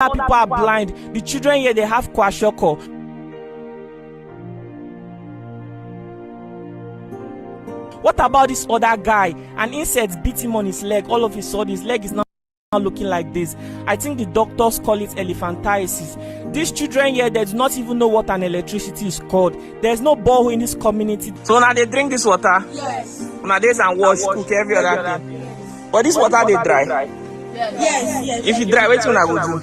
people are blind. The children here, they have kwashiorkor. What about this other guy? An insect beat him on his leg. All of a sudden, his leg is now looking like this. I think the doctors call it elephantiasis. These children here, they do not even know what an electricity is called. There's no borehole in this community. So now they drink this water? Yes. Now there's and wash, cook every other thing. But this water, they dry? Yes. If you dry, wait till I go do.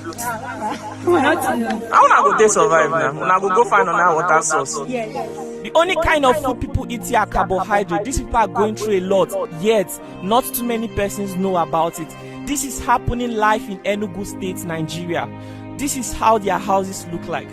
How una go dey survive now? Una go find another water source. The only kind of food people eat here are carbohydrate. These people are going through a lot, yet not too many persons know about it. This is happening live in Enugu State, Nigeria. This is how their houses look like.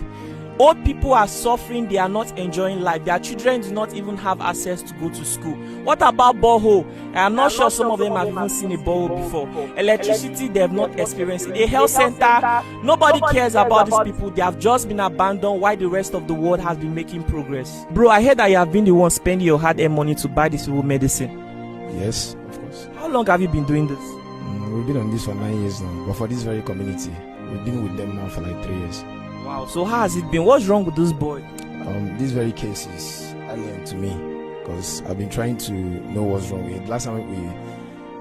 Old people are suffering, they are not enjoying life. Their children do not even have access to go to school. What about borehole? I'm not sure some of them have even seen a borehole before. Electricity, they have not experienced it. A health center, nobody cares about these people. They have just been abandoned while the rest of the world has been making progress. Bro, I heard that you have been the one spending your hard-earned money to buy this medicine. Yes, of course. How long have you been doing this? We've been on this for 9 years now, but for this very community, we've been with them now for like 3 years. Wow, so how has it been? What's wrong with this boy? This very case is alien to me because I've been trying to know what's wrong with him. Last time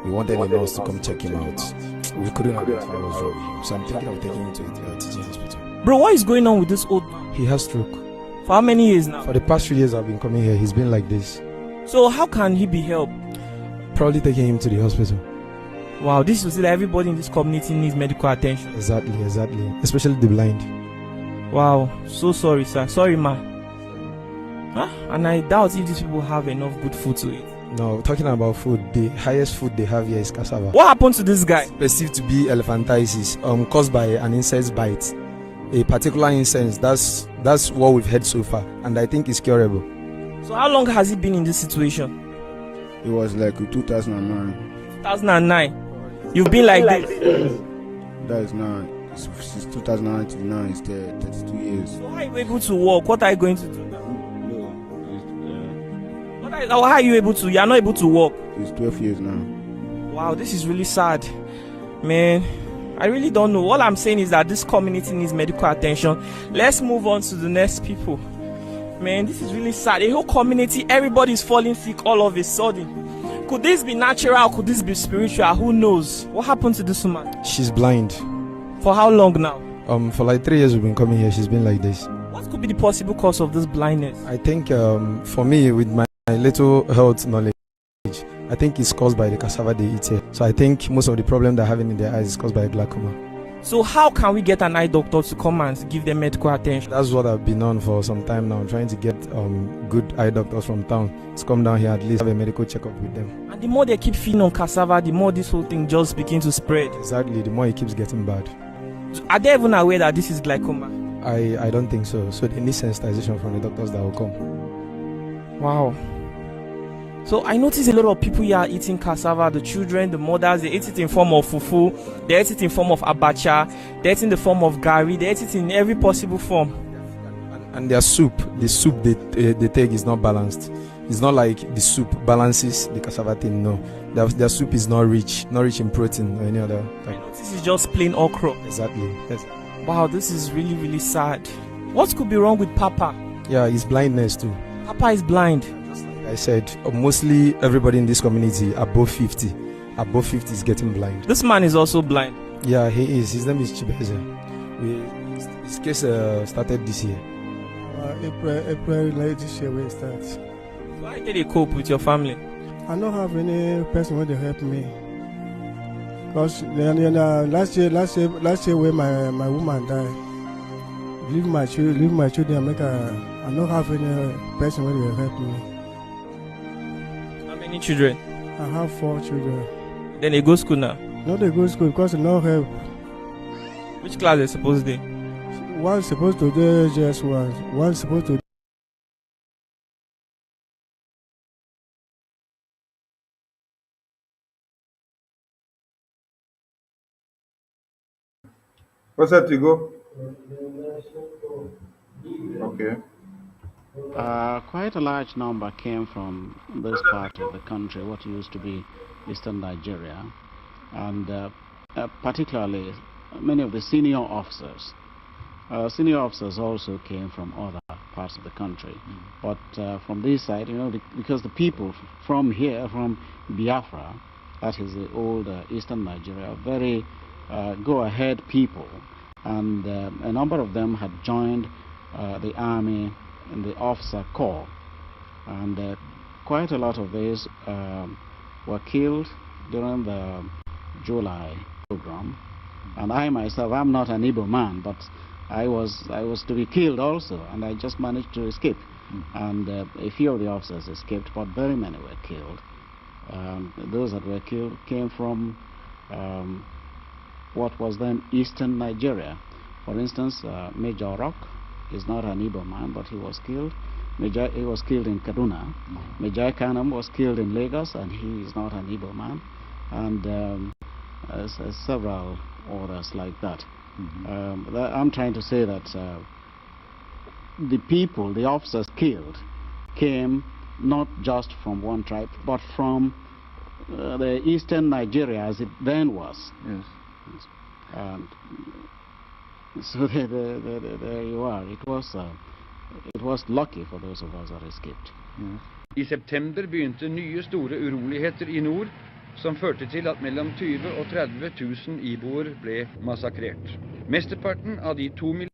we wanted a nurse to come check him out. We couldn't identify what's wrong with him, so I'm thinking of taking him to a teaching hospital. Bro, what is going on with this old man? He has stroke. For how many years now? For the past 3 years I've been coming here, he's been like this. So how can he be helped? Probably taking him to the hospital. Wow, this is that everybody in this community needs medical attention. Exactly. Especially the blind. Wow, so sorry, sir. Sorry, ma. Huh? And I doubt if these people have enough good food to eat. No, talking about food, the highest food they have here is cassava. What happened to this guy? Perceived to be elephantiasis, caused by an insect bite. A particular insect, that's what we've heard so far, and I think it's curable. So how long has he been in this situation? It was like 2009. 2009. You've been like this? That is now. Since 2009 to now, it's 32 years. So how are you able to walk? What are you going to do now? How are you able to? You are not able to walk. It's 12 years now. Wow, this is really sad. Man, I really don't know. All I'm saying is that this community needs medical attention. Let's move on to the next people. Man, this is really sad. The whole community, everybody's falling sick all of a sudden. Could this be natural? Could this be spiritual? Who knows? What happened to this woman? She's blind. For how long now? For like 3 years we've been coming here. She's been like this. What could be the possible cause of this blindness? I think for me, with my little health knowledge, I think it's caused by the cassava they eat here. So I think most of the problem they're having in their eyes is caused by glaucoma. So how can we get an eye doctor to come and give them medical attention? That's what I've been on for some time now, trying to get good eye doctors from town to come down here at least have a medical checkup with them. And the more they keep feeding on cassava, the more this whole thing just begins to spread. Exactly, the more it keeps getting bad. Are they even aware that this is glaucoma? I don't think so. So they need sensitization from the doctors that will come. Wow. So I notice a lot of people here are eating cassava. The children, the mothers, they eat it in form of fufu, they eat it in form of abacha, they eat it in the form of gari, they eat it in every possible form. And their soup, the soup they take is not balanced. It's not like the soup balances the cassava thing, no. Their soup is not rich in protein or any other type. This is just plain okra. Exactly, yes. Wow, this is really, really sad. What could be wrong with Papa? Yeah, his blindness too. Papa is blind. Just like I said, mostly everybody in this community above 50 is getting blind. This man is also blind. Yeah, he is. His name is Chibeze. His case started this year. April late this year we start. So how did you cope with your family? I don't have any person who to help me. Because last year when my woman died, leave my children, I don't have any person who will help me. How many children? I have 4 children. Then they go school now? No, they go to school because no help. Which class they supposed to do? One's supposed to do just one's supposed to. What's that, Tigo? Okay. Quite a large number came from this part of the country, what used to be eastern Nigeria, and particularly many of the senior officers. Senior officers also came from other parts of the country. But from this side, you know, because the people from here, from Biafra, that is the old eastern Nigeria, are very go-ahead people. And a number of them had joined the army in the officer corps. And quite a lot of these were killed during the July program. And I myself, I'm not an Igbo man, but I was to be killed also, and I just managed to escape. And a few of the officers escaped, but very many were killed. Those that were killed came from what was then eastern Nigeria. For instance, Major Rock is not an Igbo man, but he was killed. He was killed in Kaduna. Major Kanam was killed in Lagos, and he is not an Igbo man. And several others like that. I'm trying to say that the people, the officers killed, came not just from one tribe, but from the eastern Nigeria as it then was. Yes. And so there you are. It was lucky for those of us that escaped. Yes. I september begynte nye store uroligheter I nord, som førte til at mellom 20 og 30 000 iboer ble massakrert. Mesteparten av de 2 millioner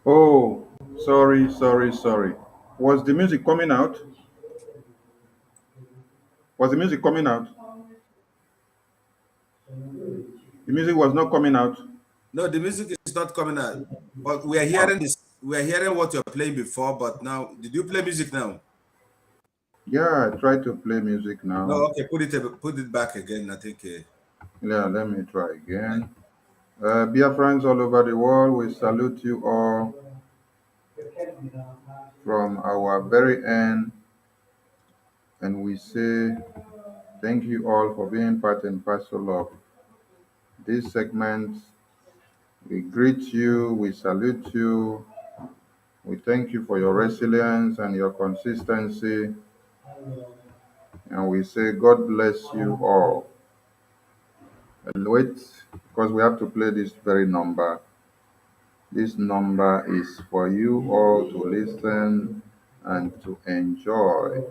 Oh, sorry. Was the music coming out? Was the music coming out? The music was not coming out. No, the music is not coming out. But we are hearing this. We are hearing what you're playing before. But now, did you play music now? Yeah, I tried to play music now. No. Okay, put it back again. I think. Yeah, let me try again. Biafralands all over the world, we salute you all from our very end, and we say thank you all for being part and parcel of this segment. We greet you, we salute you, we thank you for your resilience and your consistency, and we say God bless you all. And wait, because we have to play this very number. This number is for you all to listen and to enjoy.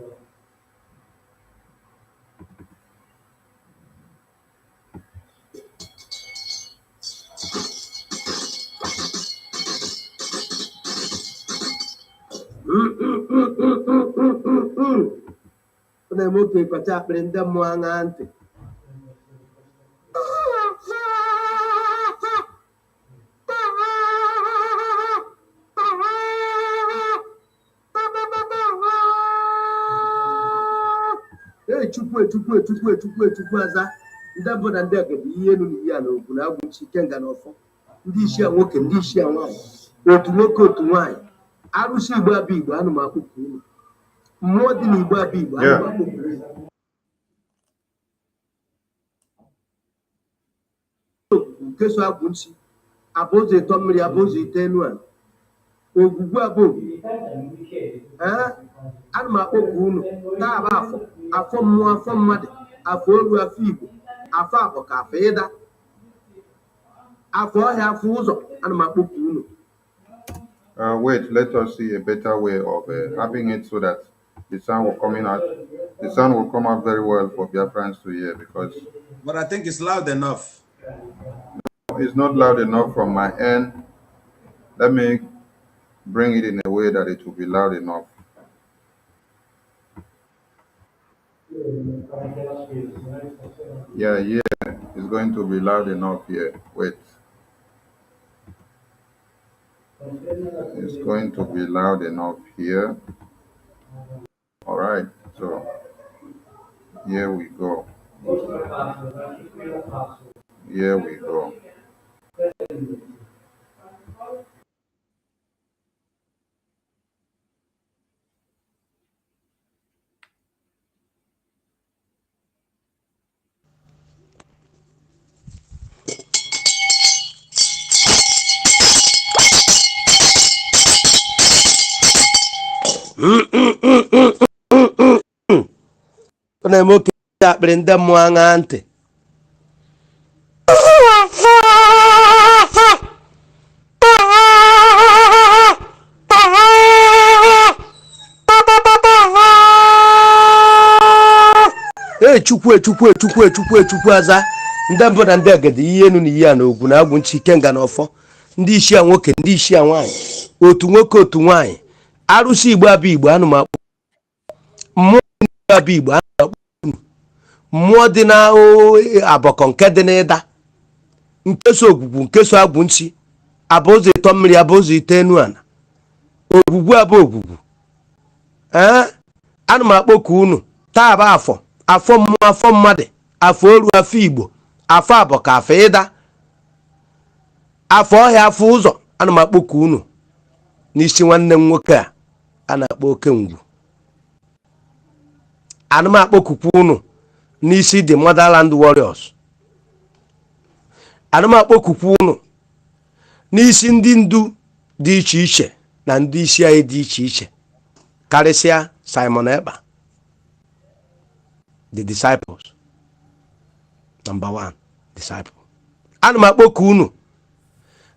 Una pacha prenda muangante. Chukwu aza ndị bụ na ndị a ga-bụ ihe elu n'iyi a na okwu na agwụchi kenga n'ọfọ ndị isi a nwoke ndị isi a nwaanyị otu nwoke otu nwaanyị arụsị Igbo abụ Igbo anụ m akpụkpụ unu mmụọ dị n'Igbo abụ Igbo anụ m akpụkpụ unu nke so agwụchi abụ ụzọ ịtọ mmiri abụ ụzọ ite enu a ogwugwu abụ anụ m akpụkpụ unu taa bụ afọ mmụọ afọ mmadụ afọ oru afọ Igbo afọ abụ ka afọ ịda afọ ọhịa afọ ụzọ ana m akpọpụ unu. Wait, let us see a better way of having it so that the sound will coming out. The sound will come out very well for Biafrans to hear because. But I think it's loud enough. It's not loud enough from my end. Let me bring it in a way that it will be loud enough. Yeah, it's going to be loud enough here. Wait. It's going to be loud enough here. All right, so here we go. Here we go. na-eme oke akpịrị ndị mmụọ aṅa ntị chukwu aza ndị mbụ na ndị agadi ihe enu na ihe a na ogwu na agwụ nchi ikenga na ọfọ ndị isi a nwoke ndị isi a nwaanyị otu nwoke otu nwaanyị arụsị igbo abụ igbo anụ m akpọ mmụọ abụ igbo anụ m akpọ mmụọ dị na abọkọ nke dị n'ịda nkeso ogwugwu nkeso agwụ nchi abụ ụzọ ịtọ mmiri abụ ụzọ ite enu ana ogwugwu abụ ogwugwu anụ m akpọ ka unu taa bụ afọ mmụọ afọ mmadụ afọ oru afọ igbo afọ abọka afọ ịda afọ ọhịa afọ ụzọ ana m akpọku unu n'isi nwanne m nwoke a na-akpọ oke ngwu ana m akpọkukwu unu n'isi the motherland warriors ana m akpọkukwu unu n'isi ndị ndu dị iche iche na ndị isi anyị dị iche iche karịsịa Simon Ekpa the disciples number 1 disciple ana m akpọku unu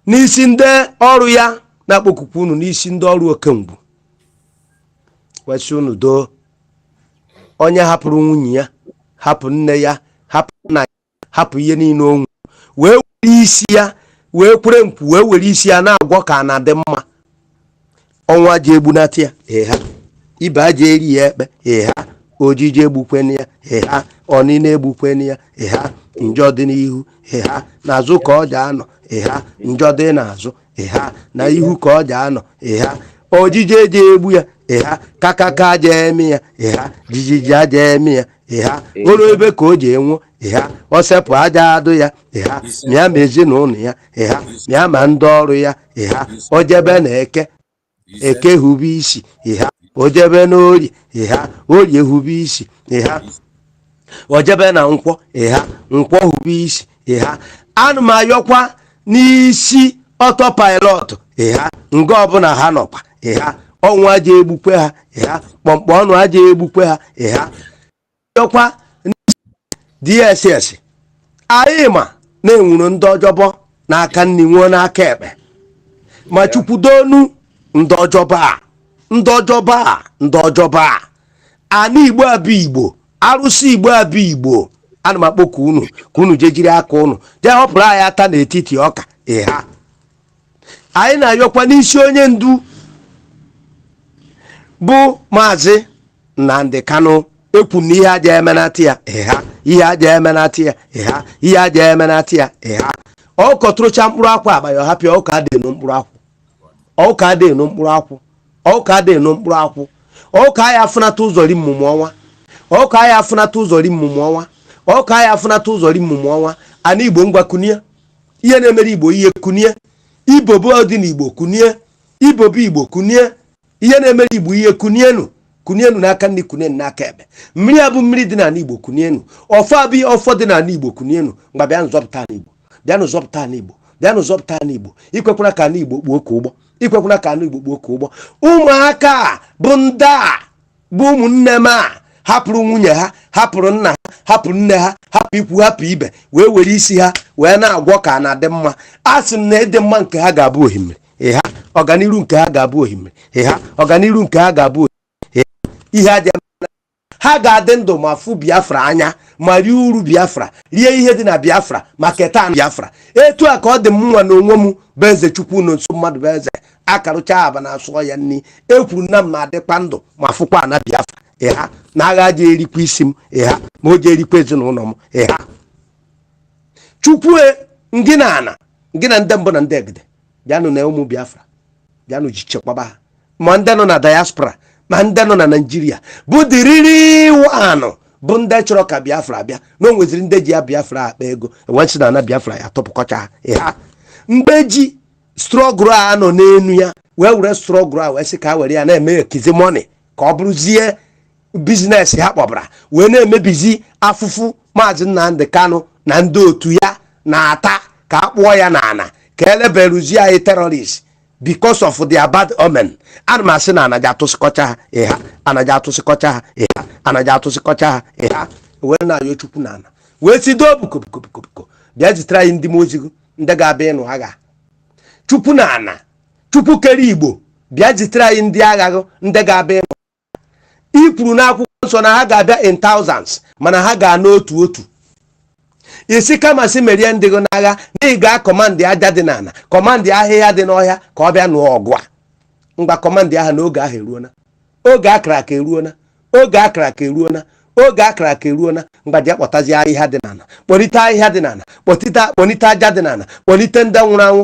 n'isi ndị ọrụ ya na-akpọkukwu unu n'isi ndị ọrụ okengwu wesị unu doo onye hapụrụ nwunye ya hapụ nne ya hapụ nna ya hapụ ihe niile onwu wee were isi ya wee kwere nkwu wee were isi ya na-agwọ ka na dị mma ọnwa ji egbunata ya ha ibe aja eri ya ekpe ha ojiji egbukweni ya ha ọnịna egbukweni ya ha njọ dị n'ihu ha n'azụ ka ọ ji anọ ha njọ dị n'azụ ha na ihu ka ọ ji anọ ha ojiji eji egbu ya ha kakaka aja eme ya ha jijiji aja eme ya ha olu ebe ka o ji enwo ha ọ sepụ aja adụ ya ha mịa ma ezinụlọ ya ha mịa ma ndị ọrụ ya ha o jebe na eke hube isi ha o jebe n'orie ha orie hube isi ha o jebe na nkwọ ha nkwọ hube isi ha anụ m ayọkwa n'isi autopilot ha nga ọbụla ha nọkwa ha ọnwụ aja egbukwe ha ha kpọmkpọ ọnụ aja egbukwe ha ha ayọkwa n'isi DSS anyị ma na-enwuru ndị ọjọbọ n'aka nni nwụọ n'aka ekpe ma chukwudonu ndị ọjọba ana igbo abụ igbo arụsị igbo abụ igbo ana m akpọku unu ka unu jee jiri aka unu jee họpụrụ anyị ata n'etiti ọka ha anyị na-ayọkwa n'isi onye ndu bụ Maazị Nnamdi Kanu ekwu na ihe aja emenata ya ha ihe aja emenata ya ha ihe aja emenata ya ha ọ kọtụrụcha mkpụrụ akwụ abalị ọhapịa ọka adịnụ mkpụrụ akwụ ọka adịnụ mkpụrụ akwụ ọka adịnụ mkpụrụ akwụ ọka ya afụnata ụzọ ri mmụmụ ọnwa ọka ya afụnata ụzọ ri mmụmụ ọnwa ọka ya afụnata ụzọ ri mmụmụ ọnwa ana igbo ngwa kunie ihe na-emere igbo ihe kunie ibobo dị n'igbo kunie ibobo igbo kunie ihe na-emere igbo ihe kunienu n'aka nri kunienu n'aka ekpe mmiri abụ mmiri dị n'ala igbo kunienu ọfọ abụ ọfọ dị n'ala igbo kunienu mgbe bịa nzọpụta n'igbo bịanụ zọpụta n'igbo bịanụ zọpụta n'igbo ikwekwara ka ana igbo kpuo ka ụgbọ ikwekwara ka ana igbo kpuo ka ụgbọ ụmụaka bụ ndị a bụ ụmụnne m a hapụrụ nwunye ha hapụrụ nna ha hapụrụ nne ha hapụ ikwu hapụ ibe wee were isi ha wee na-agwọ ka na dị mma a sị m na ịdị mma nke ha ga-abụ ohimmiri ha ọganiru nke ha ga-abụ ohimmiri ha ọganiru nke ha ga-abụ ihe aja ha ga-adị ndụ ma fụ Biafra anya ma rie uru Biafra rie ihe dị na Biafra ma keta Biafra etu a ka ọ dị m nwa na onwe m bụ eze chukwu na nso mmadụ bụ eze akarụcha aba na asụọ ya nri ekwuru na m na-adịkwa ndụ ma fụkwa na Biafra ha na agha ji erikwa isi m ha ma o ji erikwa ezinụlọ m ha chukwu ngị na ana ngị na ndị mbụ na ndị egede bịanụ na ụmụ Biafra bịanụ ji chekwaba ha ma ndị nọ na diaspora ma ndị nọ na Naịjirịa bụ diriri wanụ bụ ndị chọrọ ka Biafra bịa na o nweziri ndị ji ya Biafra akpa ego ewensị na ana Biafra ya tọpụkọcha ha mgbe ji strọgụl a nọ n'enu ya wee were strọgụl a wee sị ka were ya na-eme ekizi mọni ka ọ bụrụzie biznes ha kpọbara wee na-emebizi afụfụ Maazị Nnamdi Kanu na ndị otu ya na-ata ka a kpụọ ya n'ana ka eleberuzie anyị terrorist because of their bad omen. Ana m asị na anaghị atụsịkọcha ha ịha anaghị atụsịkọcha ha ịha anaghị atụsịkọcha ha ịha wee na-ayọ Chukwu n'ana wee si doo bukobukobukobiko bịa zitere anyị ndị mozigo ndị ga-abịa ịnụ agha Chukwu n'ana Chukwu kere Igbo bịa zitere anyị ndị agha ndị ga-abịa ịnụ ikwuru n'akwụkwọ nsọ na ha ga-abịa in thousands mana ha ga n'otu otu isi kama si merie ndị gị n'agha na ị ga-akọmandị aja dị n'ala kọmandị ahịhịa dị n'ọhịa ka ọ bịa nụọ ọgụ a mgba kọmandị aha n'oge ahụ eruona oge akara aka eruona oge akara aka eruona oge akara aka eruona mgbaji akpọtazi ahịhịa dị n'ala kpọlite ahịhịa dị n'ala kpọlite aja dị n'ala kpọlite ndị nwụrụ anwụ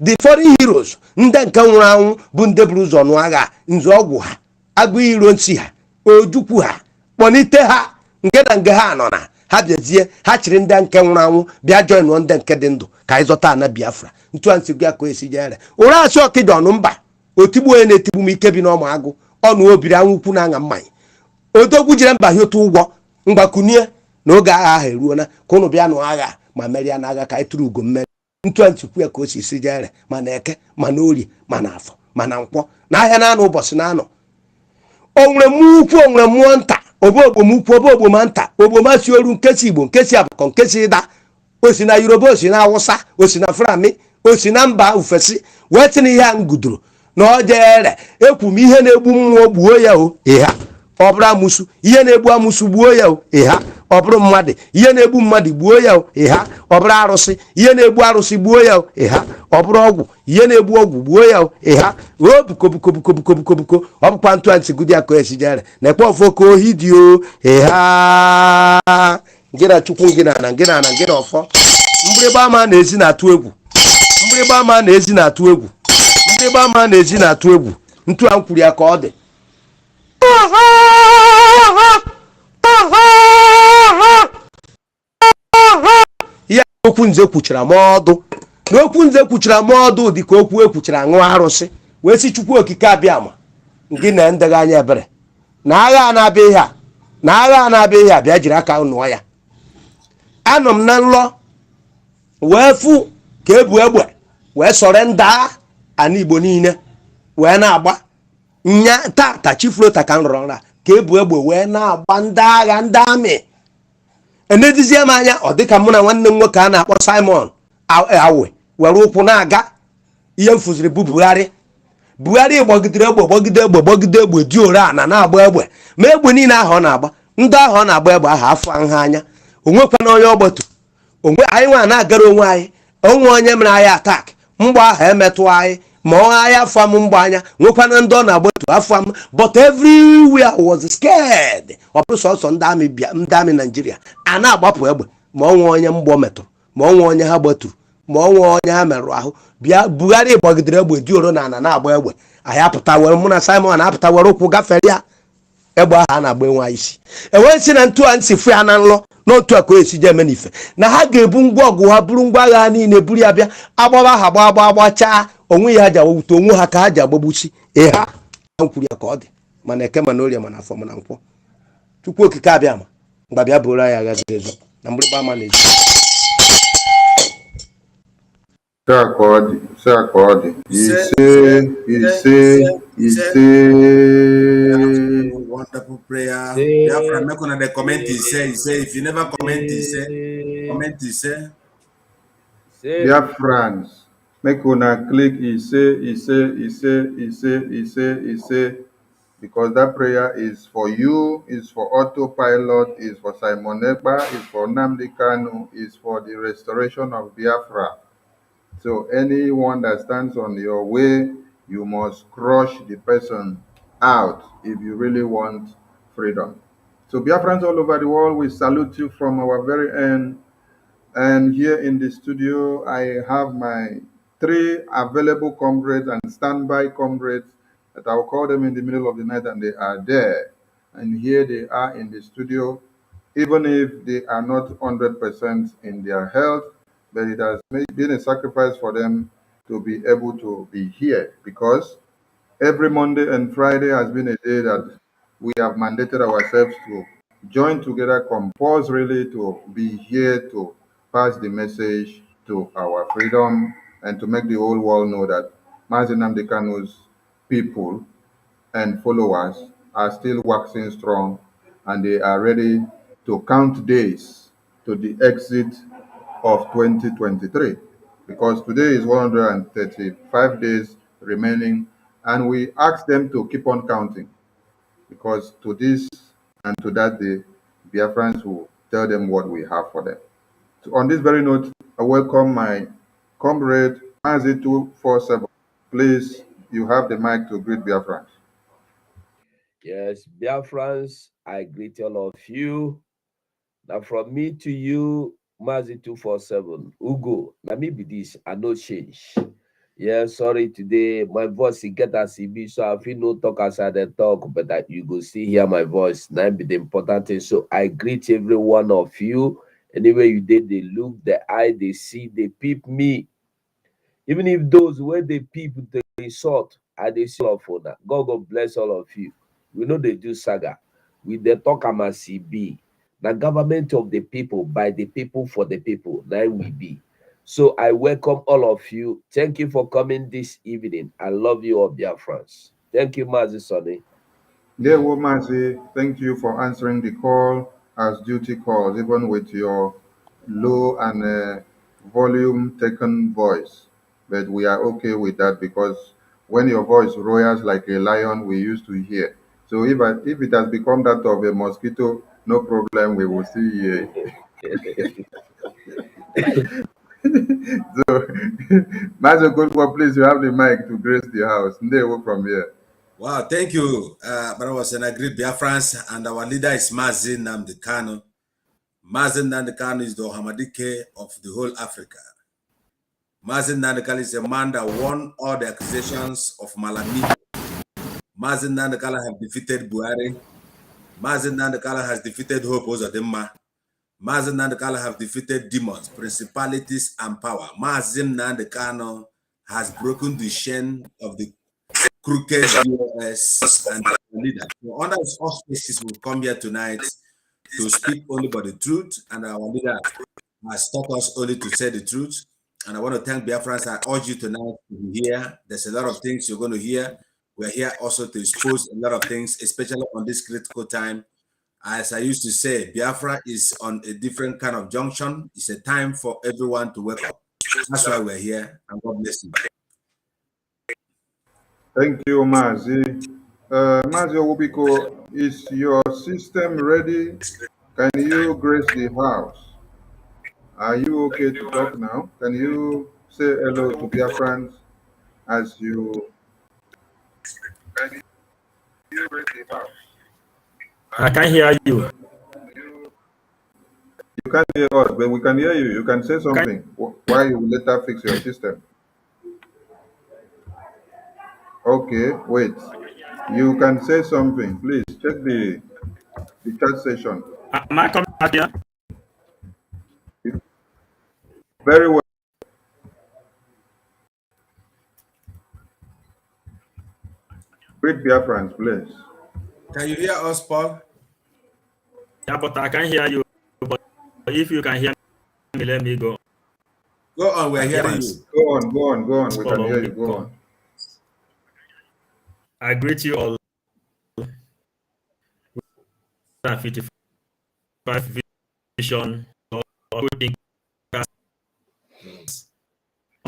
the foreign heroes ndị nke nwụrụ anwụ bụ ndị buru ụzọ nụ agha nzọọgwụ ha agụ iro nsi ha ojukwu ha kpọlite ha nke na nge ha nọ na ha bịazie ha chịrị ndị nke nwụrụ anwụ bịa joinụọ ndị nke dị ndụ ka anyị zọta ana Biafra ntụansị gị ka esi jere ụra asị ọkịja ọnụ mba otigbu onye na-etigbu m ike bi n'ọma agụ ọnụ obiri anwụkwu na aṅa mmanya odogwu jire mba hịota ụgwọ mgbakunie na oge agha ahụ eruona ka ụnụ bịa nụ agha ma merie n'agha ka anyị tụrụ ugo mmeri ntụansị kwu ya ka o si esi jere ma na eke ma na orie ma na afọ ma na nkwọ na ahịa na-anọ ụbọchị na-anọ o nwere mmụọ ukwu o nwere mmụọ nta obogbomukwu obogboma nta ogboma si oru nkesi Igbo nkesi abụkọ nkesi ịda osi na Yoruba osi na Awụsa osi na Fulani osi na mba ofesi wee tinye ihe a ngudoro na ọ jere ekwu m ihe na-egbu mmụọ gbuo ya o ịha ọ bụrụ amụsụ ihe na-egbu amụsụ gbuo ya o ịha ọ bụrụ mmadụ ihe na-egbu mmadụ gbuo ya o ịha ọ bụrụ arụsị ihe na-egbu arụsị gbuo ya o ịha ọ bụrụ ọgwụ ihe na-egbu ọgwụ gbuo ya o ịha o bukobukobukobukobukobukobukọ ọ bụkwa ntụantị gudi ya ka esi jere na ekpe ọfọ ka ohi dị o ịha gị na Chukwu gị na gị na gị na ọfọ mgbịrịgba ama na-ezi na-atụ egwu mgbịrịgba ama na-ezi na-atụ egwu mgbịrịgba ama na-ezi na-atụ egwu ntụ a kwuru ya ka ọ dị ihe okwu nze kwuchara ma ọdụ na okwu nze kwuchara ma ọdụ dị ka okwu ekwuchara ṅụọ arụsị wee si Chukwu okike abịa ma gị na ndegha anya ebere na agha na-abịa ihe a na agha na-abịa ihe a bịa jiri aka nụọ ya anọ m na nlọ wee fụ ka ebu egbe wee sọrọ nda ana Igbo niile wee na-agba nya tata chiflota ka m rọrọ nra ka ebu egbe wee na-agba ndị agha ndị amị enedizie m anya ọ dịka mụ na nwanne m nwoke a na-akpọ Simon awe were ụkwụ na-aga ihe m fụziri bụ Buhari gbagidere egbe gbagide egbe dị ore ana na-agba egbe ma egbe niile ahụ ọ na-agba ndị ahụ ọ na-agba egbe ahụ afọ nha anya onwekwana onye ọgbatu onwe anyị nwa na-agara onwe anyị onwe onye mere anyị atak mgba ahụ emetụ anyị ma ọ anyị afọ m mgba anya nwekwana ndị ọ na-agbatu afọ m but everywhere was scared ọ bụrụ sọsọ ndị amị Nigeria a na-agbapụ egbe ma ọnwe onye mgbọ metụrụ ma ọnwe onye ha gbaturu ma ọnwe onye ha merụrụ ahụ bịa Buhari gbagidere egbe dị oro na ana na-agba egbe anyị apụta were mụ na Simon na-apụta were ụkwụ gafere ya egbe ahụ a na-agba enwe anyị isi enwee si na ntụ a ntị fụ ya na nlọ n'otu a ka esi je eme n'ife na ha ga-ebu ngwa ọgụ ha bụrụ ngwa agha ha niile buru ya bịa agbaba ha gbachaa onwe ya ji agbawute onwe ha ka ha ji agbagbuchi ịha m kwuru ya ka ọ dị mana eke mana orie mana afọ mana nkwọ Chukwu okike abịa ma mgbe bịa bụrụ anyị agha ziri ezo na mgbịrịgba ama na-ezi Wonderful prayer. Biafra, make una the comment he say. If you never comment he say. Biafralands, make una click he say, because that prayer is for you, is for Autopilot, is for Simon Ekpa, is for Nnamdi Kanu, is for the restoration of Biafra. So anyone that stands on your way, you must crush the person out if you really want freedom. So Biafrans all over the world, we salute you from our very end. And here in the studio, I have my 3 available comrades and standby comrades that I will call them in the middle of the night, and they are there. And here they are in the studio. Even if they are not 100% in their health, but it has been a sacrifice for them to be able to be here, because every Monday and Friday has been a day that we have mandated ourselves to join together compulsorily to be here to pass the message to our freedom and to make the whole world know that MAZI NNAMDI KANU's people and followers are still waxing strong, and they are ready to count days to the exit of 2023, because today is 135 days remaining, and we ask them to keep on counting, because to this and to that day, Biafrans will tell them what we have for them. So on this very note, I welcome my comrade MAZI 247. Please, you have the mic to greet Biafrans. Yes, Biafrans, I greet all of you. Now from me to you, MAZI 247, Ugo, now me be this, I no change. Yeah, sorry today, my voice is get as it be, so I feel no talk as I dey talk, but that you go see hear my voice. Now be the important thing. So I greet every one of you. Anyway, you did, they look, the eye, they see, they peep me. Even if those where they peep, they insult, I they see all for that. God bless all of you. We know they do saga. We they talk am as e be. The government of the people, by the people, for the people. Now we be. So I welcome all of you. Thank you for coming this evening. I love you all, dear friends. Thank you, MAZI Sonny. Dear MAZI, thank you for answering the call as duty calls, even with your low and volume taken voice. But we are okay with that, because when your voice roars like a lion, we used to hear. So if it has become that of a mosquito, no problem, we will see you. So, Master Goldberg, please, you have the mic to grace the house. Ndewo from here. Wow, thank you, Brother, and I greet Biafrans, and our leader is MAZI NNAMDI KANU. MAZI NNAMDI KANU is the Hamadike of the whole Africa. MAZI NNAMDI KANU is a man that won all the accusations of Malami. MAZI NNAMDI KANU have defeated Buhari. MAZI NNAMDI KANU has defeated Hope Uzodimma. MAZI NNAMDI KANU have defeated demons, principalities, and power. MAZI NNAMDI KANU has broken the chain of the crooked DSS and leader. So under his auspices, we come here tonight to speak only about the truth, and our leader has taught us only to say the truth. And I want to thank Biafrans. I urge you tonight to be here. There's a lot of things you're going to hear. We're here also to expose a lot of things, especially on this critical time. As I used to say, Biafra is on a different kind of junction. It's a time for everyone to wake up. That's why we're here, and God bless you. Thank you, MAZI. MAZI Biko, is your system ready? Can you grace the house? Are you okay to talk now? Can you say hello to Biafrans as you... Can you grace the house? I can hear you. You can't hear us, but we can hear you. You can say something while you later fix your system. Okay, wait. You can say something. Please check the chat session. Am I coming back here? Very well. Great Biafrans, please. Can you hear us, Paul? Yeah, but I can hear you. But if you can hear me, let me go. Go on, we're hearing you. Go on. We can hear you. Go on. I greet you all. 55 vision or on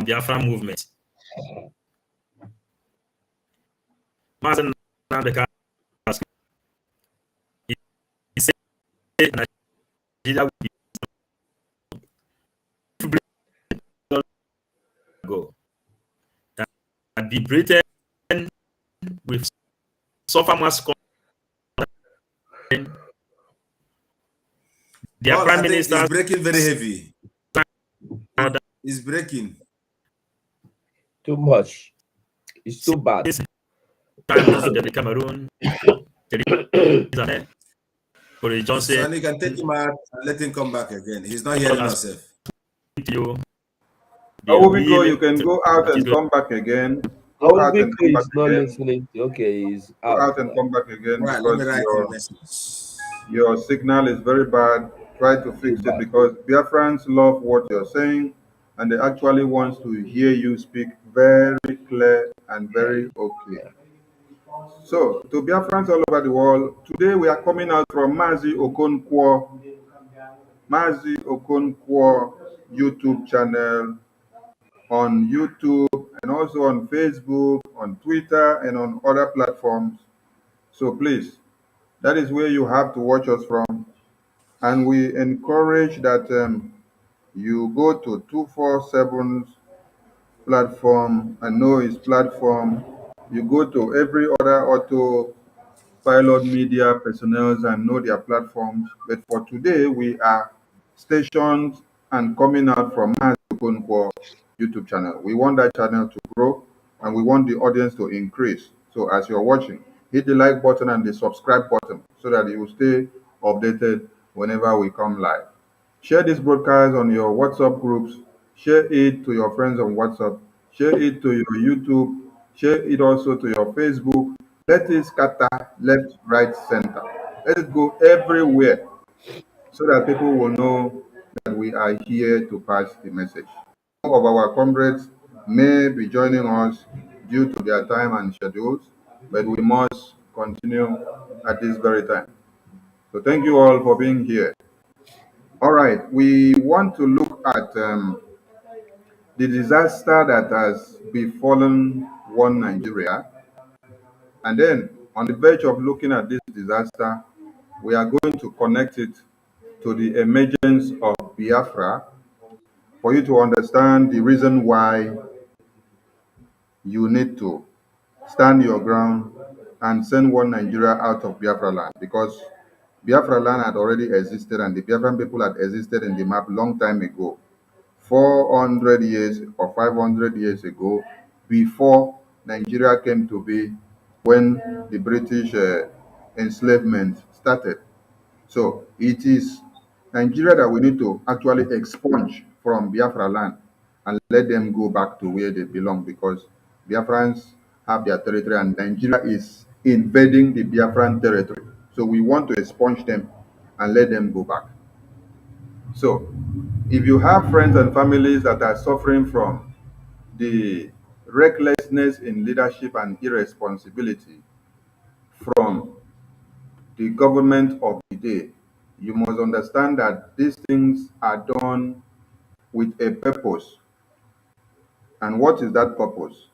Biafra movement. MAZI NNAMDI KANU Nigeria will be go. And the Britain will suffer much. Their prime minister is breaking very heavy. It's breaking too much. It's too bad. Prime Minister of Cameroon, Johnson. Sonny, can take him out and let him come back again. He's not hearing himself. You Biko, you can go out and come back again. Go out and Biko come back is not again. listening. Okay, he's Go out. out and come back again All right, let me because write a message. your signal is very bad. Try to fix it because Biafrans love what you're saying and they actually want to hear you speak very clear and very okay. So, to Biafrans all over the world, today we are coming out from MAZI Okonkwo YouTube channel on YouTube and also on Facebook, on Twitter, and on other platforms. So please, that is where you have to watch us from. And we encourage that you go to 247's platform and know his platform. You go to every other auto pilot media personnel and know their platforms. But for today, we are stationed and coming out from MAZI Okonkwo YouTube channel. We want that channel to grow and we want the audience to increase. So as you're watching, hit the like button and the subscribe button so that you will stay updated whenever we come live. Share this broadcast on your WhatsApp groups. Share it to your friends on WhatsApp. Share it to your YouTube. Share it also to your Facebook. Let it scatter left, right, center. Let it go everywhere so that people will know that we are here to pass the message. Some of our comrades may be joining us due to their time and schedules, but we must continue at this very time. So thank you all for being here. All right, we want to look at the disaster that has befallen one Nigeria. And then, on the verge of looking at this disaster, we are going to connect it to the emergence of Biafra for you to understand the reason why you need to stand your ground and send one Nigeria out of Biafraland, because Biafraland had already existed and the Biafran people had existed in the map long time ago. 400 years or 500 years ago, before Nigeria came to be, when the British enslavement started. So it is Nigeria that we need to actually expunge from Biafra land and let them go back to where they belong, because Biafrans have their territory and Nigeria is invading the Biafran territory. So we want to expunge them and let them go back. So if you have friends and families that are suffering from the recklessness in leadership and irresponsibility from the government of the day, you must understand that these things are done with a purpose. And what is that purpose?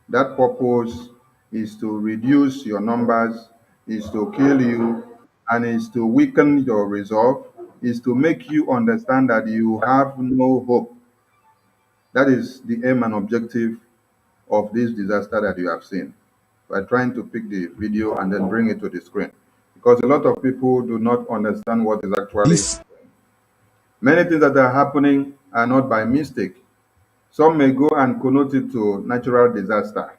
That purpose is to reduce your numbers, is to kill you, and is to weaken your resolve, is to make you understand that you have no hope. That is the aim and objective of this disaster that you have seen. By trying to pick the video and then bring it to the screen, because a lot of people do not understand what is actually many things that are happening are not by mistake. Some may go and connote it to natural disaster.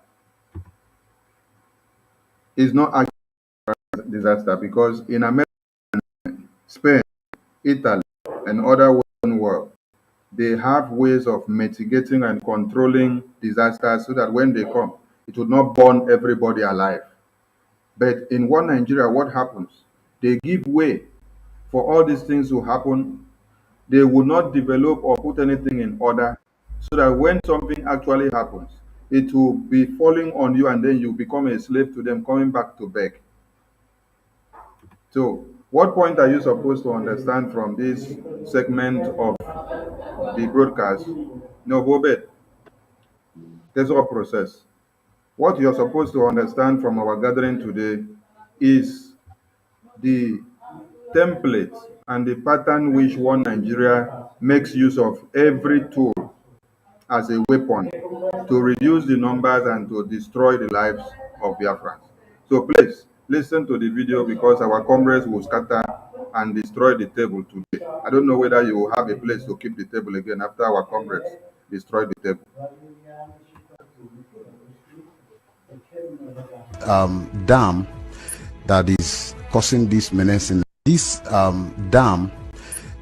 It's not actual disaster, because in America, Spain, Italy, and other Western world, they have ways of mitigating and controlling disasters so that when they come, it will not burn everybody alive. But in one Nigeria, what happens? They give way for all these things to happen. They will not develop or put anything in order so that when something actually happens, it will be falling on you and then you become a slave to them, coming back to beg. So what point are you supposed to understand from this segment of the broadcast? No, Bobet, there's a process. What you're supposed to understand from our gathering today is the template and the pattern which one Nigeria makes use of every tool as a weapon to reduce the numbers and to destroy the lives of Biafrans. So please listen to the video, because our comrades will scatter and destroy the table today. I don't know whether you will have a place to keep the table again after our comrades destroy the table. Dam that is causing this menace in dam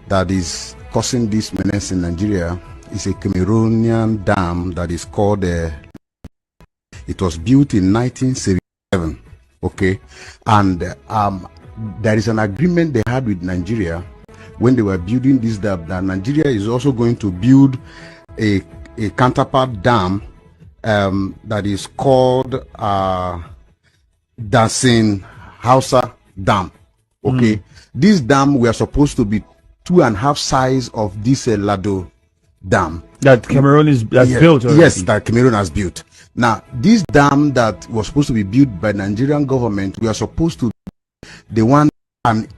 that is causing this menace in Nigeria is a Cameroonian dam that is called, it was built in 1977, okay? And there is an agreement they had with Nigeria when they were building this dam, that Nigeria is also going to build a counterpart dam that is called Dancing Hausa Dam, okay? This dam we are supposed to be 2.5 size of this Lado dam that Cameroon has built already. Yes, that Cameroon has built. Now, this dam that was supposed to be built by Nigerian government, we are supposed to the one and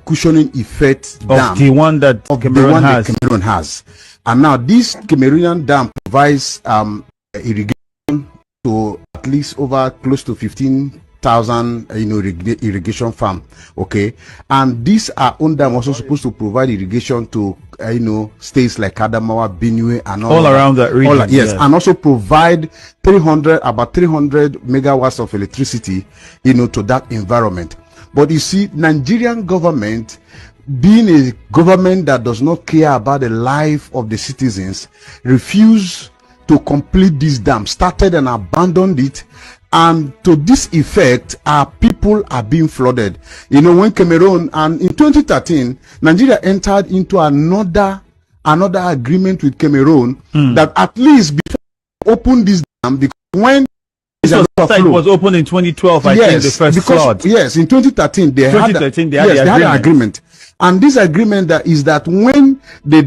cushioning effect dam of the one that Cameroon has. And now this Cameroonian dam provides irrigation to at least over close to 15,000 irrigation farm, okay? And these are own dam also supposed to provide irrigation to states like Adamawa, Benue, and all around that region. Yes, and also provide about 300 megawatts of electricity to that environment. But you see, Nigerian government, being a government that does not care about the life of the citizens, refused to complete this dam, started and abandoned it. And to this effect, our people are being flooded. When Cameroon, and in 2013, Nigeria entered into another agreement with Cameroon that at least before we open this dam, because when it was opened in 2012, I think, the first flood. Yes, in 2013 they had an agreement. And this agreement is that when the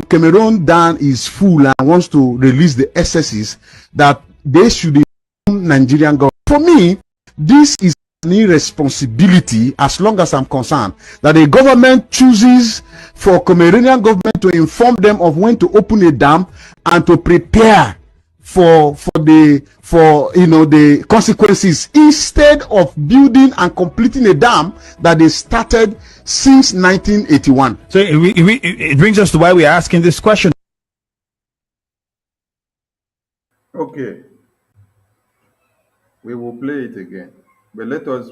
Cameroon dam is full and wants to release the excesses, that they should inform Nigerian government. For me, this is an irresponsibility, as long as I'm concerned, that the government chooses for Cameroonian government to inform them of when to open a dam and to prepare for the consequences, instead of building and completing a dam that they started since 1981. So it brings us to why we're asking this question. Okay, we will play it again, but let us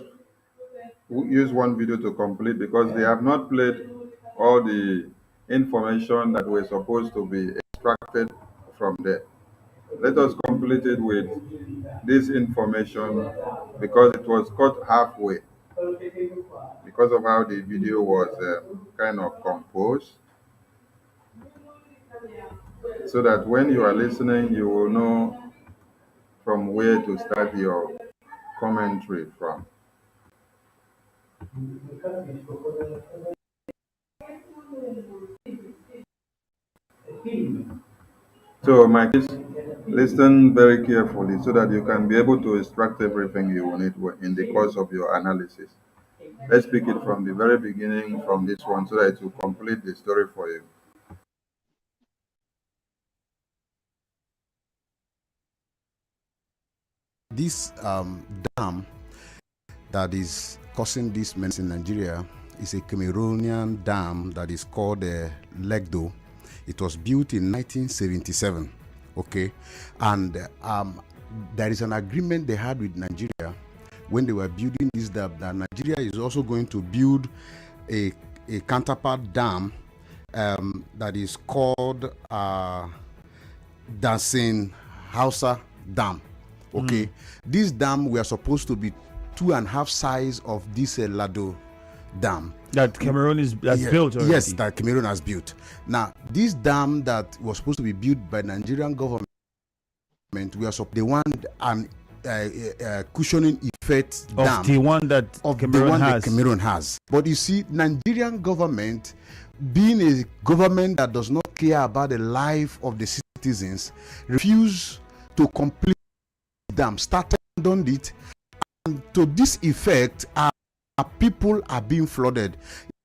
use one video to complete, because they have not played all the information that we're supposed to be extracted from there. Let us complete it with this information, because it was cut halfway because of how the video was kind of composed, so that when you are listening, you will know from where to start your commentary from. So, my kids, listen very carefully so that you can be able to extract everything you will need in the course of your analysis. Let's pick it from the very beginning, from this one, so that it will complete the story for you. This dam that is causing this mess in Nigeria is a Cameroonian dam that is called Legdo. It was built in 1977, okay? And there is an agreement they had with Nigeria when they were building this dam, that Nigeria is also going to build a counterpart dam that is called Dancing Hausa Dam, okay? This dam we are supposed to be 2.5 size of this Lado dam that Cameroon has built already. Yes, that Cameroon has built. Now, this dam that was supposed to be built by Nigerian government, we are the one and cushioning effect of dam the one that Cameroon has. But you see, Nigerian government, being a government that does not care about the life of the citizens, refused to complete the dam, started on it, and to this effect, our people are being flooded.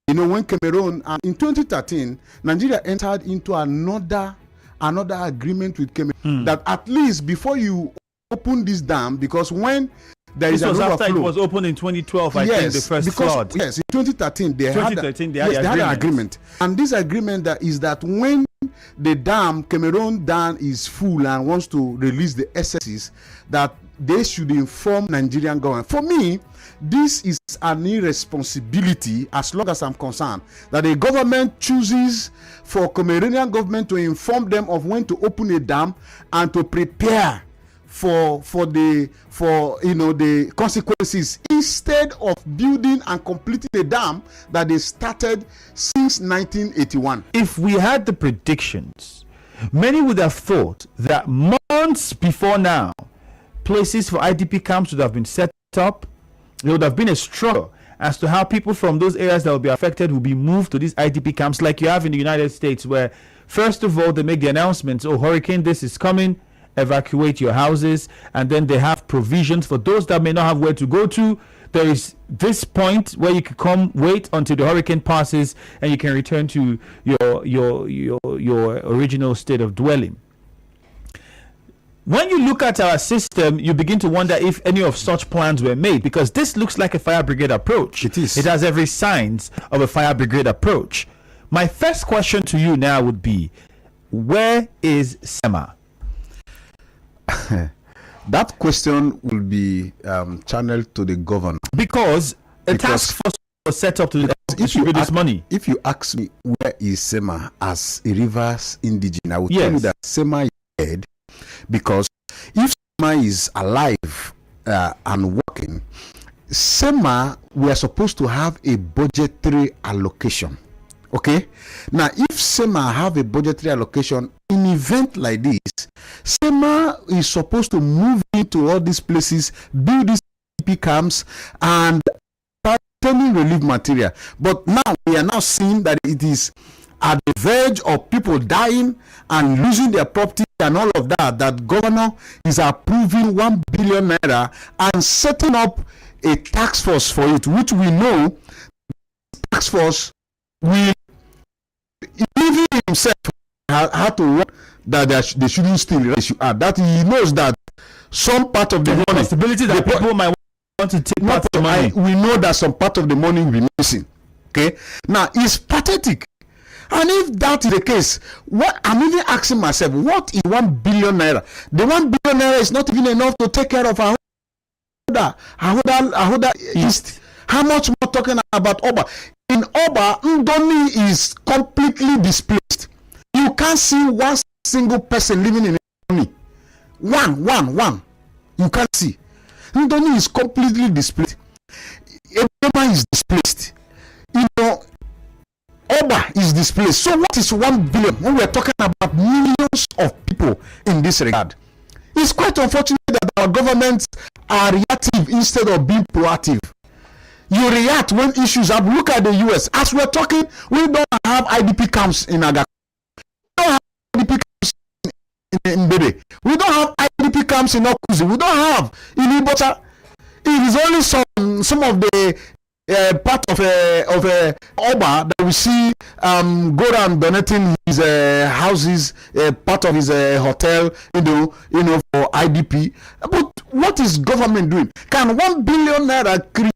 When Cameroon, and in 2013, Nigeria entered into another agreement with Cameroon that at least before you open this dam, because when there is an overflow, after it was opened in 2012, I think, the first flood. Yes, in 2013 they had an agreement, and this agreement is that when the Cameroon dam is full and wants to release the excesses, that they should inform Nigerian government. For me, this is an irresponsibility, as long as I'm concerned, that the government chooses for Cameroonian government to inform them of when to open a dam and to prepare for the consequences, instead of building and completing a dam that they started since 1981. If we had the predictions, many would have thought that months before now, places for IDP camps would have been set up. There would have been a struggle as to how people from those areas that will be affected will be moved to these IDP camps, like you have in the United States, where first of all they make the announcements, oh, hurricane this is coming, evacuate your houses, and then they have provisions for those that may not have where to go to. There is this point where you can come, wait until the hurricane passes, and you can return to your original state of dwelling. When you look at our system, you begin to wonder if any of such plans were made, because this looks like a fire brigade approach. It is. It has every signs of a fire brigade approach. My first question to you now would be, where is SEMA? That question will be channeled to the governor, because a task force was set up to distribute this money. If you ask me where is SEMA as a Rivers indigene, I will tell Yes. you that SEMA is dead, because if SEMA is alive and working, SEMA, we are supposed to have a budgetary allocation. Okay, now if SEMA have a budgetary allocation in event like this, SEMA is supposed to move into all these places, build these IDP camps, and start sending relief material. But now we are now seeing that it is at the verge of people dying and losing their property and all of that, that governor is approving 1 billion naira and setting up a task force for it, which we know task force will even himself had to work that they shouldn't steal. That he knows that some part of the money, possibility that people might want to take part of the money. We know that some part of the money will be missing. Okay, now it's pathetic. And if that is the case, what I'm even asking myself, what is 1 billion naira? The 1 billion naira is not even enough to take care of Ahoda East. How much more talking about Oba? In Oba, Ndoni is completely displaced. You can't see one single person living in Ndoni. One. You can't see. Ndoni is completely displaced. Ebema is displaced. You know, Oba is displaced. So what is 1 billion when we're talking about millions of people in this regard? It's quite unfortunate that our governments are reactive instead of being proactive. You react when issues happen. Look at the US. As we're talking, we don't have IDP camps in Aga. We don't have IDP camps in Bebe. We don't have IDP camps in Okuzi. We don't have in Ibota. It is only some of the part of Oba that we see go around donating his houses, part of his hotel, you know, for IDP. But what is government doing? Can 1 billion naira create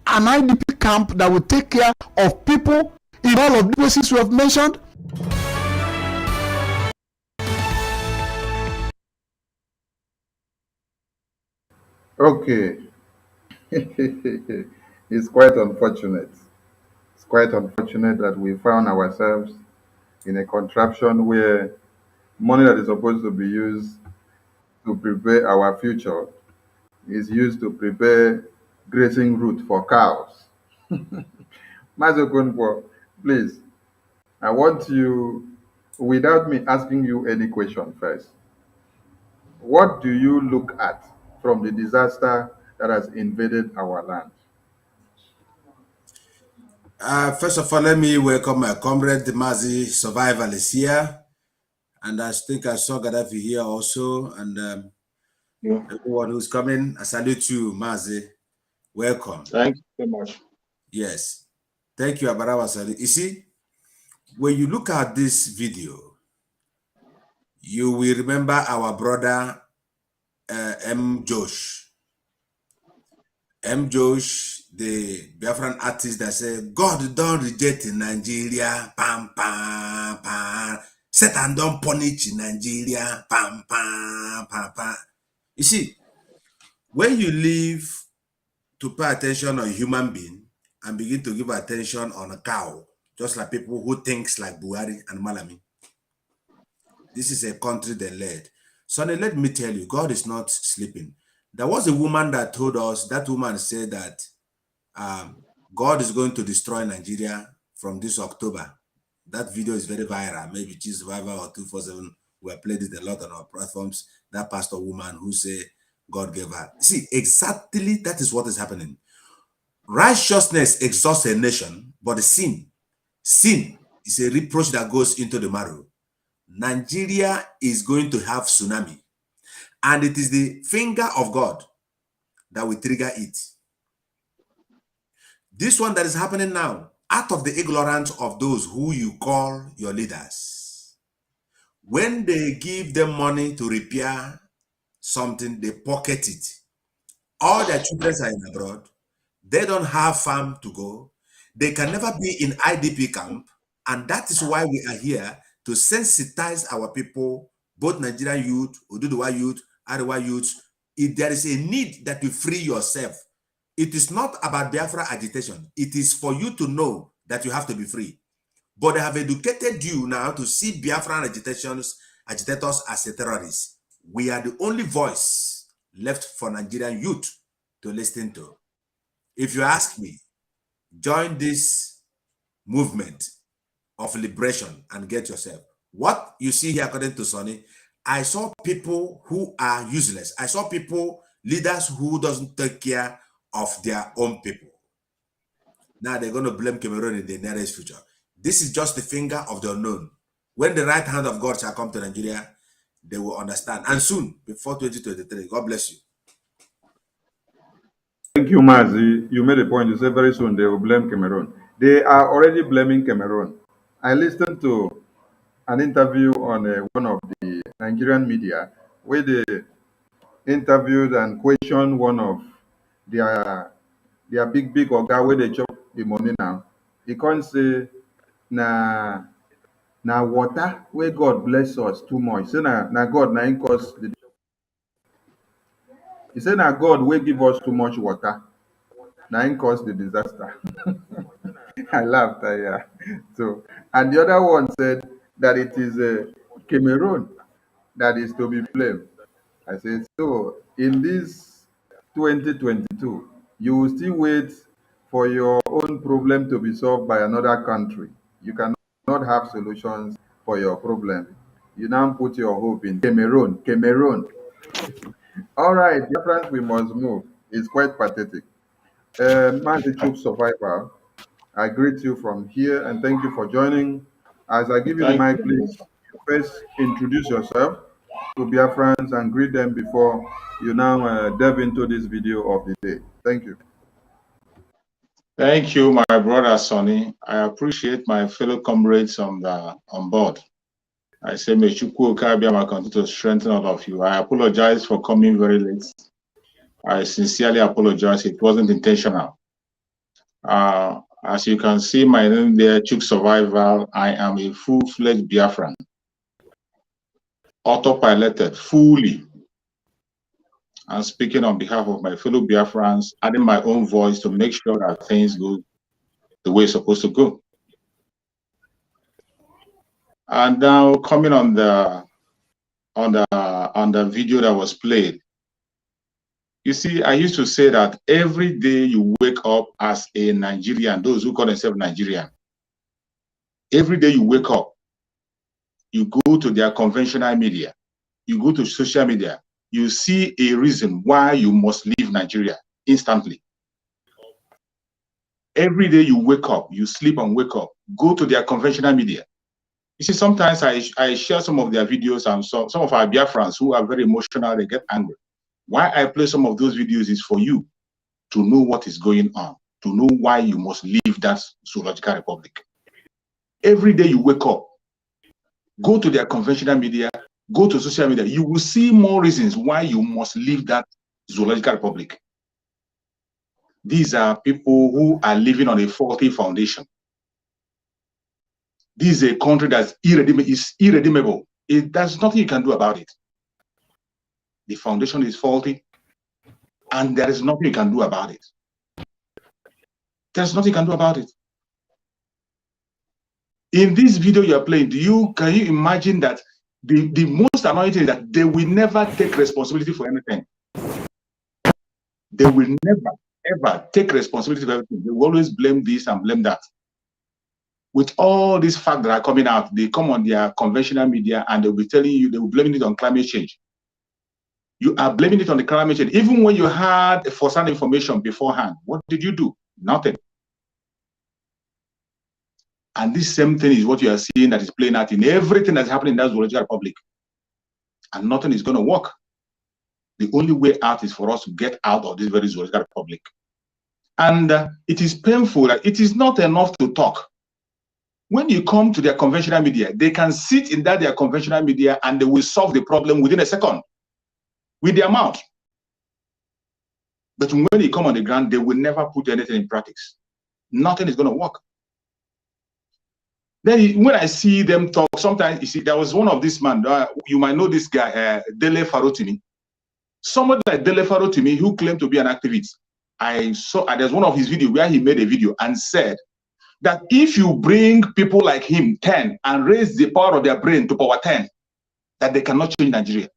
an IDP camp that will take care of people in all of the places we have mentioned? Okay. It's quite unfortunate. It's quite unfortunate that we found ourselves in a contraption where money that is supposed to be used to prepare our future is used to prepare grazing route for cows. Mazokunpo, please, I want you, without me asking you any question first, what do you look at from the disaster that has invaded our land? First of all, let me welcome my comrade, the MAZI survival is here. And I think I saw Gaddafi here also. And everyone who's coming, I salute you, MAZI. Welcome. Thank you so much. Yes. Thank you, Abarawa Sali. You see, when you look at this video, you will remember our brother, M. Josh. M. Josh, the Biafran artist that said, God don't reject Nigeria, pam, pam, pam. Satan don't punish Nigeria, pam, pam, pam, pam. You see, When you leave to pay attention on a human being and begin to give attention on a cow, just like people who thinks like Buhari and Malami, this is a country they led. Sonny, let me tell you, God is not sleeping. There was a woman that told us, that woman said that God is going to destroy Nigeria from this October. That video is very viral. Maybe Chief Survivor or 247, we have played it a lot on our platforms. That pastor woman who said God gave her. See, exactly that is what is happening. Righteousness exalts a nation, but the sin is a reproach that goes into the marrow. Nigeria is going to have tsunami, and it is the finger of God that will trigger it. This one that is happening now, out of the ignorance of those who you call your leaders, when they give them money to repair something, they pocket it. All their children are in abroad. They don't have farm to go. They can never be in IDP camp. And that is why we are here to sensitize our people, both Nigerian youth, Oduduwa youth, Arewa youth. If there is a need that you free yourself, it is not about Biafra agitation. It is for you to know that you have to be free. But they have educated you now to see Biafran agitators as a terrorist. We are the only voice left for Nigerian youth to listen to. If you ask me, join this movement of liberation and get yourself. What you see here, according to Sonny, I saw people who are useless. I saw people, leaders who doesn't take care of their own people. Now they're going to blame Cameroon in the nearest future. This is just the finger of the unknown. When the right hand of God shall come to Nigeria, they will understand. And soon, before 2023, God bless you. Thank you, Mazi. You made a point. You said very soon they will blame Cameroon. They are already blaming Cameroon. I listened to an interview on one of the Nigerian media where they interviewed and questioned one of their big oga where they chop the money now. He can't say na water where God bless us too much. Say na God na him cause the. He said na God will give us too much water. Na him cause the disaster. I laughed. So, and the other one said that it is Cameroon that is to be blamed. I said, so in this 2022, you will still wait for your own problem to be solved by another country. You cannot have solutions for your problem. You now put your hope in Cameroon. All right, dear friends, we must move. It's quite pathetic. Mazi Troop Survivor, I greet you from here and thank you for joining. As I give you the mic, please first introduce yourself to Biafrans and greet them before you now delve into this video of the day. Thank you. Thank you, my brother Sonny. I appreciate my fellow comrades on board. I say, may Chukwu Okabiama continue to strengthen all of you. I apologize for coming very late. I sincerely apologize. It wasn't intentional. As you can see, my name there, Chuk Survival. I am a full-fledged Biafran, autopiloted fully. I'm speaking on behalf of my fellow Biafrans, adding my own voice to make sure that things go the way it's supposed to go. And now coming on the video that was played, you see, I used to say that every day you wake up as a Nigerian, those who call themselves Nigerian, every day you wake up, you go to their conventional media, you go to social media, you see a reason why you must leave Nigeria instantly. Every day you wake up, you sleep and wake up, go to their conventional media. You see, sometimes I share some of their videos, and some of our Biafrans who are very emotional, they get angry. Why I play some of those videos is for you to know what is going on, to know why you must leave that zoological republic. Every day you wake up, go to their conventional media, go to social media, you will see more reasons why you must leave that zoological republic. These are people who are living on a faulty foundation. This is a country that's irredeemable. There's nothing you can do about it. The foundation is faulty. And there is nothing you can do about it. There's nothing you can do about it. In this video you're playing, can you imagine that the most annoying thing is that they will never take responsibility for anything. They will never, ever take responsibility for everything. They will always blame this and blame that. With all these facts that are coming out, they come on their conventional media and they'll be telling you, they will blame it on climate change. You are blaming it on the climate change. Even when you had first-hand information beforehand, what did you do? Nothing. And this same thing is what you are seeing that is playing out in everything that's happening in that zoological republic. And nothing is going to work. The only way out is for us to get out of this very zoological republic. And it is painful that it is not enough to talk. When you come to their conventional media, they can sit in their conventional media and they will solve the problem within a second with their mouth. But when you come on the ground, they will never put anything in practice. Nothing is going to work. Then when I see them talk, sometimes you see, there was one of this man, you might know this guy, Dele Farotimi. Somebody like Dele Farotimi who claimed to be an activist. I saw, there's one of his videos where he made a video and said that if you bring people like him 10 and raise the power of their brain to power 10, that they cannot change Nigeria.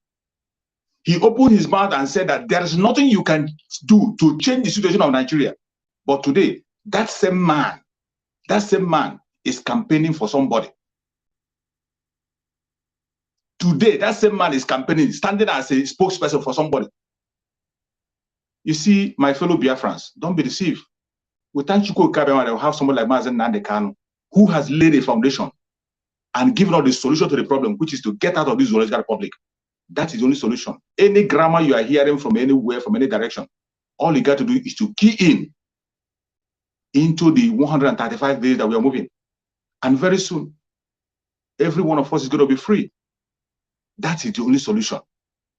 He opened his mouth and said that there is nothing you can do to change the situation of Nigeria. But today, that same man is campaigning for somebody. Today, that same man is campaigning, standing as a spokesperson for somebody. You see, my fellow Biafrans, don't be deceived. With Tanchuko Kabema, they'll have somebody like MAZI NNAMDI KANU, who has laid a foundation and given us the solution to the problem, which is to get out of this zoological republic. That is the only solution. Any grammar you are hearing from anywhere, from any direction, all you got to do is to key in into the 135 days that we are moving. And very soon, every one of us is going to be free. That is the only solution.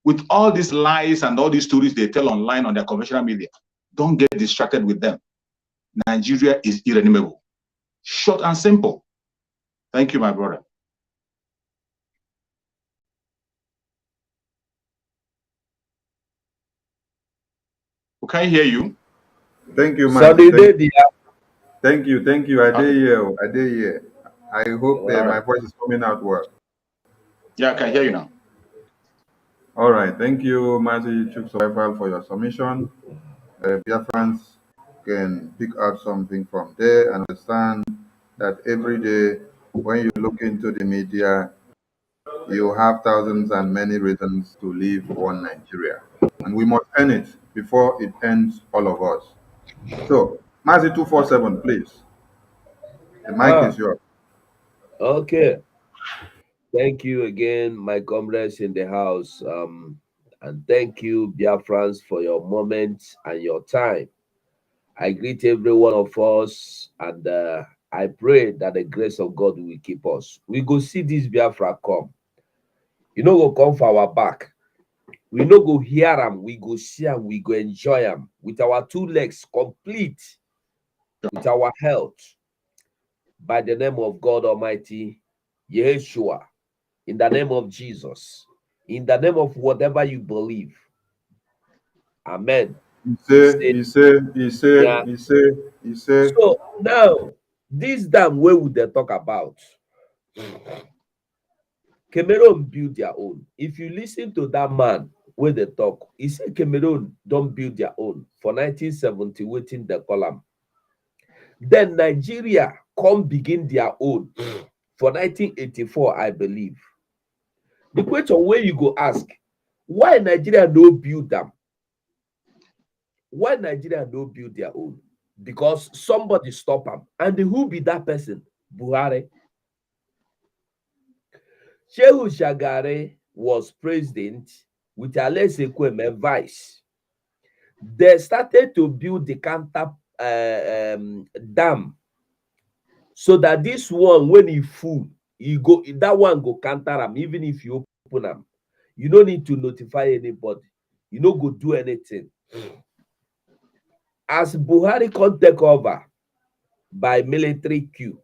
With all these lies and all these stories they tell online on their conventional media, don't get distracted with them. Nigeria is irredeemable. Short and simple. Thank you, my brother. Can I hear you? Thank you, man. Thank you. I did hear. I hope my voice is coming out well. Yeah, I can hear you now. All right. Thank you, MAZI Chuk Survival, for your submission. Biafrans can pick out something from there and understand that every day when you look into the media, you have thousands and many reasons to live one Nigeria. And we must end it before it ends all of us. So, MAZI 247, please. The mic is yours. Okay. Thank you again, my comrades in the house. And thank you, Biafrans, for your moments and your time. I greet every one of us, and I pray that the grace of God will keep us. We go see this Biafra come. You know, go come for our back. We no go hear them, we go see them, we go enjoy them with our 2 legs complete, with our health. By the name of God Almighty, Yeshua, in the name of Jesus, in the name of whatever you believe. Amen. He said. So now, this dam, where would they talk about? Cameroon build their own. If you listen to that man where they talk, he said Cameroon don't build their own for 1970, waiting the column. Then Nigeria come begin their own for 1984, I believe. The question where you go ask, why Nigeria no build them? Why Nigeria no build their own? Because somebody stop them. And who be that person? Buhari. Shehu Shagari was president with Alex Ekweme vice. They started to build the Kanta dam, so that this one, when he full, that one go counter them. Even if you open them, you don't need to notify anybody. You don't go do anything. As Buhari can take over by military coup,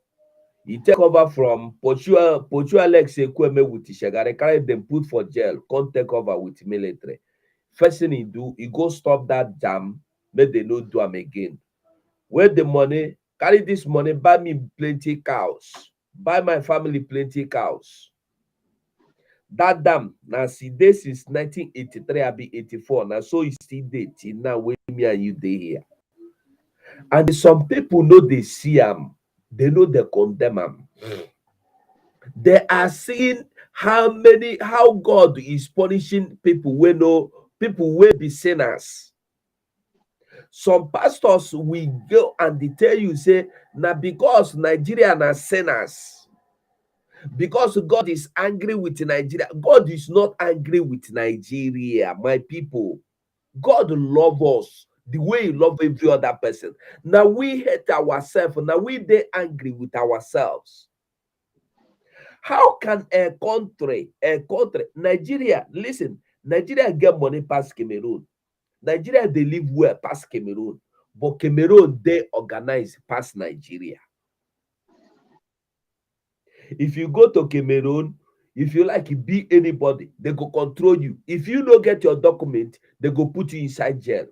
he take over from Pochu Alex Ekweme with Shagari, carry them put for jail, can't take over with military. First thing he do, he go stop that jam, make they no do am again. Where the money, carry this money, buy me plenty cows, buy my family plenty cows. That dam, now see this is 1983, I be 84. Now so you still dey till now when me and you dey here. And some people know they see them, they know they condemn them. They are seeing how God is punishing people when no people will be sinners. Some pastors will go and they tell you, say, now because Nigeria are sinners, because God is angry with Nigeria. God is not angry with Nigeria, my people. God love us the way he love every other person. Now we hate ourselves. Now we dey angry with ourselves. How can a country, Nigeria, listen, Nigeria get money past Cameroon. Nigeria, they live well past Cameroon. But Cameroon, they organize past Nigeria. If you go to Cameroon, if you like be anybody, they go control you. If you don't get your document, they go put you inside jail.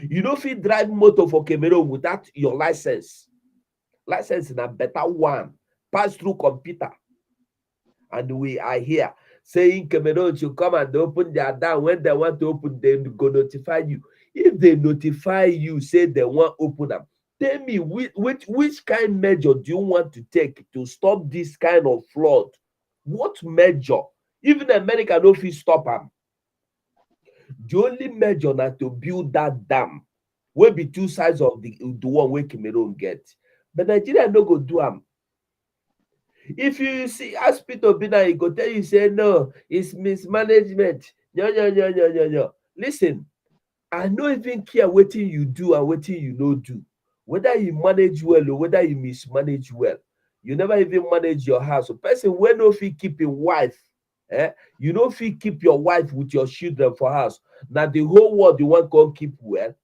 You don't feel drive motor for Cameroon without your license. License is a better one. Pass through computer. And we are here saying Cameroon should come and open their dam. When they want to open, they go notify you. If they notify you, say they want to open them, tell me which kind of measure do you want to take to stop this kind of flood? What measure? Even America no fit stop them. The only measure na to build that dam will be two sides of the one where Cameroon get. But Nigeria no go do them. If you see hospital Bina, he go tell you, say no, it's mismanagement. No. Listen, I don't even care what you do and what you no do. Whether you manage well or whether you mismanage well. You never even manage your house. A person when no fit keep a wife, you know fit keep your wife with your children for house. Now the whole world you want to keep well.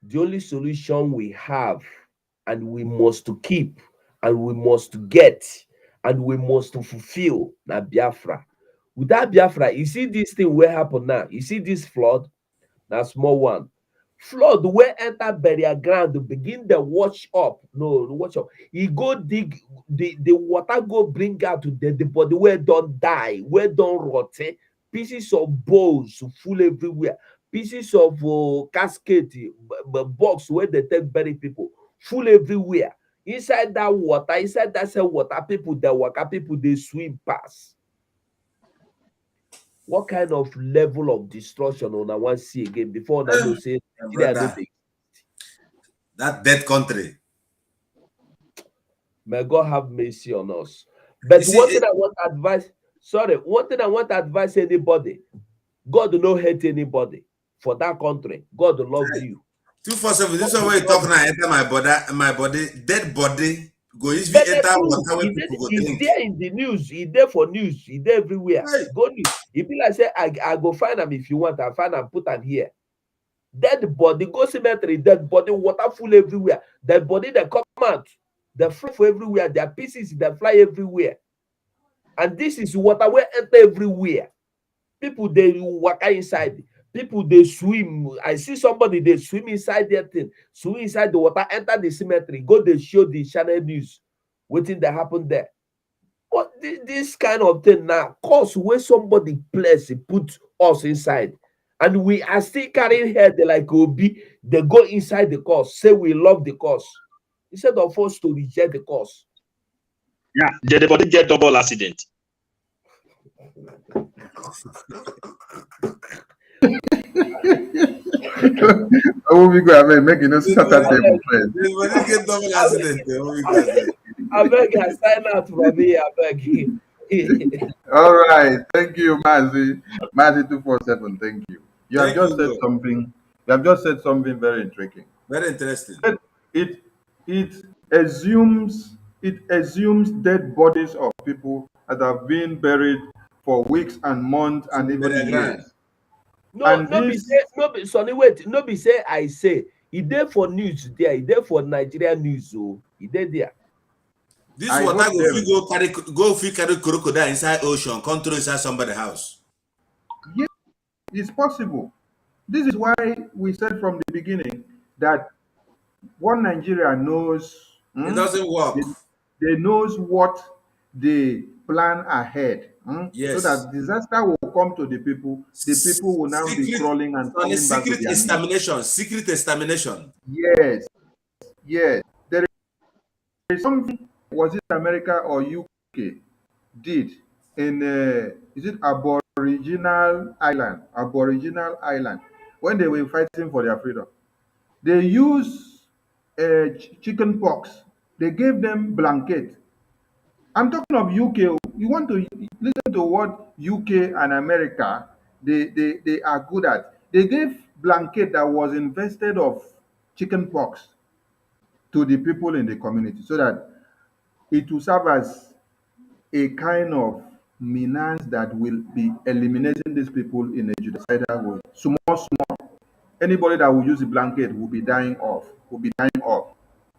The only solution we have and we must to keep and we must get and we must to fulfill na Biafra. Without Biafra, you see this thing will happen now. You see this flood, na small one. Flood where enter burial ground to begin the wash up. No, watch up. He go dig the water, go bring out to the body where don't die, where don't rot. Pieces of bones full everywhere. Pieces of casket, box where they take bury people, full everywhere. Inside that water, inside that same water, people they walk, people they swim past. What kind of level of destruction on I want to see again before I know say that dead country? May God have mercy on us. But one thing I want to advise, one thing I want to advise anybody, God do not hate anybody for that country. God love you. 247, this is where you talk now, enter my body, dead body, go easily enter water where people go drink. He's there in the news, he's there for news, he's there everywhere. Right. Go news. If you like say, I go find them if you want, I find them, put them here. Dead body, go cemetery, dead body, water full everywhere. Dead body, they come out, they fly everywhere, their pieces, they fly everywhere. And this is water where enter everywhere. People, they walk inside. People, they swim. I see somebody, they swim inside their thing, swim inside the water, enter the cemetery, go, they show the channel news, waiting that happened there. But this kind of thing now, cause where somebody place, put us inside. And we are still carrying head like Obi, they go inside the cause, say we love the cause, instead of us to reject the cause. Yeah, the body get double accident. Oh, we go, I mean, make you know, Saturday, get double accident. I beg, I sign out from here, I beg. All right, thank you, Mazi 247. Thank you. You have just said something. You have just said something very intriguing. Very interesting. It assumes dead bodies of people that have been buried for weeks and months and even years. No, and no this... be Sonny, wait, no be say I say he there for news there, he there for Nigeria news, so he there. This water go carry crocodile inside ocean, control inside somebody's house. Yes, it's possible. This is why we said from the beginning that what Nigeria knows, it doesn't work. They knows what they plan ahead, yes, so that disaster will come to the people. The people will now be crawling and coming back to their extermination. Secret extermination. Yes, yes. There is something. Was it America or UK did in is it Aboriginal Island? Aboriginal Island, when they were fighting for their freedom. They use chicken pox. They gave them blanket. I'm talking of UK. You want to listen to what UK and America they are good at. They gave blanket that was infested of chicken pox to the people in the community so that it will serve as a kind of menace that will be eliminating these people in a genocidal way. Small. Anybody that will use the blanket will be dying off.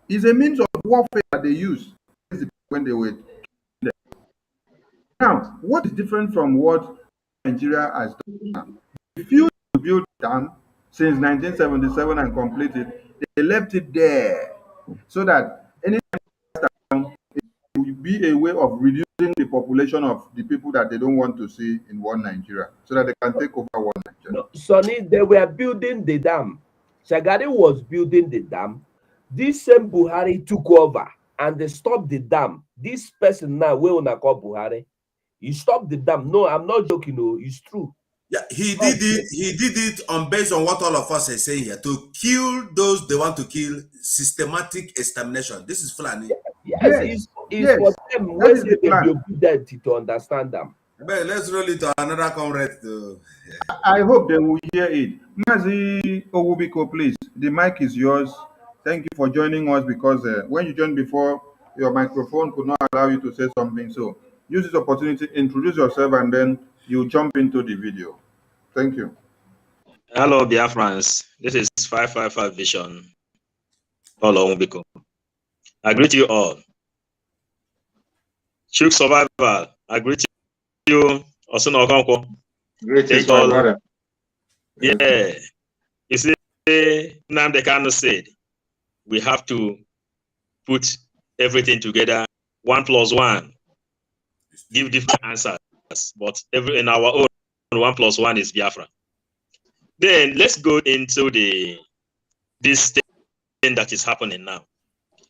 It's a means of warfare that they use when they were there. Now, what is different from what Nigeria has done now? They refused to build a dam since 1977 and complete it. They left it there so that any time it will be a way of reducing the population of the people that they don't want to see in one Nigeria, so that they can take over one Nigeria. No, Sonny, they were building the dam. Shagari was building the dam. This same Buhari took over and they stopped the dam. This person now, we wanna call Buhari, he stopped the dam. No, I'm not joking. No, it's true. Yeah, he did it. He did it on based on what all of us are saying here, to kill those they want to kill. Systematic extermination. This is Fulani. Yes, it's for them. Where they will be dead to understand them. But let's roll it to another comrade. I hope they will hear it. MAZI Biko, please. The mic is yours. Thank you for joining us, because when you joined before, your microphone could not allow you to say something. So use this opportunity, introduce yourself, and then you jump into the video. Thank you. Hello, Biafralands. This is 555 Vision. Hello, Biko. I greet you all. Shook Survival. I greet you. Osuna Okonkwo. Greetings, my brother. Yeah. You see, Nnamdi Kanu said, we have to put everything together, 1 + 1. Give different answers, but in our own 1 + 1 is Biafra. Then let's go into this thing that is happening now.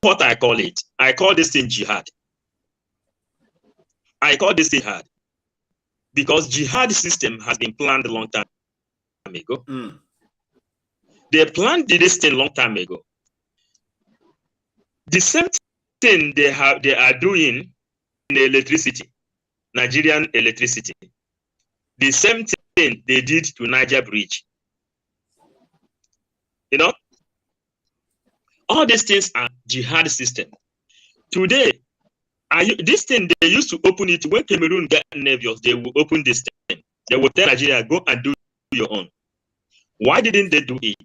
What I call it, I call this thing jihad. I call this thing jihad because jihad system has been planned a long time ago. They planned this thing a long time ago. The same thing they are doing in electricity, Nigerian electricity. The same thing they did to Niger Bridge. You know, all these things are jihad system. Today, this thing they used to open it when Cameroon got nervous. They will open this thing. They will tell Nigeria, go and do your own. Why didn't they do it?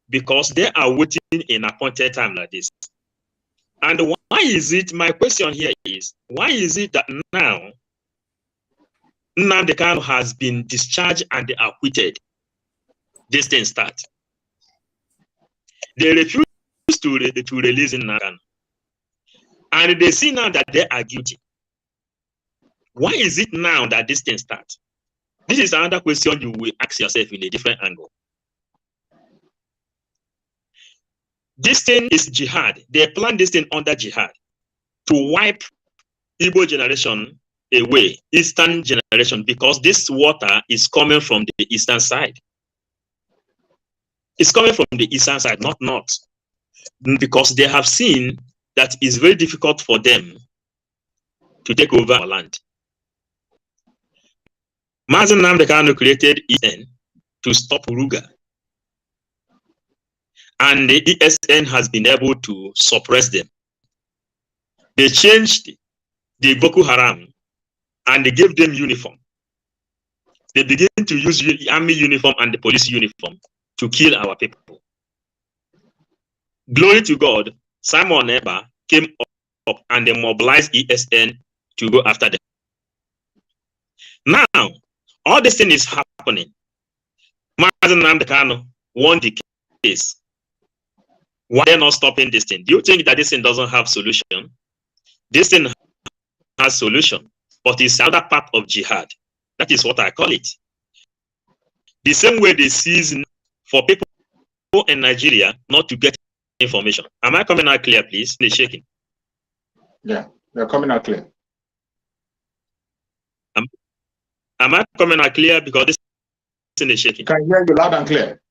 Because they are waiting in appointed time like this. And why is it? My question here is, why is it that now Nnamdi Kanu has been discharged and acquitted? This thing start. They refuse to release Nnamdi Kanu. And they see now that they are guilty. Why is it now that this thing starts? This is another question you will ask yourself in a different angle. This thing is jihad. They plan this thing under jihad to wipe Igbo generation away, Eastern generation, because this water is coming from the eastern side. It's coming from the eastern side, not north, because they have seen that it's very difficult for them to take over our land. MAZI NNAMDI KANU created ESN to stop Uruga. And the ESN has been able to suppress them. They changed the Boko Haram and they gave them uniform. They began to use army uniform and the police uniform to kill our people. Glory to God, Simon Eber came up and they mobilize ESN to go after them. Now, all this thing is happening. MAZI NNAMDI KANU won the case. Why are they not stopping this thing? Do you think that this thing doesn't have solution? This thing has solution, but it's another part of jihad. That is what I call it. The same way they seize for people in Nigeria not to get information. Am I coming out clear, please? They're shaking. Yeah, they're coming out clear. Am I coming out clear? Because this thing is shaking. Can hear you loud and clear.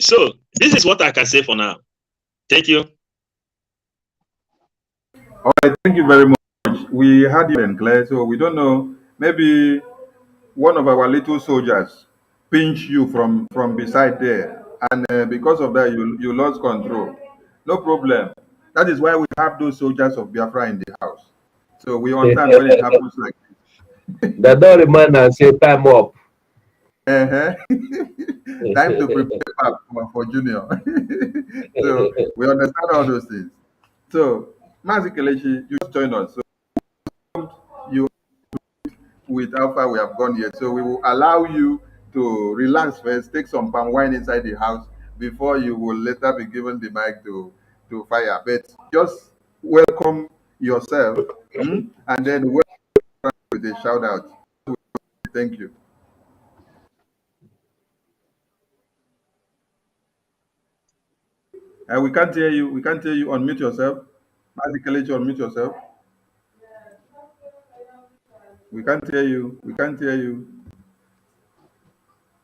So this is what I can say for now. Thank you. All right, thank you very much. We had you and Claire, so we don't know. Maybe one of our little soldiers pinched you from beside there, and because of that, you lost control. No problem. That is why we have those soldiers of Biafra in the house. So we understand when it happens like this. They don't remind and say time up. Time to prepare for Junior. So we understand all those things. So Mazi Kelechi, you just joined us. So you with how far we have gone yet. So we will allow you to relax first, take some palm wine inside the house before you will later be given the mic to fire. But just welcome yourself and then welcome with a shout out. Thank you. We can't hear you. We can't hear you. Unmute yourself. Mazi Kelechi, unmute yourself. We can't hear you. We can't hear you.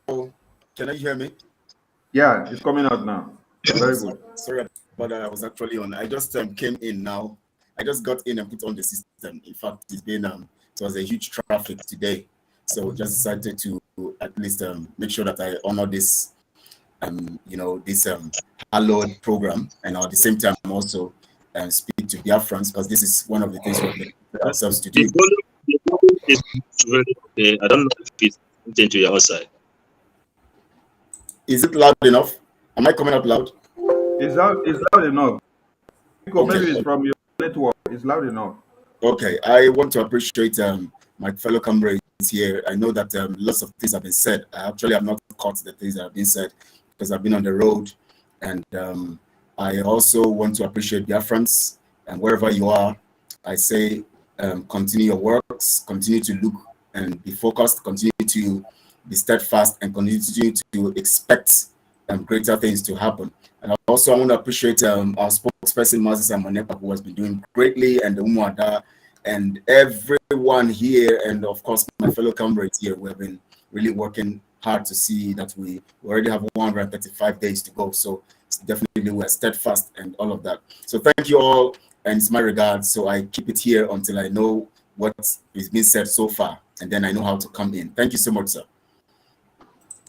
Oh, can you hear me? Yeah, it's coming out now. Very good. Sorry about that. I was actually on. I just came in now. I just got in and put on the system. In fact, it's been it was a huge traffic today, so just decided to at least make sure that I honor this this hallowed program, and at the same time also speak to Biafrans, because this is one of the things we put ourselves to do. I don't know if it's into your outside. Is it loud enough? Am I coming out loud? It's loud enough. Biko, okay. Maybe it's from your network. It's loud enough. Okay, I want to appreciate my fellow comrades here. I know that lots of things have been said. I actually have not caught the things that have been said because I've been on the road. And I also want to appreciate Biafrans, and wherever you are, I say continue your works, continue to look and be focused, continue to be steadfast, and continue to expect greater things to happen. And also I want to appreciate our spokesperson, MAZI Nnnamdi, who has been doing greatly, and the Umuada, and everyone here, and of course my fellow comrades here. We have been really working hard to see that we already have 135 days to go. So definitely we're steadfast and all of that. So thank you all, and it's my regards. So I keep it here until I know what is being said so far, and then I know how to come in. Thank you so much, sir.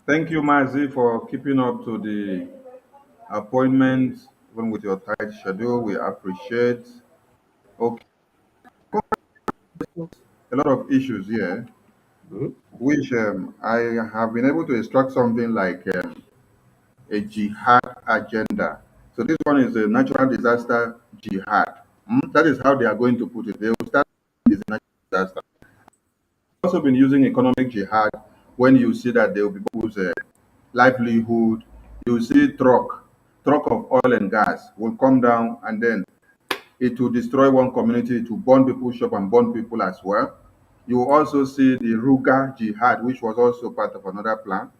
Thank you, Mazi, for keeping up to the appointments, even with your tight schedule. We appreciate. Okay. A lot of issues here, which I have been able to extract something like a jihad agenda. So this one is a natural disaster jihad. That is how they are going to put it. They will start with a natural disaster. Also been using economic jihad when you see that there will be people's livelihood. You see truck of oil and gas will come down, and then it will destroy one community, it will burn people's shop and burn people as well. You will also see the Ruga jihad, which was also part of another plan.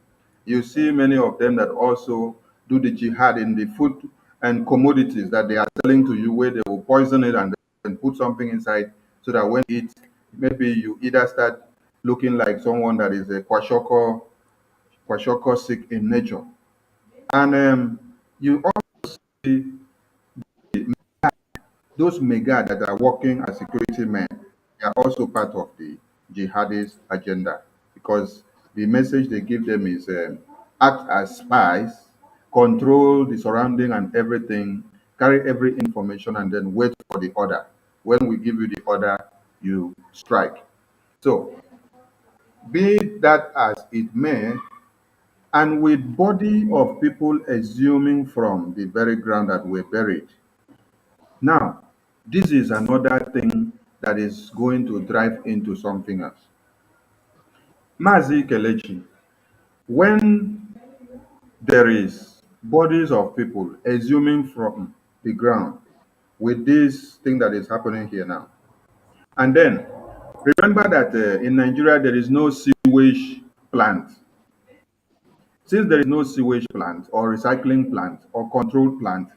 You see many of them that also do the jihad in the food and commodities that they are selling to you, where they will poison it and then put something inside, so that when you eat, maybe you either start looking like someone that is a kwashoko sick in nature. And you also see those mega that are working as security men. They are also part of the jihadist agenda, because the message they give them is act as spies, control the surrounding and everything, carry every information, and then wait for the order. When we give you the order, you strike. So, be that as it may, and with body of people exhuming from the very ground that were buried. Now, this is another thing that is going to drive into something else. Mazi Kelechi, when there is bodies of people exhuming from the ground with this thing that is happening here now, and then remember that in Nigeria there is no sewage plant. Since there is no sewage plant or recycling plant or control plant,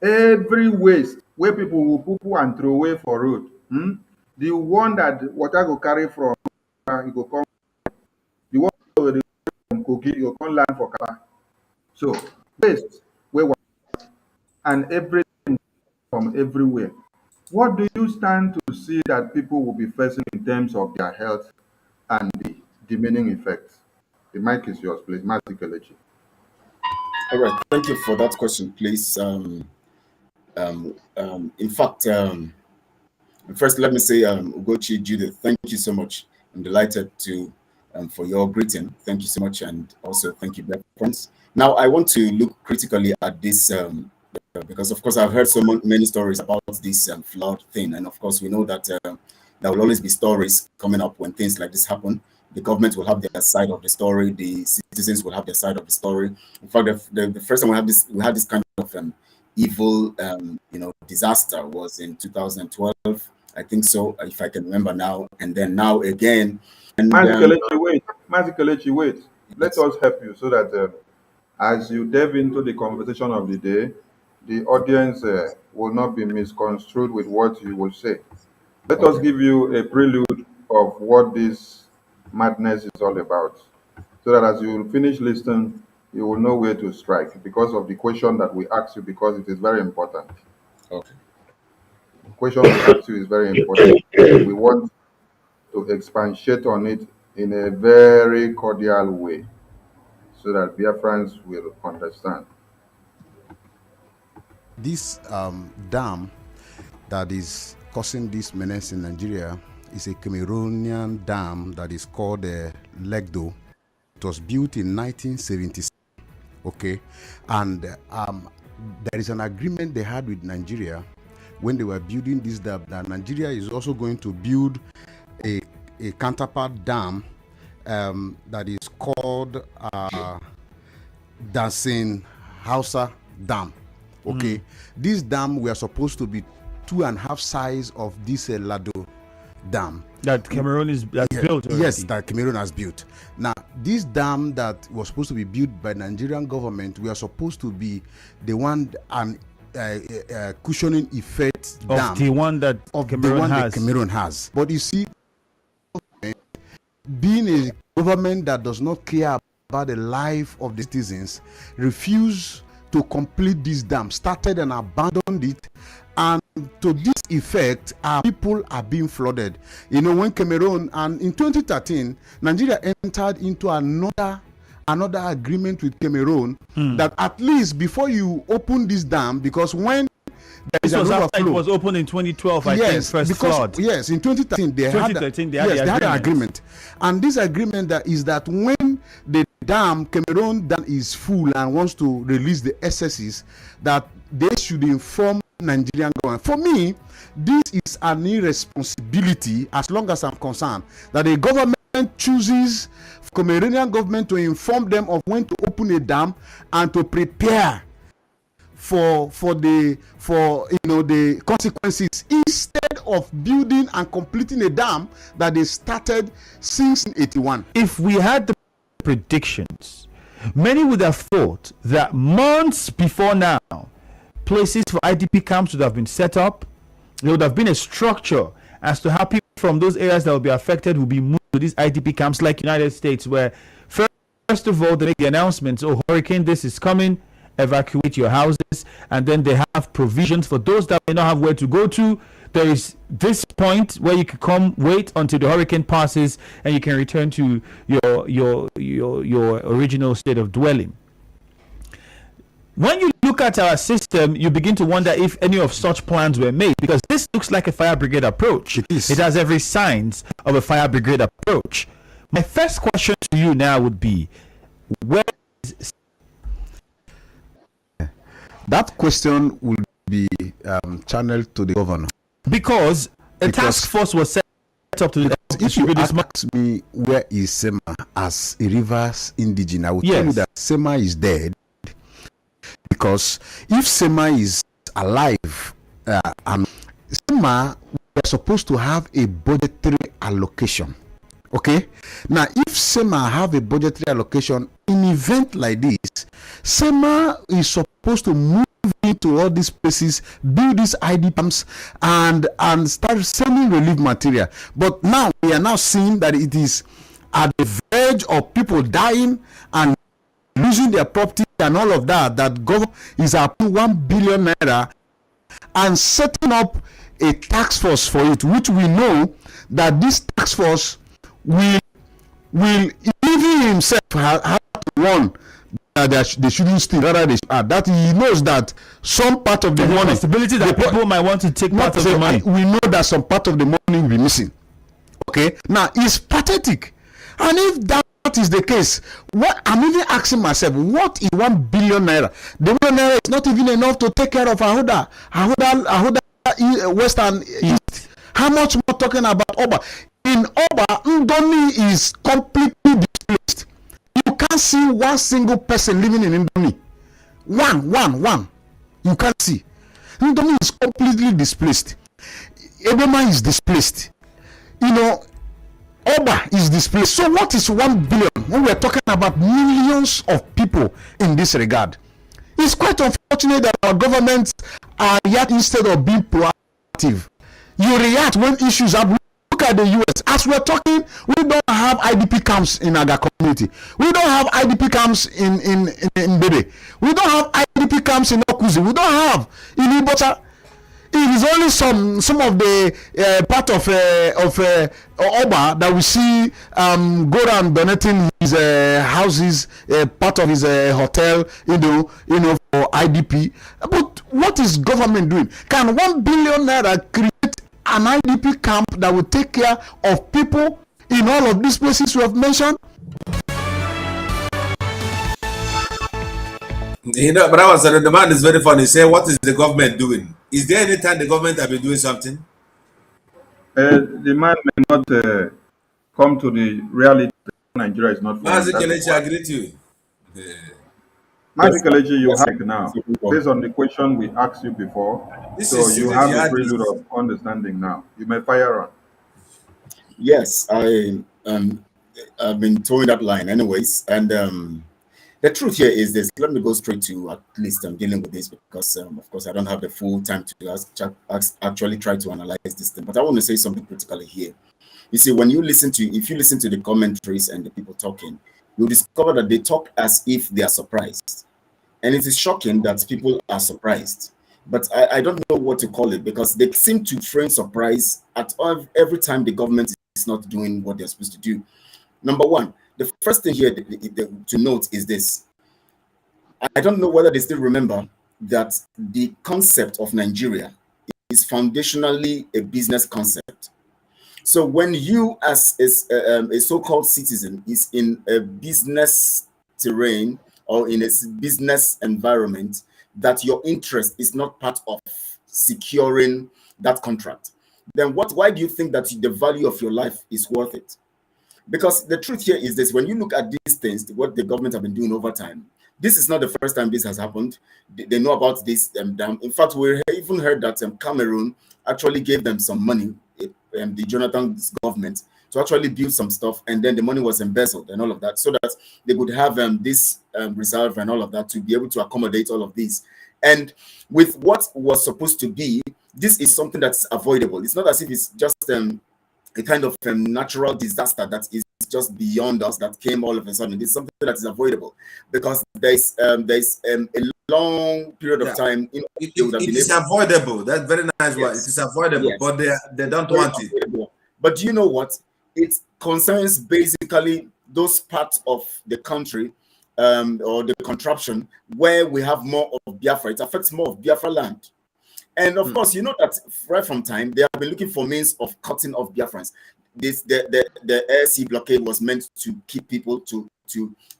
every waste where people will poo and throw away for road, the one that water go carry from, it go come, the one wey from Kogi, it go come land for Kaba. So waste where and everything from everywhere. What do you stand to see that people will be facing in terms of their health and the demeaning effects? The mic is yours, please. Mazi Kelechi. All right, thank you for that question, please. In fact, first let me say, Ugochi Judith, thank you so much. I'm delighted to for your greeting. Thank you so much, and also thank you, friends. Now, I want to look critically at this because, of course, I've heard so many stories about this flood thing, and of course, we know that there will always be stories coming up when things like this happen. The government will have their side of the story. The citizens will have their side of the story. In fact, the first time we had this kind of evil, disaster was in 2012. I think so, if I can remember now. And then now again. Mazi Kelechi, wait. Let us help you so that as you delve into the conversation of the day, the audience will not be misconstrued with what you will say. Let us give you a prelude of what this madness is all about, so that as you finish listening, you will know where to strike because of the question that we ask you, because it is very important. Okay. The question we ask you is very important. We want to expatiate on it in a very cordial way so that Biafrans will understand. This dam that is causing this menace in Nigeria is a Cameroonian dam that is called Legdo. It was built in 1976. Okay, and there is an agreement they had with Nigeria when they were building this dam that Nigeria is also going to build a counterpart dam that is called Dancing Hausa Dam. Okay, this dam we are supposed to be 2.5 size of this Lado dam that Cameroon is built already. Yes, that Cameroon has built. Now, this dam that was supposed to be built by Nigerian government, we are supposed to be the one and cushioning effect of dam the one that Cameroon has. But you see, being a government that does not care about the life of the citizens, refuse to complete this dam, started and abandoned it, and to this effect, our people are being flooded. You know, when Cameroon, and in 2013, Nigeria entered into another agreement with Cameroon that at least before you open this dam, because when there is an overflow, it was opened in 2012, I think, first flood. Yes, in 2013 they had an agreement. And this agreement is that when the Cameroon dam is full and wants to release the excesses, that they should inform Nigerian government. For me, this is an irresponsibility, as long as I'm concerned, that the government chooses Cameroonian government to inform them of when to open a dam and to prepare for the consequences, instead of building and completing a dam that they started since 1981. If we had the predictions, many would have thought that months before now, places for IDP camps would have been set up. There would have been a structure as to how people from those areas that will be affected will be moved to these IDP camps, like United States, where first of all they make the announcements, oh, hurricane this is coming, evacuate your houses, and then they have provisions for those that may not have where to go to. There is this point where you can come, wait until the hurricane passes, and you can return to your original state of dwelling. When you look at our system, you begin to wonder if any of such plans were made, because this looks like a fire brigade approach. It has every signs of a fire brigade approach. My first question to you now would be, where is That question will be channeled to the governor. Because a task force was set up to if you ask me where is Sema as a Rivers indigene, I will tell you that Sema is dead. Because if Sema is alive, and Sema we're supposed to have a budgetary allocation. Okay, now if Sema have a budgetary allocation in event like this, Sema is supposed to move into all these places, build these ID pumps, and start sending relief material. But now we are now seeing that it is at the verge of people dying and losing their property and all of that. That government is up to 1 billion naira and setting up a task force for it, which we know that this task force will even himself have to warn that they shouldn't steal, rather they that he knows that some part of the money, possibility that people might want to take part of the money. We know that some part of the money will be missing. Okay, now it's pathetic, and if that is the case, what I'm even asking myself, what is 1 billion naira? The 1 billion naira is not even enough to take care of Ahoda West and East. How much more talking about Oba? In Oba, Ndomi is completely displaced. You can't see one single person living in Ndomi. One. You can't see. Ndomi is completely displaced. Ebema is displaced. Oba is displaced. So what is 1 billion when we're talking about millions of people in this regard? It's quite unfortunate that our governments are yet, instead of being proactive, you react when issues happen. Look at the US. As we're talking, we don't have IDP camps in our community. We don't have IDP camps in Bebe. We don't have IDP camps in Okuzi. We don't have in Ibota. It is only some of the part of Oba that we see go around donating his houses, part of his hotel, for IDP. But what is government doing? Can 1 billion naira create an IDP camp that will take care of people in all of these places we have mentioned? But I was saying, the man is very funny. Say, what is the government doing? Is there any time the government have been doing something? The man may not come to the reality that Nigeria is not. MAZI Kelechi, I agree to you. MAZI Kelechi, you have now, based on the question we asked you before, so you have a prelude of understanding now. You may fire on. Yes, I've been towing that line anyways, and the truth here is this. Let me go straight to at least I'm dealing with this because, of course, I don't have the full time to actually try to analyze this thing. But I want to say something critically here. You see, if you listen to the commentaries and the people talking, you'll discover that they talk as if they are surprised. And it is shocking that people are surprised. But I don't know what to call it, because they seem to frame surprise at every time the government is not doing what they're supposed to do. Number one, the first thing here to note is this. I don't know whether they still remember that the concept of Nigeria is foundationally a business concept. So when you as a so-called citizen is in a business terrain or in a business environment, that your interest is not part of securing that contract, then why do you think that the value of your life is worth it? Because the truth here is this: when you look at these things, what the government have been doing over time, this is not the first time this has happened. They know about this. In fact, we even heard that Cameroon actually gave them some money, the Jonathan's government, to actually build some stuff, and then the money was embezzled and all of that, so that they could have this reserve and all of that to be able to accommodate all of these. And with what was supposed to be, this is something that's avoidable. It's not as if it's just a kind of natural disaster that is just beyond us, that came all of a sudden. It's something that is avoidable, because there's a long period of time. It is avoidable. That's very nice. Yes. It is avoidable, yes. But they don't want it. But do you know what? It concerns basically those parts of the country or the contraption where we have more of Biafra. It affects more of Biafraland. And of course, you know that right from time, they have been looking for means of cutting off Biafrans. The air sea blockade was meant to keep people to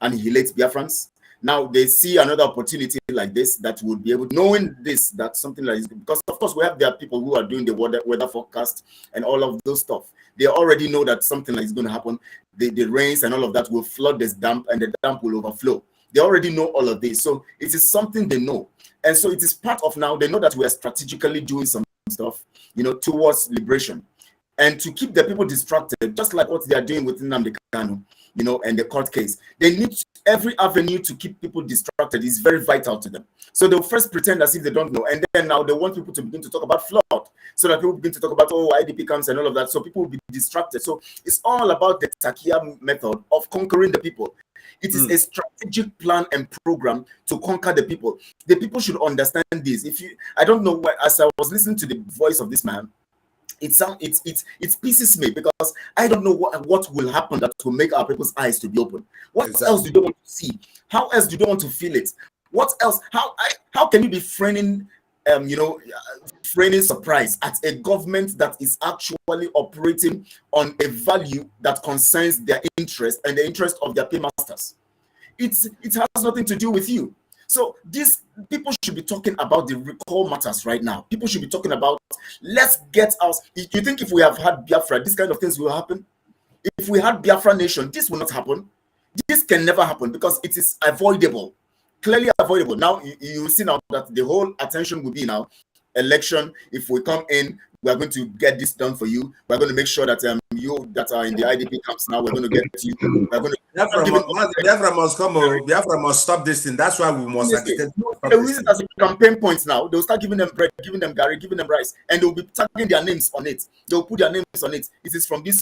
annihilate Biafrans. Now they see another opportunity like this that would be able, knowing this, that something like this, because of course we have there people who are doing the weather forecast and all of those stuff. They already know that something like is going to happen. The rains and all of that will flood this dam, and the dam will overflow. They already know all of this, so it is something they know, and so it is part of now. They know that we are strategically doing some stuff, towards liberation, and to keep the people distracted, just like what they are doing with Nnamdi Kanu, and the court case. They need every avenue to keep people distracted. Is very vital to them. So they'll first pretend as if they don't know, and then now they want people to begin to talk about flood, so that people begin to talk about IDP camps and all of that. So people will be distracted. So it's all about the Takia method of conquering the people. It is a strategic plan and program to conquer the people. The people should understand this. I don't know why, as I was listening to the voice of this man, it pieces me, because I don't know what will happen that will make our people's eyes to be open. What else do they want to see? How else do they want to feel it? What else? How can you be framing surprise at a government that is actually operating on a value that concerns their interest and the interest of their paymasters? It has nothing to do with you. So these people should be talking about the recall matters right now. People should be talking about, let's get us. You think if we have had Biafra, this kind of things will happen? If we had Biafra nation, this will not happen. This can never happen because it is avoidable, clearly avoidable. Now you see now that the whole attention will be now election. If we come in, we are going to get this done for you. We're going to make sure that you that are in the IDP camps now, we're going to get to you. We're going to Biafra must come. Biafra must stop this thing. That's why we must agitate. They will use it as a campaign point now. They'll start giving them bread, giving them gari, giving them rice, and they'll be tagging their names on it. They'll put their names on it. It is from this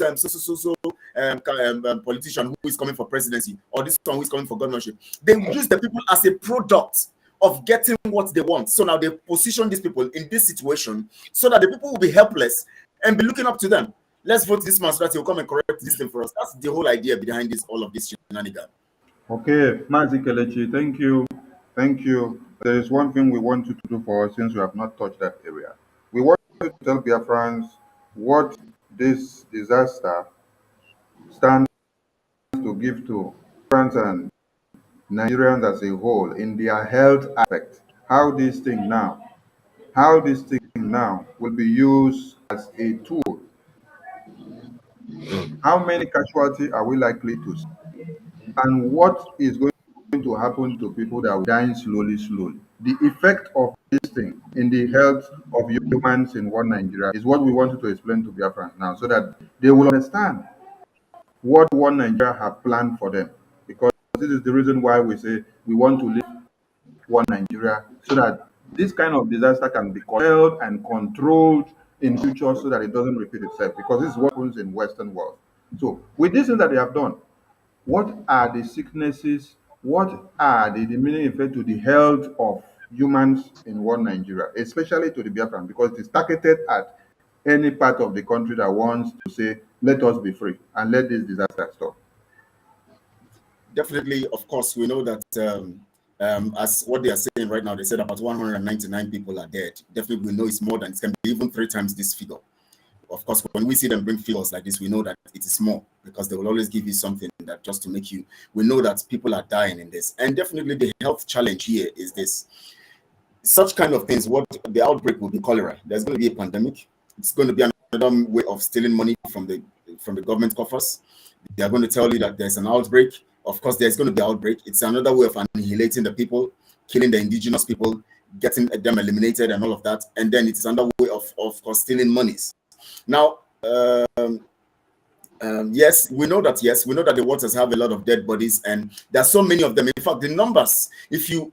politician who is coming for presidency, or this one who is coming for governorship. They use the people as a product of getting what they want. So now they position these people in this situation so that the people will be helpless and be looking up to them. Let's vote this man so that he'll come and correct this thing for us. That's the whole idea behind this, all of this shenanigan. Okay, Mazi Kelechi, thank you. Thank you. There is one thing we want you to do for us since we have not touched that area. We want you to tell Biafrans what this disaster stands to give to France and Nigerians as a whole in their health aspect. How this thing now will be used as a tool. How many casualties are we likely to see? And what is going to happen to people that are dying slowly? The effect of this thing in the health of humans in one Nigeria is what we wanted to explain to Biafrans now, so that they will understand what one Nigeria have planned for them. Because this is the reason why we say we want to live one Nigeria, so that this kind of disaster can be held and controlled in future, so that it doesn't repeat itself. Because this is what happens in Western world. So with this thing that they have done, what are the sicknesses? What are the diminishing effect to the health of humans in one Nigeria, especially to the Biafran, because it is targeted at any part of the country that wants to say, let us be free and let this disaster stop? Definitely, of course, we know that as what they are saying right now, they said about 199 people are dead. Definitely, we know it's more than, it can be even 3 times this figure. Of course, when we see them bring figures like this, we know that it is more, because they will always give you something that just to make you, we know that people are dying in this. And definitely the health challenge here is this. Such kind of things, what the outbreak will be cholera. There's going to be a pandemic. It's going to be another way of stealing money from the government coffers. They are going to tell you that there's an outbreak. Of course, there's going to be an outbreak. It's another way of annihilating the people, killing the indigenous people, getting them eliminated and all of that. And then it's another way of course, stealing monies. Now, yes, we know that the waters have a lot of dead bodies, and there are so many of them. In fact, the numbers, if you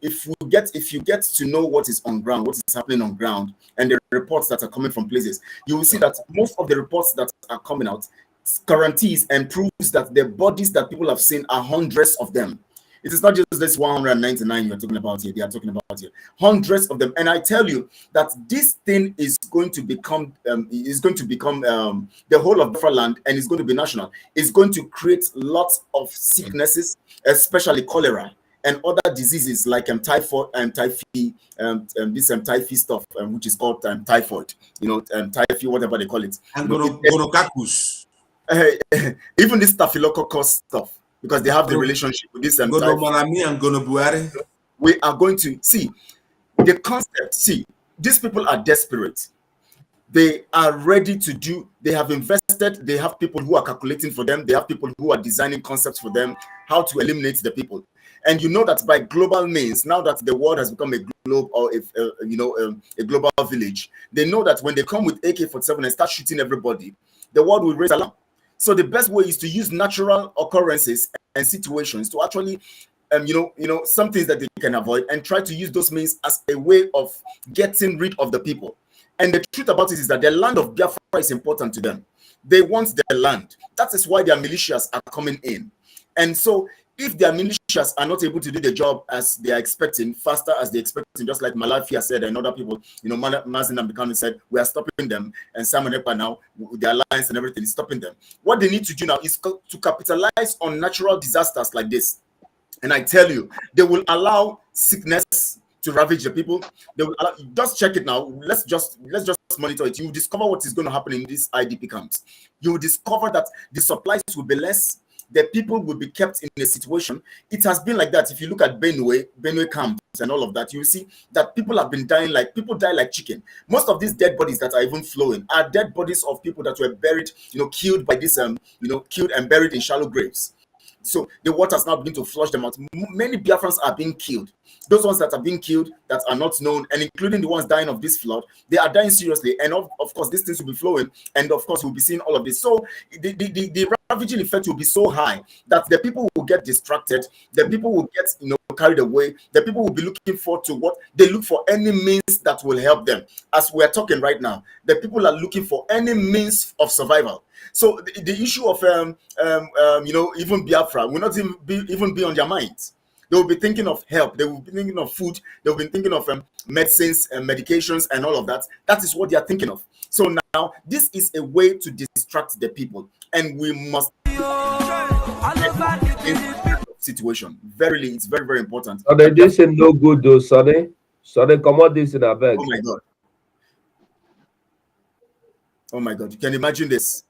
get to know what is on ground, what is happening on ground, and the reports that are coming from places, you will see that most of the reports that are coming out guarantees and proves that the bodies that people have seen are hundreds of them. It is not just this 199 you're talking about here. They are talking about here, hundreds of them. And I tell you that this thing is going to become the whole of Biafraland, and it's going to be national. It's going to create lots of sicknesses, especially cholera and other diseases like typhoid and typhoid, this typhoid stuff, which is called typhoid. Typhoid, whatever they call it. And gonococcus. Even this staphylococcus stuff. because they have the relationship with this type. And Buhari. We are going to see the concept. See, these people are desperate. They are ready to do. They have invested. They have people who are calculating for them. They have people who are designing concepts for them, how to eliminate the people. And you know that by global means, now that the world has become a globe, or a global village, they know that when they come with AK-47 and start shooting everybody, the world will raise alarm. So the best way is to use natural occurrences and situations to actually, some things that they can avoid, and try to use those means as a way of getting rid of the people. And the truth about it is that the land of Biafra is important to them. They want the land. That is why their militias are coming in. And so if their militias are not able to do the job as they are expecting, faster as they're expecting, just like Malafia said and other people, MAZI NNAMDI KANU said, we are stopping them. And Simon Ekpa now, with the alliance and everything, is stopping them. What they need to do now is to capitalize on natural disasters like this. And I tell you, they will allow sickness to ravage the people. They will allow, just check it now. Let's just monitor it. You will discover what is going to happen in these IDP camps. You will discover that the supplies will be less. The people will be kept in a situation. It has been like that. If you look at Benue camps and all of that, you will see that people have been dying people die like chicken. Most of these dead bodies that are even flowing are dead bodies of people that were buried, killed by this, killed and buried in shallow graves. So the waters now begin to flush them out. Many Biafrans are being killed. Those ones that are being killed that are not known, and including the ones dying of this flood, they are dying seriously. And of course, these things will be flowing, and of course, we'll be seeing all of this. So the ravaging effect will be so high that the people will get distracted. The people will get carried away. The people will be looking forward to what they look for, any means that will help them. As we are talking right now, the people are looking for any means of survival. So the issue of even Biafra will not even be on their minds. They will be thinking of help. They will be thinking of food. They will be thinking of medicines and medications and all of that. That is what they are thinking of. So now this is a way to distract the people, and we must situation. Verily, it's very, very important. So they just say no good though, Sonny. So they come out this in a bag. Oh my God. Oh my God. You can imagine this.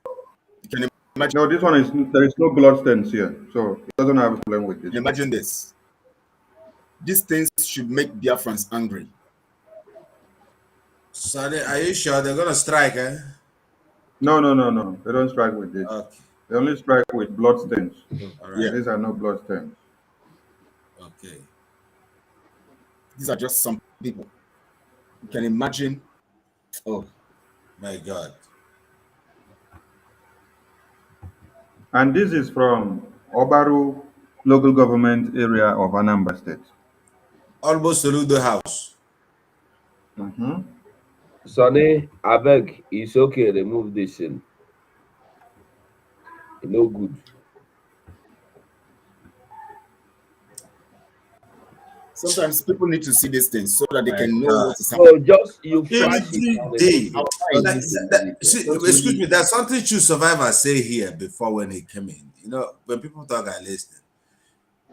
You can imagine. No, this one is, there is no blood stains here. So it doesn't have a problem with this. Imagine this. These things should make Biafrans angry. Sonny, are you sure they're going to strike, eh? No. They don't strike with this. Okay. They only strike with blood stains. All right. Yeah, these are no blood stains. Okay. These are just some people. You can imagine. Oh my God. And this is from Obaru local government area of Anambra State. Almost Soludo House. Sonny, I beg, it's okay, remove this in. No good. Sometimes people need to see these things so that they can know what is happening. So just you excuse me, there's something True Survivor say here before when he came in. When people talk, I listen.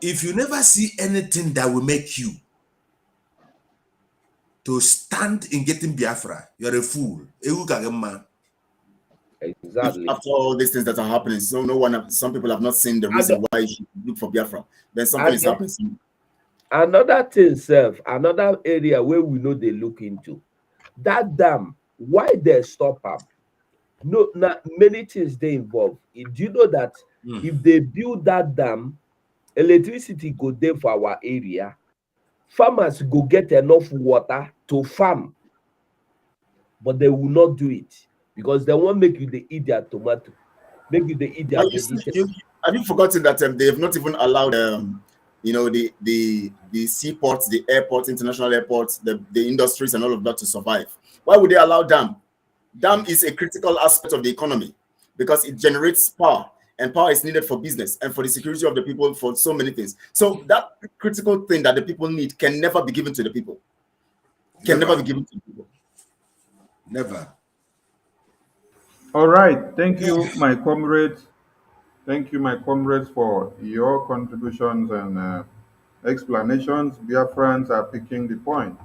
If you never see anything that will make you to stand in getting Biafra, you're a fool. Exactly. After all these things that are happening, some people have not seen the reason why you should look for Biafra. Then something is happening. Another thing, another area where we know they look into that dam. Why they stop up? No, not many things they involve. Do you know that if they build that dam, electricity go there for our area, farmers go get enough water to farm, but they will not do it because they won't make you the eat their tomato, make you the eat their vegetable. Have you forgotten that they have not even allowed the seaports, the airports, international airports, the industries and all of that to survive? Why would they allow dam? Dam is a critical aspect of the economy because it generates power, and power is needed for business and for the security of the people, for so many things. So that critical thing that the people need can never be given to the people. Never be given to the people. Never. All right. Thank you, my comrades. Thank you, my comrades, for your contributions and explanations. Biafrans are picking the point.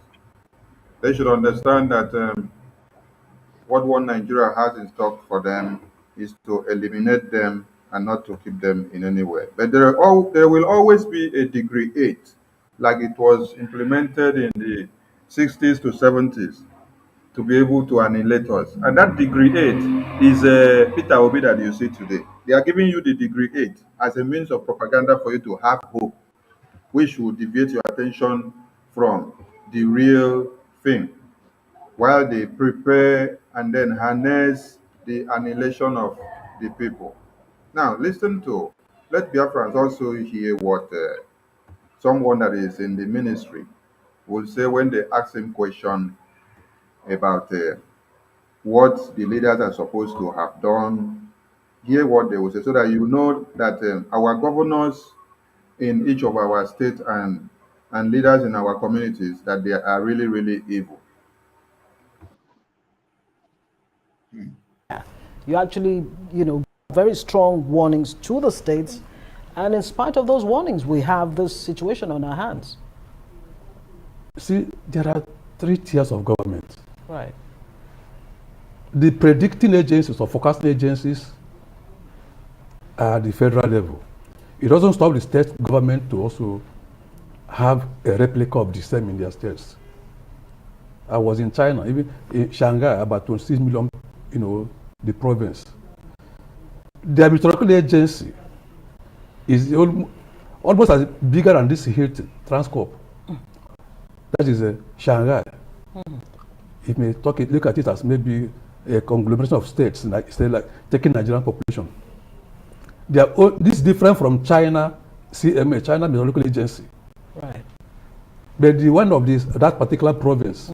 They should understand that what one Nigeria has in stock for them is to eliminate them and not to keep them in any way. But there will always be a degree 8, like it was implemented in the 60s to 70s, to be able to annihilate us. And that degree 8 is Peter Obi that you see today. They are giving you the degree 8 as a means of propaganda for you to have hope, which will deviate your attention from the real thing, while they prepare and then harness the annihilation of the people. Now, let Biafrans also hear what someone that is in the ministry will say when they ask him question about what the leaders are supposed to have done. Hear what they will say so that you know that our governors in each of our states and leaders in our communities, that they are really, really evil. You actually, very strong warnings to the states. And in spite of those warnings, we have this situation on our hands. See, there are 3 tiers of government. Right. The predicting agencies or forecasting agencies are at the federal level. It doesn't stop the state government to also have a replica of the same in their states. I was in China, even in Shanghai, about 26 million, the province. The meteorological agency is almost as bigger than this Hilton, Transcorp. That is Shanghai. If we look at it as maybe a conglomeration of states, like taking Nigerian population. This is different from China, CMA, China Meteorological Agency. Right. But the one of that particular province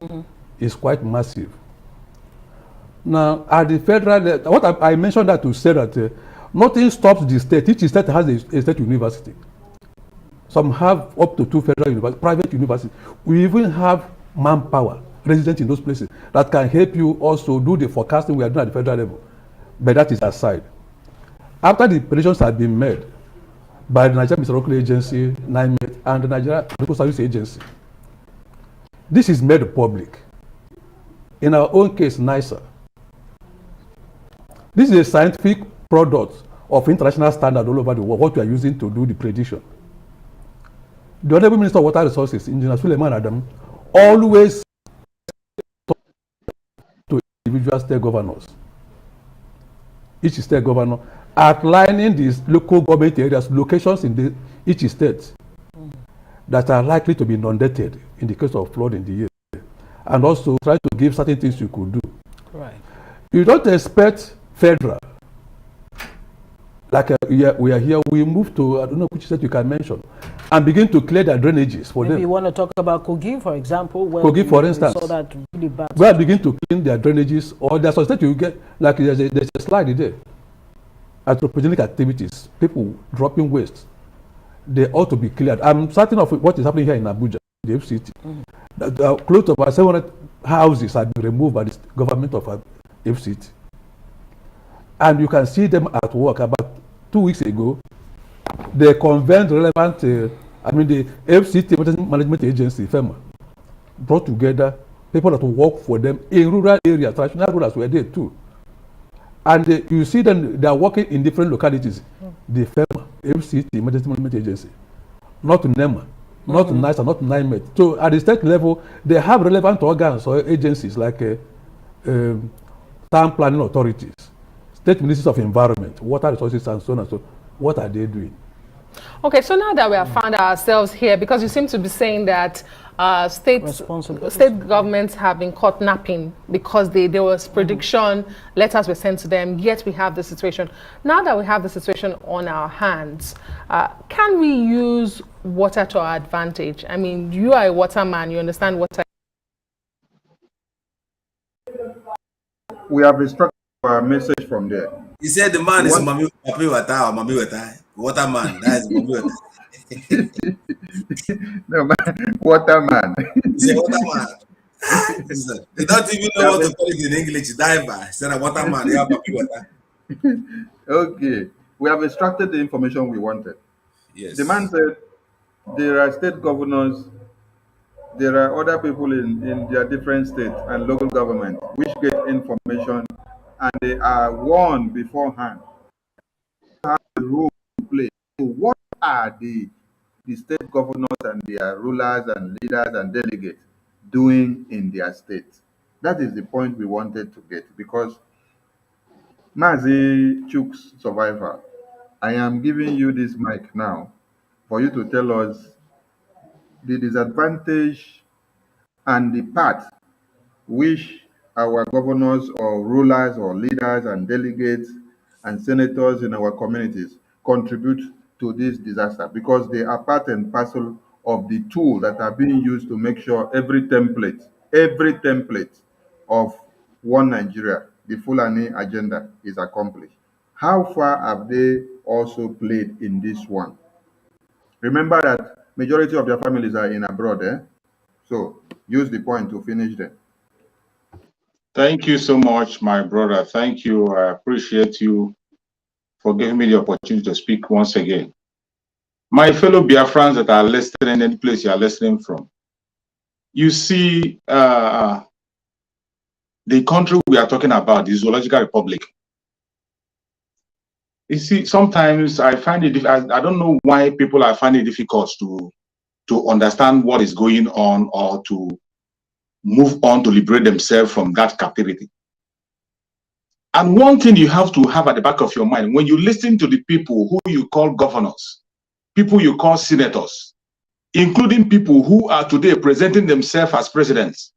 is quite massive. Now, at the federal level, what I mentioned that to say that nothing stops the state. Each state has a state university. Some have up to 2 federal universities, private universities. We even have manpower resident in those places that can help you also do the forecasting we are doing at the federal level. But that is aside. After the predictions have been made by the Nigerian Meteorological Agency, NIMET, and the Nigerian Local Service Agency, this is made public. In our own case, NISA. This is a scientific product of international standard all over the world, what we are using to do the prediction. The Honorable Minister of Water Resources, Engineer Suleiman Adam, always to individual state governors. Each state governor outlining these local government areas, locations in each state that are likely to be inundated in the case of flood in the year. And also try to give certain things you could do. Right. You don't expect federal. Like we are here, we move to, I don't know which state you can mention, and begin to clear their drainages for them. Maybe you want to talk about Kogi, for example, where Kogi, for instance, saw that really bad. We are begin to clean their drainages, or there's a state you get, like there's a slide there. Anthropogenic activities, people dropping waste, they ought to be cleared. I'm certain of what is happening here in Abuja, the FCT. Close to about 700 houses have been removed by the government of FCT. And you can see them at work. About 2 weeks ago, they convened relevant, the FCT Management Agency, FEMA, brought together people that work for them in rural areas, traditional rurals were there too. And you see them, they are working in different localities. The FEMA, FCT Management Agency, not NEMA, not NISA, not NIMET. So at the state level, they have relevant organs or agencies like town planning authorities, state ministries of environment, water resources, and so on and so on. What are they doing? Okay, so now that we have found ourselves here, because you seem to be saying that state governments have been caught napping because there was prediction, letters were sent to them, yet we have the situation. Now that we have the situation on our hands, can we use water to our advantage? I mean, you are a waterman, you understand water. We have instructed our message from there. He said the man is Mami Wata, waterman. That is Mami Wata. No, man, waterman. He's a waterman. They don't even know what to call it in English. Diver. He said a waterman. Yeah, Mami Wata. Okay. We have extracted the information we wanted. Yes. The man said there are state governors, there are other people in their different states and local government which get information and they are warned beforehand. How role to play. So what are the state governors and their rulers and leaders and delegates doing in their states? That is the point we wanted to get, because Mazi Chuk's survivor, I am giving you this mic now for you to tell us the disadvantage and the part which our governors or rulers or leaders and delegates and senators in our communities contribute to this disaster, because they are part and parcel of the tool that are being used to make sure every template of one Nigeria, the Fulani agenda, is accomplished. How far have they also played in this one? Remember that majority of their families are in abroad, eh? So use the point to finish them. Thank you so much, my brother. Thank you. I appreciate you for giving me the opportunity to speak once again. My fellow Biafrans that are listening in any place you are listening from, you see, the country we are talking about, the Zoological Republic. You see, sometimes I find it, I don't know why people are finding it difficult to understand what is going on or to move on to liberate themselves from that captivity. And one thing you have to have at the back of your mind, when you listen to the people who you call governors, people you call senators, including people who are today presenting themselves as presidents,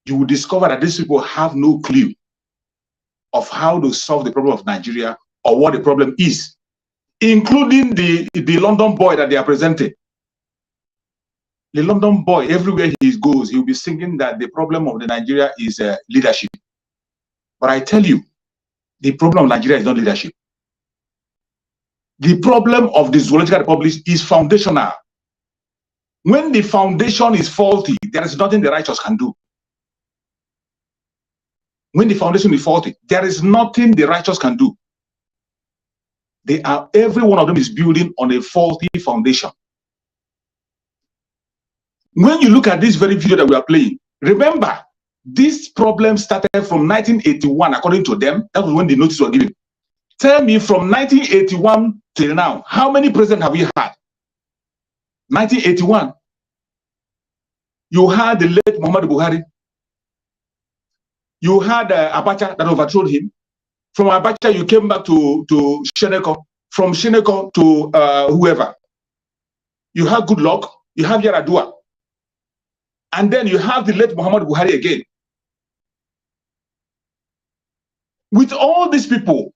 you will discover that these people have no clue of how to solve the problem of Nigeria or what the problem is, including the London boy that they are presenting. The London boy, everywhere he goes, he'll be singing that the problem of the Nigeria is leadership. But I tell you, the problem of Nigeria is not leadership. The problem of the Zoological Republic is foundational. When the foundation is faulty, there is nothing the righteous can do. When the foundation is faulty, there is nothing the righteous can do. Every one of them is building on a faulty foundation. When you look at this very video that we are playing, remember, this problem started from 1981, according to them. That was when the notice was given. Tell me, from 1981 till now, how many presidents have we had? 1981, you had the late Muhammadu Buhari. You had Abacha that overthrew him. From Abacha, you came back to Sheneko. From Sheneko to whoever. You have Goodluck. You have Yaradua. And then you have the late Muhammadu Buhari again. With all these people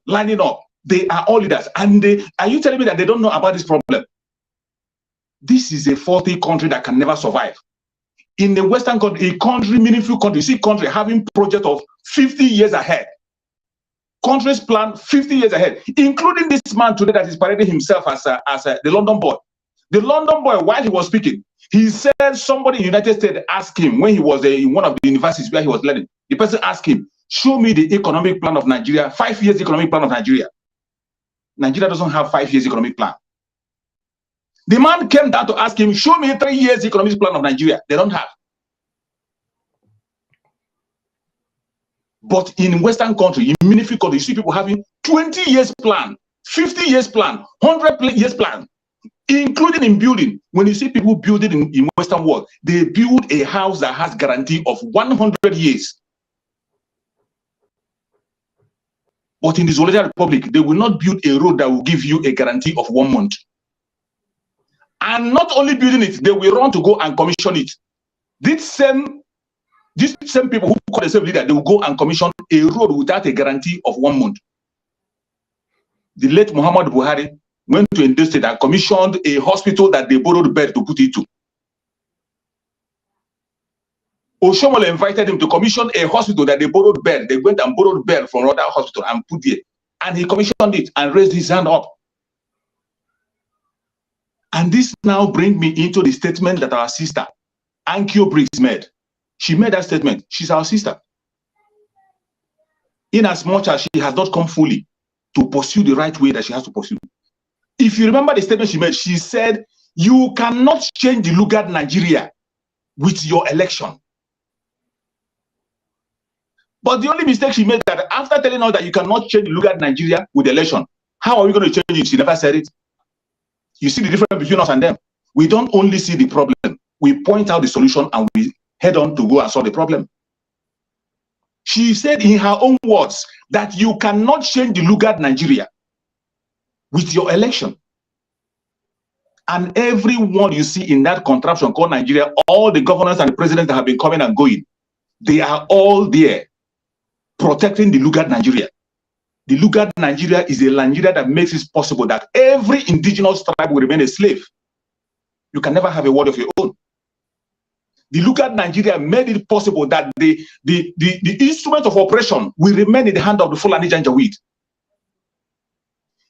lining up, they are all leaders. And are you telling me that they don't know about this problem? This is a faulty country that can never survive. In the Western country, a country, meaningful country, you see country having project of 50 years ahead. Countries plan 50 years ahead, including this man today that is parading himself as the London boy. The London boy, while he was speaking, he said somebody in the United States asked him when he was in one of the universities where he was learning. The person asked him, show me the economic plan of Nigeria, 5 years economic plan of Nigeria. Nigeria doesn't have 5 years economic plan. The man came down to ask him, show me 3 years economic plan of Nigeria. They don't have. But in Western country, in meaningful country, you see people having 20 years plan, 50 years plan, 100 years plan, including in building. When you see people building in Western world, they build a house that has guarantee of 100 years. But in the Zoological Republic, they will not build a road that will give you a guarantee of 1 month. And not only building it, they will run to go and commission it. These same people who call themselves leader, they will go and commission a road without a guarantee of 1 month. The late Muhammad Buhari went to Indo State and commissioned a hospital that they borrowed bed to put it to. Oshomole invited him to commission a hospital that they borrowed bed. They went and borrowed bed from another hospital and put there. And he commissioned it and raised his hand up. And this now brings me into the statement that our sister, Ankyo Briggs, made. She made that statement. She's our sister. In as much as she has not come fully to pursue the right way that she has to pursue. If you remember the statement she made, she said, you cannot change the Lugard Nigeria with your election. But the only mistake she made that after telling us that you cannot change the Lugard Nigeria with election, How are we going to change it? She never said it. You see the difference between us and them. We don't only see the problem, we point out the solution and we head on to go and solve the problem. She said in her own words that you cannot change the Lugard Nigeria with your election. And everyone you see in that contraption called Nigeria, all the governors and the presidents that have been coming and going, they are all there protecting the Lugard Nigeria. The Lugard Nigeria is a Nigeria that makes it possible that every indigenous tribe will remain a slave. You can never have a word of your own. The Lugard Nigeria made it possible that the instrument of oppression will remain in the hand of the Fulani Janjaweed.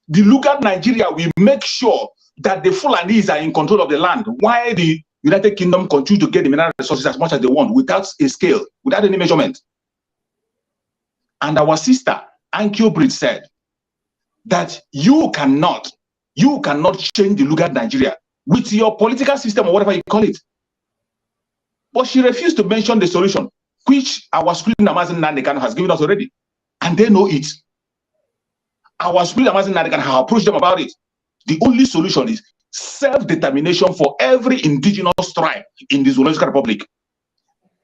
The Lugard Nigeria will make sure that the Fulanis are in control of the land, while the United Kingdom continue to get the mineral resources as much as they want without a scale, without any measurement. And our sister, Ankyo Bridge, said that you cannot change the Lugard Nigeria with your political system or whatever you call it. But she refused to mention the solution, which our Supreme MAZI NNAMDI KANU has given us already. And they know it. Our Supreme MAZI NNAMDI KANU have approached them about it. The only solution is self-determination for every indigenous tribe in the Zoological Republic.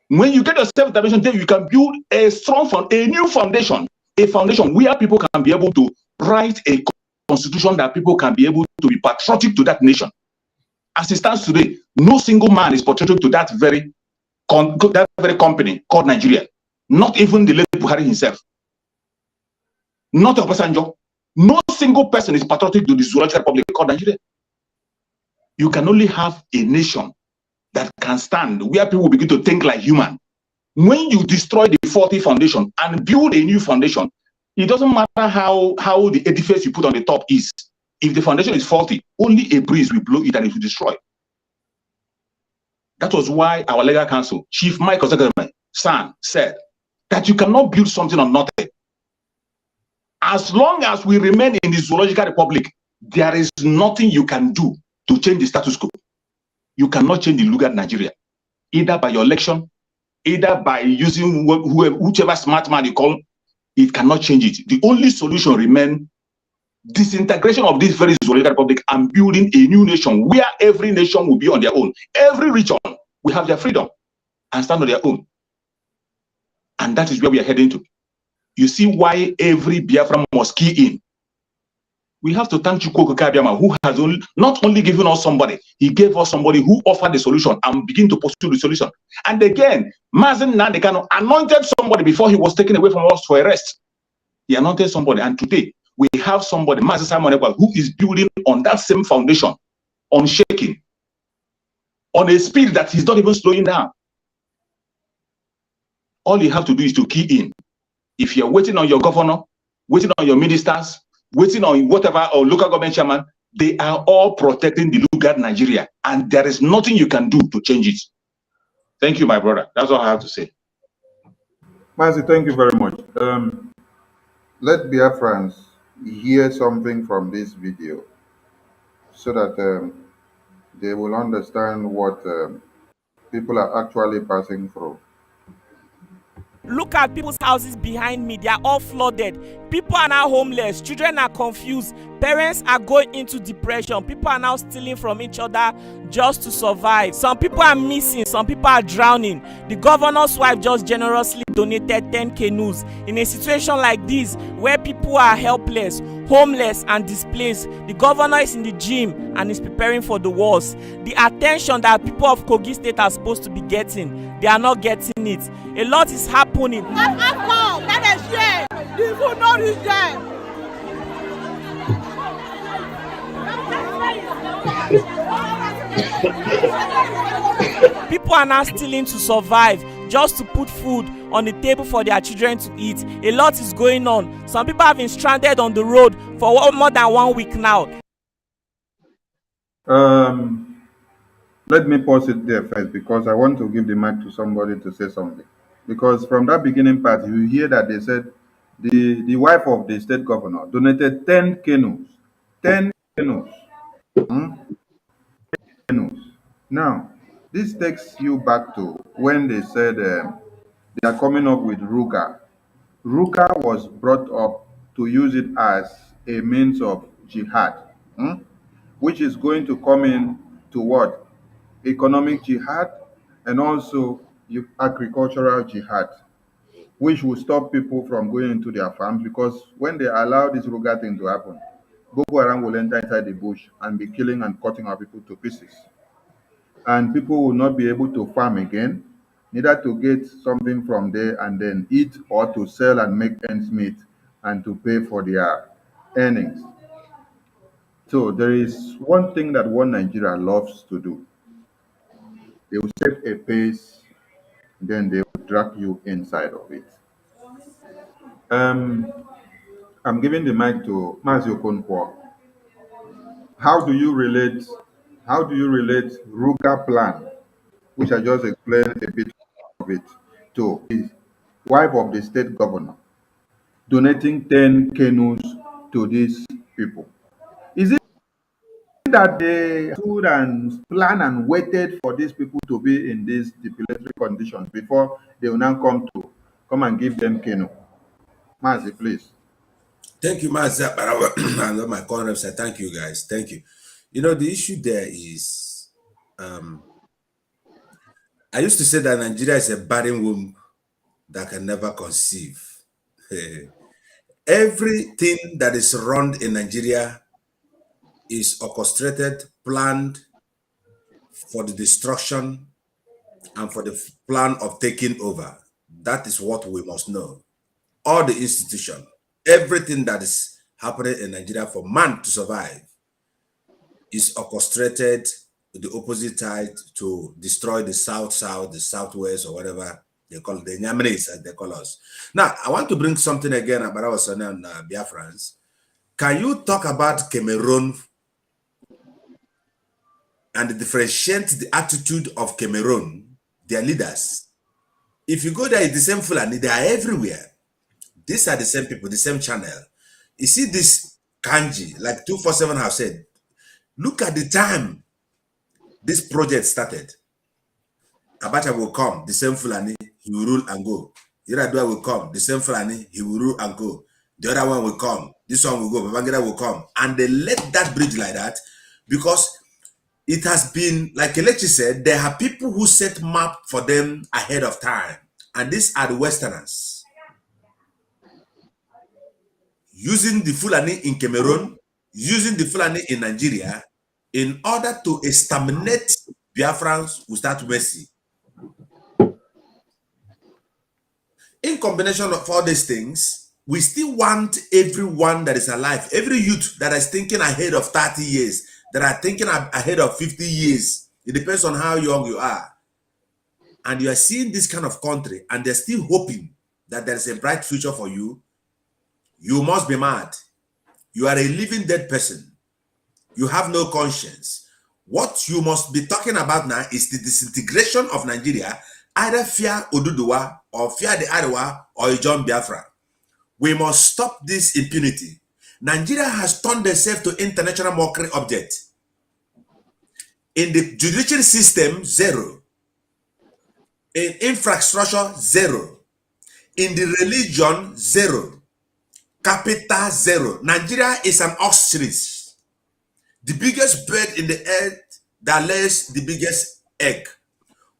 When you get a self-determination, then you can build a strong a new foundation, a foundation where people can be able to write a constitution that people can be able to be patriotic to that nation. As it stands today, no single man is patriotic to that very company called Nigeria. Not even the late Buhari himself. Not Obasanjo. No single person is patriotic to the Zoological Republic called Nigeria. You can only have a nation that can stand where people begin to think like human. When you destroy the faulty foundation and build a new foundation, it doesn't matter how the edifice you put on the top is. If the foundation is faulty, only a breeze will blow it and it will destroy. That was why our legal counsel, Chief Michael San, said that you cannot build something on nothing. As long as we remain in the Zoological Republic, there is nothing you can do to change the status quo. You cannot change the Lugard Nigeria, either by your election, either by using whichever smart man you call. It cannot change it. The only solution remains disintegration of this very Zoological Republic and building a new nation where every nation will be on their own. Every region will have their freedom and stand on their own. And that is where we are heading to. You see why every Biafra must key in. We have to thank Chukwuka Kabiama, who has not only given us somebody, he gave us somebody who offered the solution and begin to pursue the solution. And again, MAZI NNAMDI KANU anointed somebody before he was taken away from us for arrest. He anointed somebody, and today we have somebody, MAZI Simon Ekpa, who is building on that same foundation, unshaking, on a speed that he's not even slowing down. All you have to do is to key in. If you're waiting on your governor, waiting on your ministers, waiting on whatever or local government chairman, they are all protecting the Lugard Nigeria, and there is nothing you can do to change it. Thank you, my brother. That's all I have to say. MAZI, thank you very much. Let Biafrans hear something from this video so that they will understand what people are actually passing through. Look at people's houses behind me. They are all flooded. People are now homeless. Children are confused. Parents are going into depression. People are now stealing from each other just to survive. Some people are missing. Some people are drowning. The governor's wife just generously donated 10 canoes. In a situation like this, where people are helpless, homeless, and displaced, the governor is in the gym and is preparing for the wars. The attention that people of Kogi State are supposed to be getting, they are not getting it. A lot is happening. People are now stealing to survive, just to put food on the table for their children to eat. A lot is going on. Some people have been stranded on the road for more than 1 week now. Let me pause it there first, because I want to give the mic to somebody to say something. Because from that beginning part, you hear that they said the wife of the state governor donated 10 canoes. 10 canoes. 10 canoes. Now, this takes you back to when they said they are coming up with Ruga. Ruga was brought up to use it as a means of jihad, which is going to come in to what? Economic jihad and also agricultural jihad, which will stop people from going into their farms, because when they allow this Ruga thing to happen, Boko Haram will enter inside the bush and be killing and cutting our people to pieces. And people will not be able to farm again, neither to get something from there and then eat, or to sell and make ends meet and to pay for their earnings. So there is one thing that one Nigeria loves to do. They will set a pace, then they will drag you inside of it. I'm giving the mic to Mazio Okonkwo. How do you relate Ruga plan, which I just explained a bit of it, to the wife of the state governor donating 10 canoes to these people? Is it that they stood and planned and waited for these people to be in these stipulatory conditions before they will now come and give them canoe? Mazi, please. Thank you, Mazi. I know my corner said thank you, guys. Thank you. You know, the issue there is, I used to say that Nigeria is a barren womb that can never conceive. Everything that is run in Nigeria is orchestrated, planned for the destruction and for the plan of taking over. That is what we must know. All the institution, everything that is happening in Nigeria for man to survive is orchestrated with the opposite side to destroy the south-south, the southwest, or whatever they call it, the MNK'S, as they call us. Now, I want to bring something again about our son and Biafralands. Can you talk about Cameroon and differentiate the attitude of Cameroon, their leaders? If you go there, it's the same Fulani, they are everywhere. These are the same people, the same channel. You see this kanji, like 247 have said, look at the time this project started. Abacha will come, the same Fulani, he will rule and go. Yaradua will come, the same Fulani, he will rule and go. The other one will come, this one will go, Babangida will come. And they let that bridge like that because it has been, like Kelechi said, there are people who set map for them ahead of time. And these are the Westerners. Using the Fulani in Cameroon, using the Fulani in Nigeria, in order to exterminate Biafrans without mercy. In combination of all these things, we still want everyone that is alive, every youth that is thinking ahead of 30 years, that are thinking ahead of 50 years. It depends on how young you are. And you are seeing this kind of country, and they're still hoping that there is a bright future for you. You must be mad. You are a living dead person. You have no conscience. What you must be talking about now is the disintegration of Nigeria, either fear Oduduwa or fear the Arewa or John Biafra. We must stop this impunity. Nigeria has turned itself to international mockery object. In the judicial system, zero. In infrastructure, zero. In the religion, zero. Capital, zero. Nigeria is an ostrich, the biggest bird in the earth that lays the biggest egg.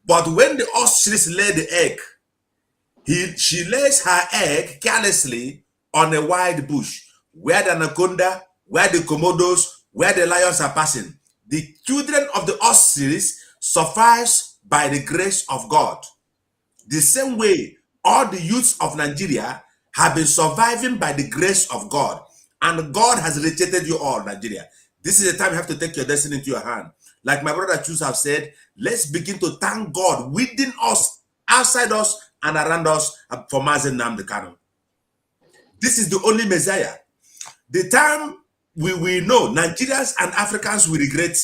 But when the ostrich lays the egg, she lays her egg carelessly on a wide bush, where the anaconda, where the komodos, where the lions are passing. The children of the ostrich survives by the grace of God. The same way, all the youths of Nigeria have been surviving by the grace of God. And God has rejected you all, Nigeria. This is the time you have to take your destiny into your hand. Like my brother Chus have said, let's begin to thank God within us, outside us, and around us for MAZI NNAMDI KANU. This is the only Messiah. The time we know Nigerians and Africans will regret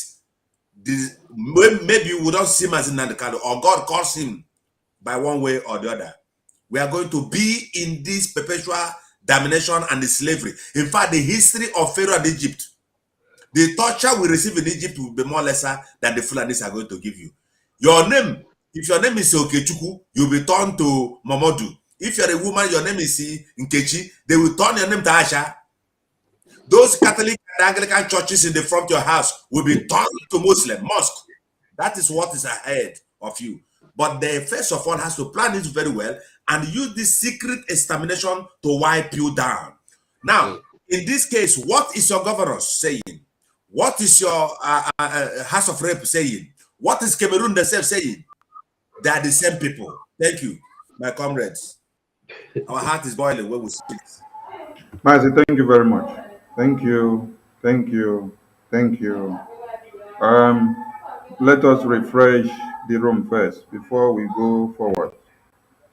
this, maybe we don't see MAZI NNAMDI KANU, or God calls him by one way or the other. We are going to be in this perpetual domination and the slavery. In fact, the history of Pharaoh and Egypt, the torture we receive in Egypt will be more lesser than the Fulanis are going to give you. Your name, if your name is Okechuku, you'll be turned to Momodu. If you're a woman, your name is Nkechi, they will turn your name to Asha. Those Catholic and Anglican churches in the front of your house will be turned to Muslim mosque. That is what is ahead of you. But the first of all has to plan it very well and use this secret extermination to wipe you down. Now, in this case, what is your governor saying? What is your House of Rep saying? What is Cameroon themselves saying? They are the same people. Thank you, my comrades. Our heart is boiling when we speak. Mazi, thank you very much. Thank you. Thank you. Thank you. Let us refresh the room first before we go forward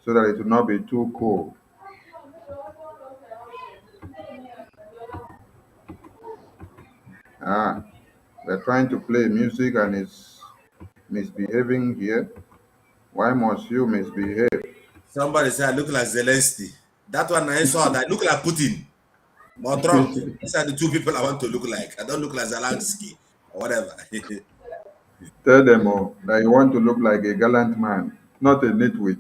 so that it will not be too cold. They're trying to play music and it's misbehaving here. Why must you misbehave? Somebody said I look like Zelensky. That one I saw that look like Putin. Or Trump. These are the two people I want to look like. I don't look like Zelensky or whatever. Tell them all that you want to look like a gallant man, not a nitwit.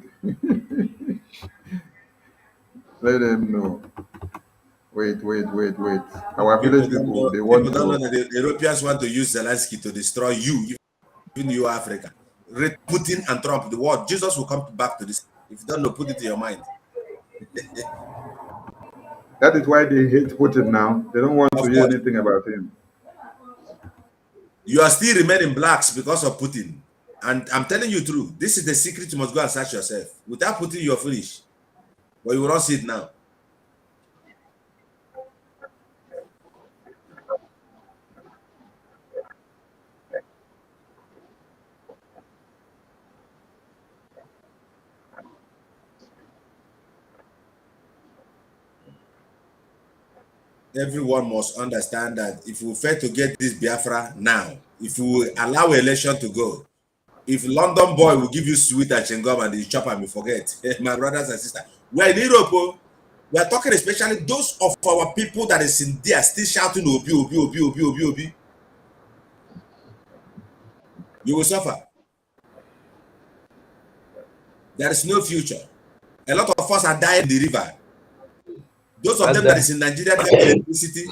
Let them know. Wait. Our village people, they want people don't know to. that the Europeans want to use Zelensky to destroy you, even you, Africa. Putin and Trump, the world. Jesus will come back to this. If you don't know, put it in your mind. That is why they hate Putin now. They don't want to hear anything about him. You are still remaining blacks because of Putin. And I'm telling you true. This is the secret you must go and search yourself. Without Putin, you're finished. But you will not see it now. Everyone must understand that if we fail to get this Biafra now, if we allow election to go, if London boy will give you sweet and chewing-gum and you chop and you forget, my brothers and sisters, we're in Europe. We are talking especially those of our people that is in there still shouting Obi, Obi, Obi, Obi, Obi, Obi. You will suffer. There is no future. A lot of us are dying in the river. Those of them that is in Nigeria that have electricity.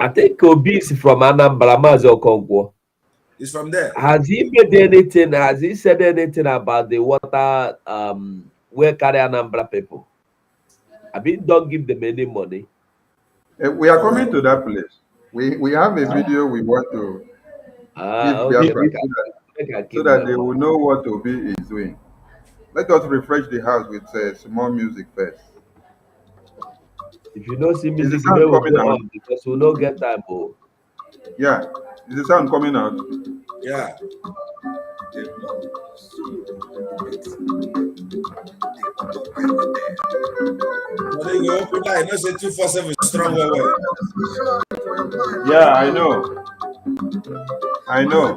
I think Obi is from Anambra, MAZI Okonkwo. He's from there. Has he made anything? Has he said anything about the water where carry Anambra people? I mean, don't give them any money. We are coming to that place. We have a video we want to give Biafra so that they will know what Obi is doing. Let us refresh the house with some more music first. If you don't see music, we will go on because we don't get time. Oh. Yeah, is the sound coming out? Yeah. You open that, you know, say 247 strong. Yeah, I know. I know.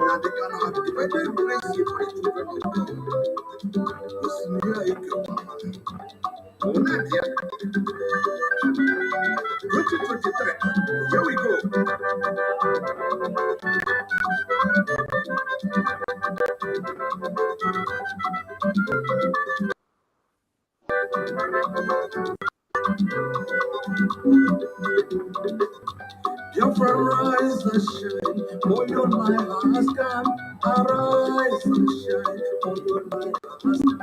Here we go. Biafra, rise and shine, for your light has come. Arise and shine, for your light has come.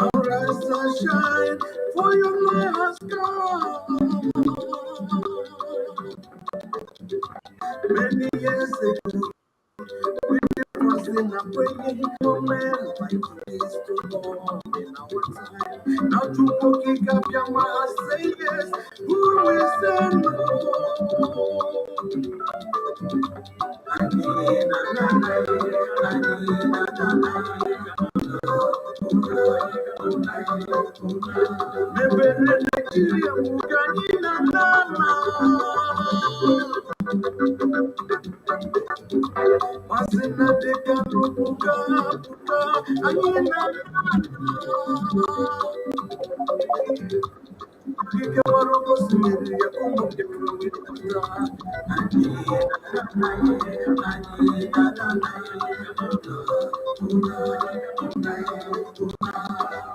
Arise and shine, for your light has come. Many years ago, we was in a praying for men like this to born in our time. Now to cookie up your mouth, say yes, who will say no? MAZI NNAMDI KANU buka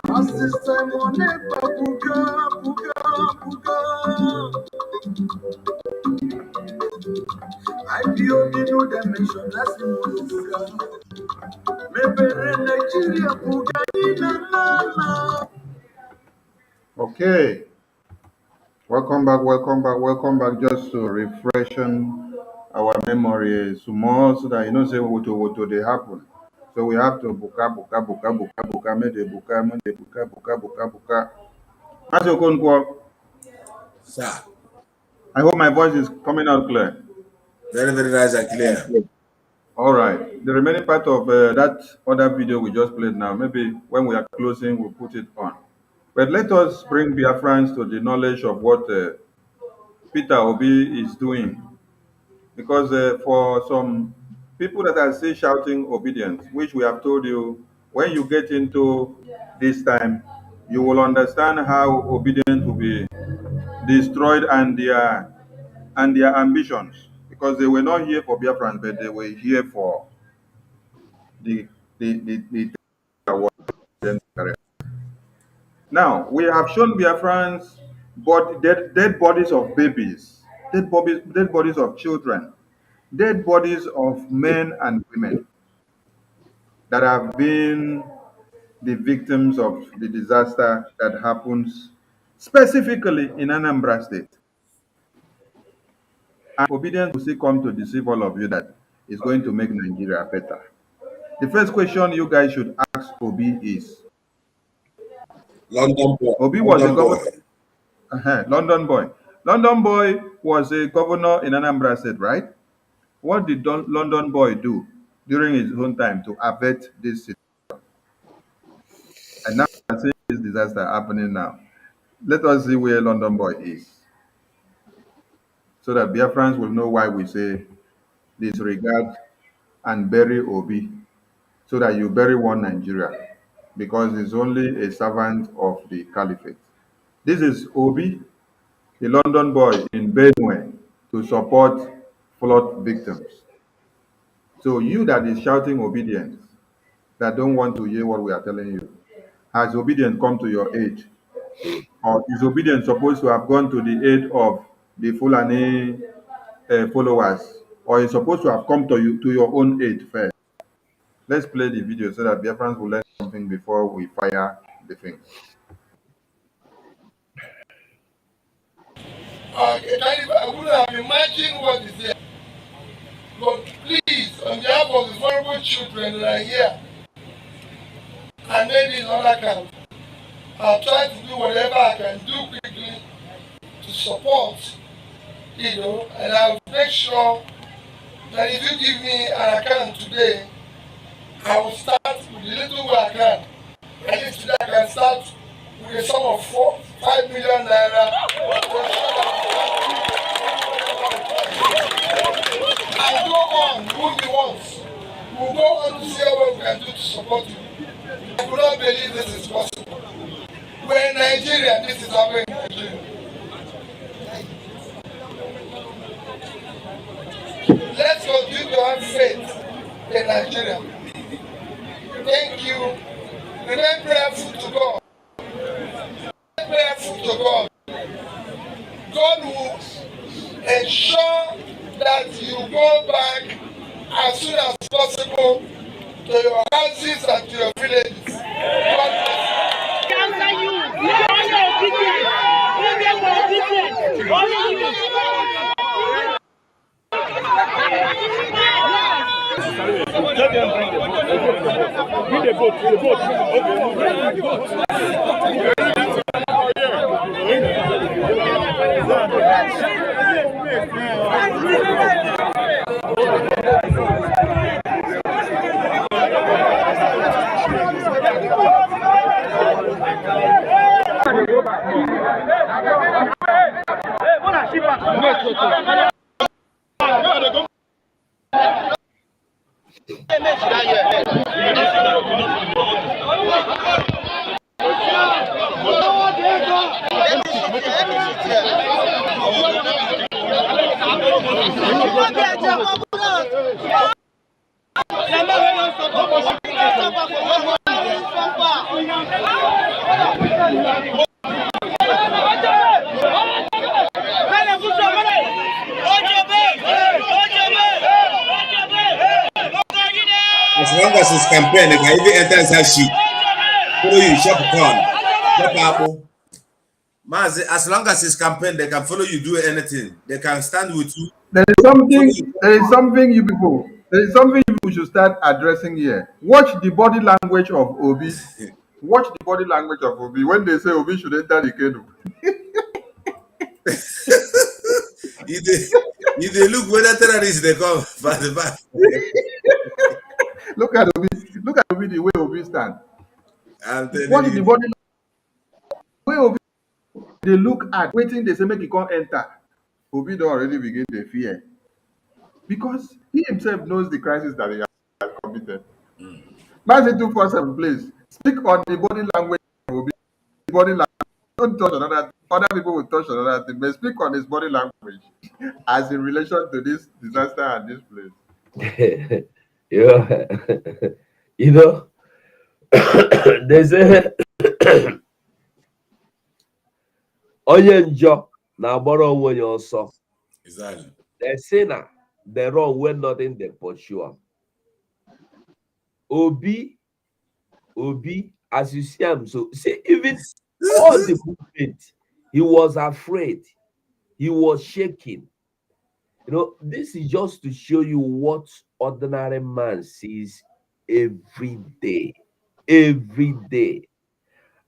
MAZI Okay. Welcome back. Just to refreshen our memory small so that you know say what they happen. So we have to buka, make the buka. As you can Sir. I hope my voice is coming out clear. Very, very nice and clear. All right. The remaining part of that other video we just played now, maybe when we are closing, we'll put it on. But let us bring Biafrans to the knowledge of what Peter Obi is doing. Because for some people that are still shouting obedience, which we have told you, when you get into this time, you will understand how obedience will be destroyed and their ambitions. Because they were not here for Biafrans, but they were here for the now we have shown Biafrans dead bodies of babies, dead bodies of children, dead bodies of men and women that have been the victims of the disaster that happens specifically in Anambra State. And obedience will still come to deceive all of you that is going to make Nigeria better. The first question you guys should ask Obi is, London boy. Obi was a governor. London boy. London boy was a governor in Anambra State, right? What did London boy do during his own time to avert this situation? And now I'm seeing this disaster happening now. Let us see where London boy is, so that Biafrans will know why we say disregard and bury Obi, so that you bury one Nigeria, because he's only a servant of the caliphate. This is Obi, the London boy in Benue, to support flood victims. So you that is shouting obedience, that don't want to hear what we are telling you, has obedience come to your aid? Or is obedience supposed to have gone to the aid of the Fulani followers? Or is supposed to have come to your own aid first? Let's play the video so that Biafrans will learn something before we fire the thing. I would have imagined what is there. But please, on behalf of the vulnerable children that are here, and maybe in other camps, I'll try to do whatever I can do quickly to support, and I'll make sure that if you give me an account today, I will start with the little way I can. At least today I can start with a sum of 5 million naira. I'll go on, we won't be once. We'll go on to see what we can do to support you. I could not believe this is possible. We're in Nigeria, this is happening in Nigeria. Let's continue to have faith in Nigeria. Thank you. Remain prayerful to God. Remain prayerful to God. God will ensure that you go back as soon as possible to your houses and to your villages. long as it's campaign, they can even enter inside sheep. Follow you, shop corn, shop apple. Mazi, as long as it's campaign, they can follow you, do anything. They can stand with you. There is something you people should start addressing here. Watch the body language of Obi. Watch the body language of Obi when they say Obi should enter the canoe. If they look whether terrorists they come by the back. Look at Obi the way Obi stand. Watch the body way Obi they look at waiting they say make he come enter. Obi don't already begin to fear. Because he himself knows the crisis that he has committed. MAZI 247, please speak on the body language of Obi. Body language. Don't touch another. Other people will touch another thing, but speak on his body language as in relation to this disaster and this place. Yeah. You know, there's a onye njọ na-agbara onwe ya ọsọ. Exactly. The sinner, the wrong when nothing they pursue. Obi, as you see him, so see even all the movement, he was afraid, he was shaking. You know, this is just to show you what ordinary man sees every day. Every day.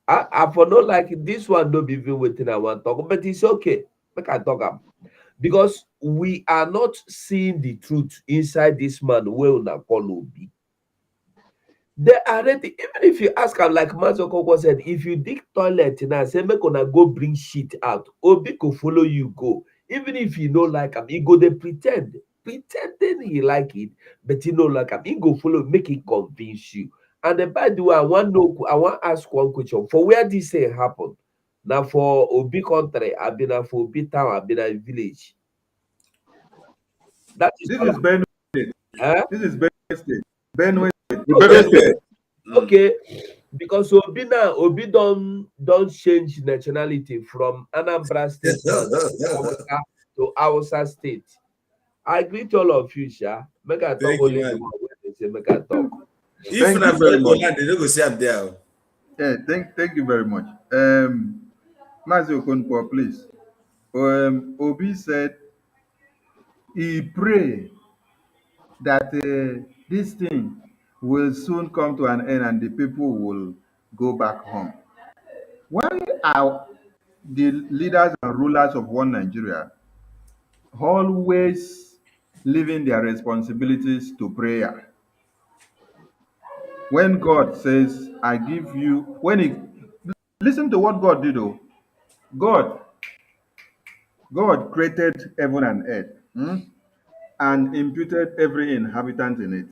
I for no like this one, don't be even waiting. I want to talk, but it's okay. I can talk about. Because we are not seeing the truth inside this man well na call Obi. They are ready. Even if you ask him, like Mazokoko said, if you dig toilet now, say make gonna go bring shit out. Obi could follow you go. Even if you don't like him, he go they pretending he like it, but he don't like him. He go follow, make it convince you. And then by the way, I want to ask one question. For where this thing happened? Now for Obi country, I've been for Obi town, I've been a village. That is this is Benue State. This is Benue State. Benue State. Okay. Because Obi don't change nationality from Anambra State to Hausa State. I agree to all of you, Sha. Make I talk only the one when they say make I talk. Thank you very much. They don't go say I'm there. Yeah, thank you very much. Mazi Okonkwo, please. Obi said he prayed that this thing will soon come to an end and the people will go back home. Why are the leaders and rulers of one Nigeria always leaving their responsibilities to prayer? When God says, I give you, listen to what God did, though. God created heaven and earth and imputed every inhabitant in it.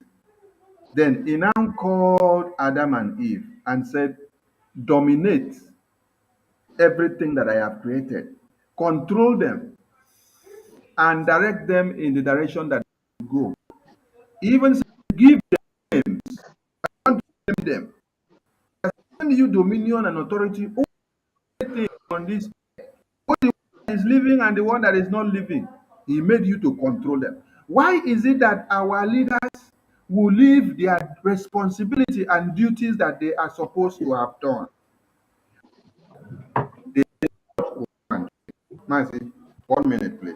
Then he now called Adam and Eve and said, dominate everything that I have created, control them, and direct them in the direction that they go. Even give them names. I want to name them. I send you dominion and authority over everything on this earth. Both the one that is living and the one that is not living. He made you to control them. Why is it that our leaders will leave their responsibility and duties that they are supposed to have done? Mazi, 1 minute, please.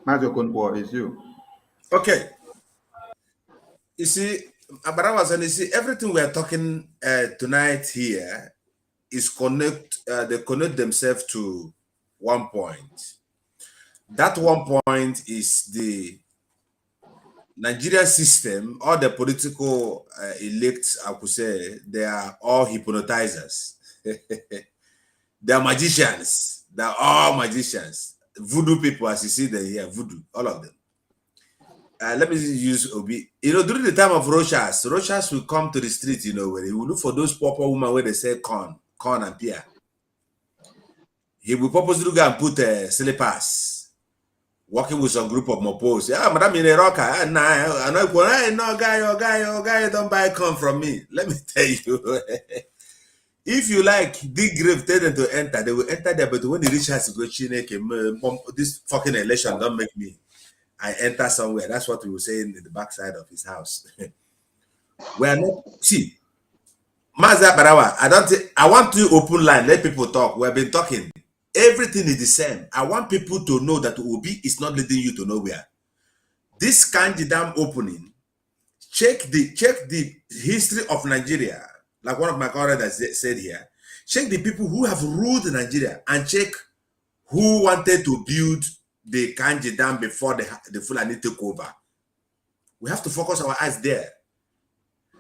Mazi Okonkwo, is you. Okay. You see, Abarawas, you see, everything we are talking tonight here is they connect themselves to one point. That one point is the Nigerian system, all the political elects, I could say, they are all hypnotizers. They are magicians. They are all magicians. Voodoo people, as you see them here, voodoo, all of them. Let me use Obi. You know, during the time of Rochas will come to the street, you know, where he will look for those poor women where they say corn and beer. He will purposely go and put slippers, working with some group of mopos. Yeah, madam in a rocker. I know, guy, don't buy corn from me. Let me tell you. If you like dig grave, tell them to enter, they will enter there. But when the rich has to go, this fucking election don't make me. I enter somewhere. That's what we were saying in the backside of his house. We are not, see, Maza Barawa, I want to open line, let people talk. We have been talking. Everything is the same. I want people to know that Obi is not leading you to nowhere. This Kanji Dam opening, check the history of Nigeria. Like one of my colleagues said here, check the people who have ruled Nigeria and check who wanted to build the Kanji Dam before the Fulani took over. We have to focus our eyes there.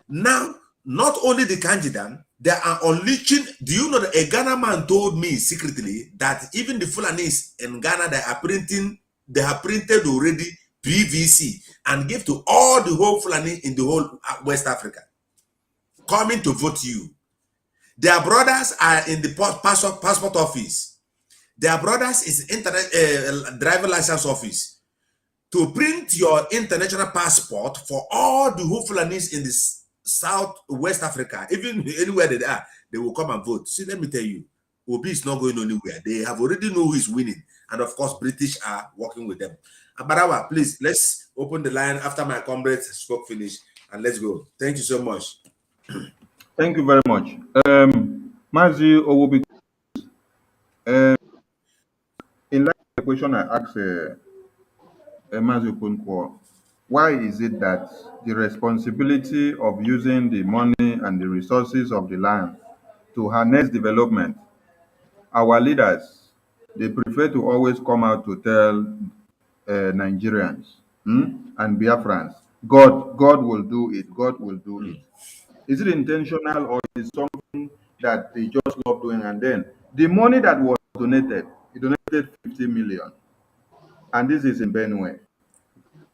Now, not only the Kanji Dam, they are unleashing. Do you know that a Ghana man told me secretly that even the Fulanis in Ghana, they have printed already PVC and give to all the whole Fulani in the whole West Africa coming to vote you. Their brothers are in the passport office. Their brothers is internet driver license office to print your international passport for all the whole Fulanis in this South West Africa, even anywhere they are, they will come and vote. See, let me tell you, Obi is not going anywhere. They have already know who is winning, and of course, British are working with them. Abarawa, please, let's open the line after my comrades spoke finish, and let's go. Thank you so much. Thank you very much. Mazi Owobi, in line with the question I asked Mazi Okonkwo, why is it that the responsibility of using the money and the resources of the land to harness development, our leaders, they prefer to always come out to tell Nigerians and Biafrans, God will do it, God will do it. Is it intentional or is it something that they just love doing? And then the money that was donated, he donated 50 million. And this is in Benue.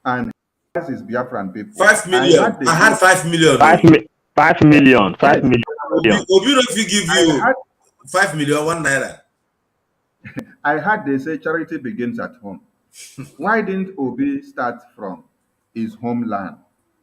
And this is Biafran people. 5 million. I had 5 million. 5 million. 5 million. Obi don't give you 5 million, 1 naira. I heard they say charity begins at home. Why didn't Obi start from his homeland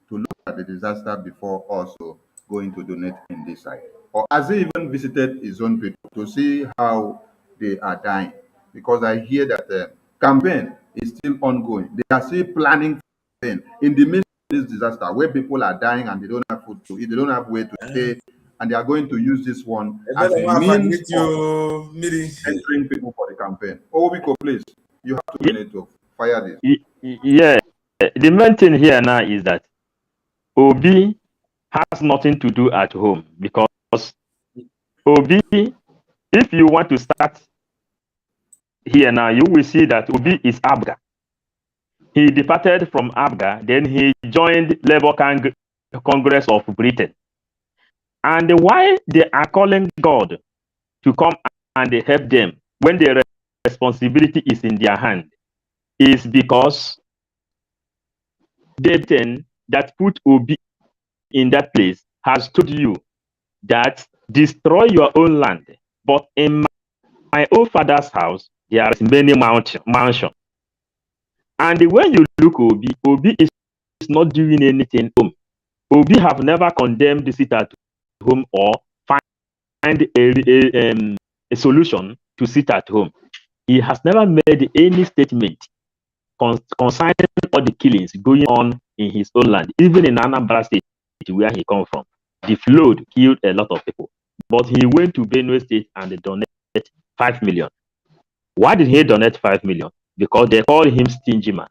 to look at the disaster before also going to donate in this side? Or has he even visited his own people to see how they are dying? Because I hear that the campaign is still ongoing. They are still planning in the midst of this disaster where people are dying and they don't have food to eat, they don't have way to stay, and they are going to use this one as a means of entering people for the campaign. Biko, please, you have 2 minutes to fire this. Yeah, the main thing here now is that Obi has nothing to do at home, because Obi, if you want to start here now, you will see that Obi is Abga. He departed from Abga, then he joined Labour Congress of Britain. And why they are calling God to come and help them when the responsibility is in their hand is because Britain that put Obi in that place has told you that destroy your own land, but in my own father's house there is many mansions. And when you look Obi, Obi is not doing anything home. Obi have never condemned the sit at home or find a solution to sit at home. He has never made any statement concerning all the killings going on in his own land, even in Anambra State, where he comes from. The flood killed a lot of people, but he went to Benue State and donated 5 million. Why did he donate 5 million? Because they called him stingy man.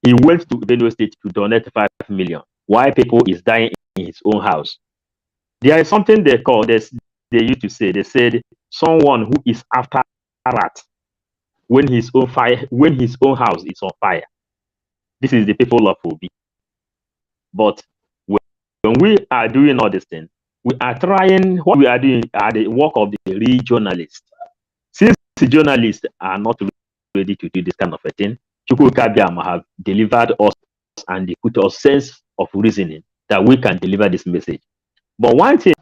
He went to Benue State to donate 5 million. Why people is dying in his own house? There is something they call this. They used to say. They said someone who is after rat when his own house is on fire. This is the people of Obi. But when we are doing all these things, we are trying. What we are doing are the work of the regionalists. Since the journalists are not ready to do this kind of a thing, Chukwuka Biama have delivered us and they put us sense of reasoning that we can deliver this message. But one thing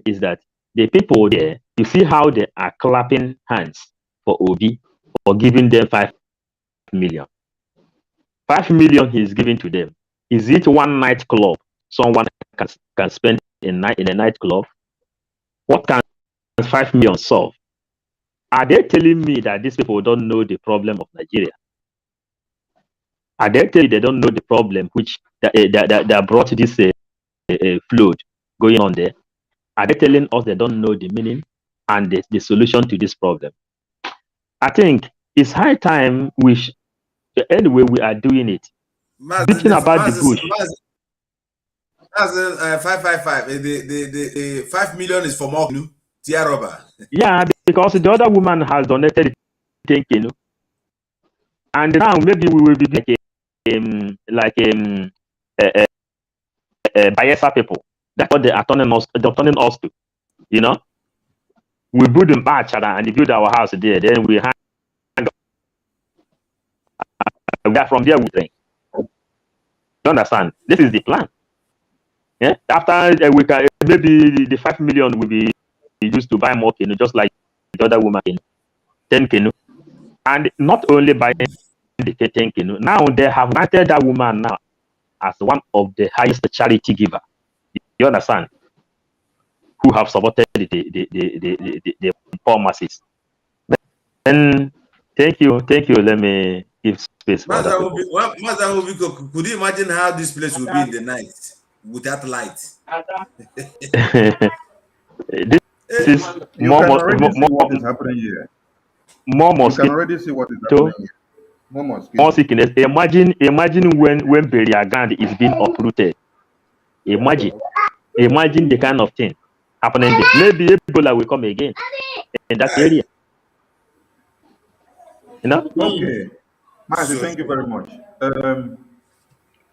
is that the people there, you see how they are clapping hands for Obi for giving them 5 million. 5 million he is giving to them. Is it one nightclub someone can spend in a nightclub? What can 5 million solve? Are they telling me that these people don't know the problem of Nigeria? And they tell you they don't know the problem which that brought this flood going on there. Are they telling us they don't know the meaning and the solution to this problem? I think it's high time anyway we are doing it. Beating about the bush. That's 555. The 5 million is for more Tia Rubber. Yeah, because the other woman has donated 10 kilo. And now maybe we will be like Biafra people. That's what they are turning us to. You know? We build a batch and we build our house there. Then we hang from there we drink. You understand? This is the plan. Yeah. After we can maybe the 5 million will be used to buy more canoe, just like the other woman canoe, 10 canoe. And not only buying the 10 canoe, now they have granted that woman now as one of the highest charity giver. You understand? Who have supported the poor masses. Then thank you. Let me give space for that. Biko, could you imagine how this place would be in the night without light? This is more what is happening here. More mosquito. You can already see what is happening here. More sickness. Imagine when burial ground is being uprooted. Imagine the kind of thing happening there. Maybe Ebola will come again in that area. You know? Okay. Mazi, thank you very much.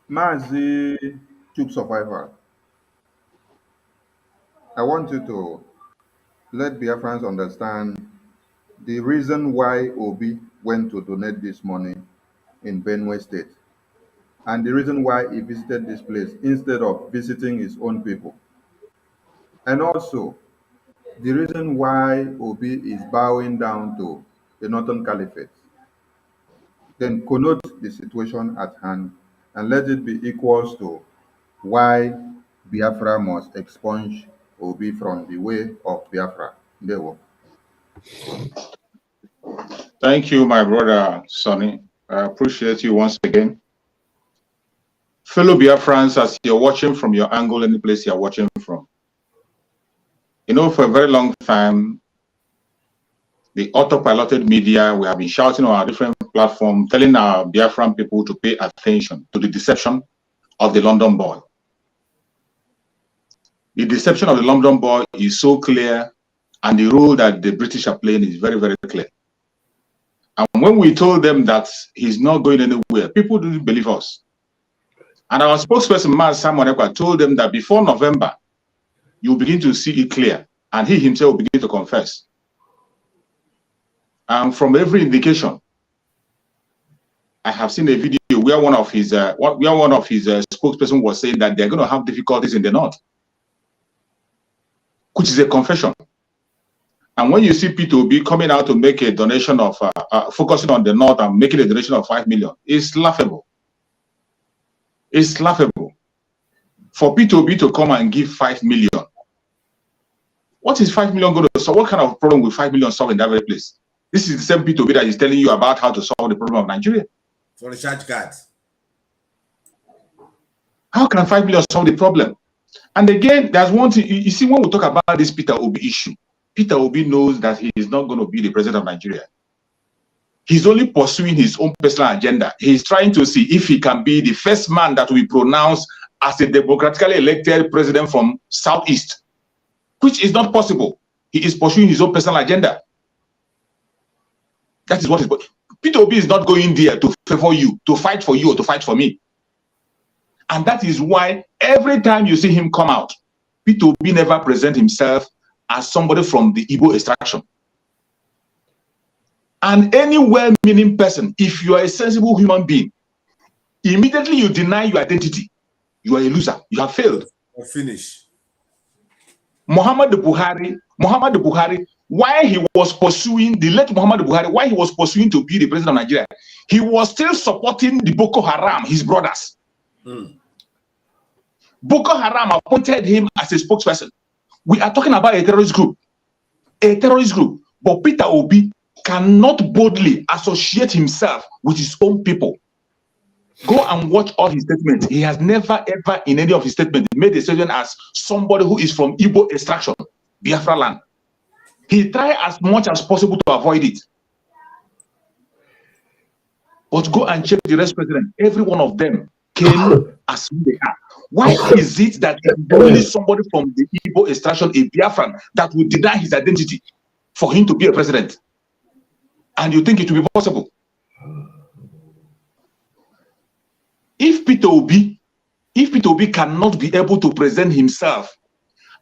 Mazi Tube Survivor. I want you to let Biafrans understand the reason why Obi went to donate this money in Benue State and the reason why he visited this place instead of visiting his own people. And also the reason why Obi is bowing down to the Northern Caliphate. Then connote the situation at hand and let it be equals to why Biafra must expunge Obi from the way of Biafra. There we Thank you, my brother Sonny. I appreciate you once again. Fellow Biafrans, as you're watching from your angle, any place you're watching from, you know, for a very long time, the autopiloted media, we have been shouting on our different platforms, telling our Biafran people to pay attention to the deception of the London boy. The deception of the London boy is so clear, and the role that the British are playing is very, very clear. And when we told them that he's not going anywhere, people didn't believe us. And our spokesperson, Samuel, told them that before November, you'll begin to see it clear, and he himself will begin to confess. And from every indication, I have seen a video where one of his spokesperson was saying that they're going to have difficulties in the north, which is a confession. And when you see P2B coming out to make a donation of focusing on the north and making a donation of 5 million, it's laughable. It's laughable for P2B to come and give 5 million. What is 5 million going to solve? What kind of problem will 5 million solve in that very place? This is the same P2B that is telling you about how to solve the problem of Nigeria. For the charge card. How can 5 million solve the problem? And again, there's one thing, you see, when we talk about this Peter Obi issue, Peter Obi knows that he is not going to be the president of Nigeria. He's only pursuing his own personal agenda. He's trying to see if he can be the first man that will be pronounced as a democratically elected president from Southeast, which is not possible. He is pursuing his own personal agenda. That is what is. Peter Obi is not going there to favor you, to fight for you, or to fight for me. And that is why every time you see him come out, Peter Obi never present himself as somebody from the Igbo extraction. And any well-meaning person, if you are a sensible human being, immediately you deny your identity. You are a loser. You have failed. Or finish. Muhammad Buhari, why he was pursuing, the late Muhammad Buhari, why he was pursuing to be the president of Nigeria, he was still supporting the Boko Haram, his brothers. Boko Haram appointed him as a spokesperson. We are talking about a terrorist group. But Peter Obi cannot boldly associate himself with his own people. Go and watch all his statements. He has never, ever in any of his statements made a statement as somebody who is from Igbo extraction, Biafraland. He tried as much as possible to avoid it. But go and check the rest president. Every one of them came as who they are. Why is it that only somebody from the Igbo extraction, a Biafran, that would deny his identity for him to be a president? And you think it will be possible? If Peter Obi cannot be able to present himself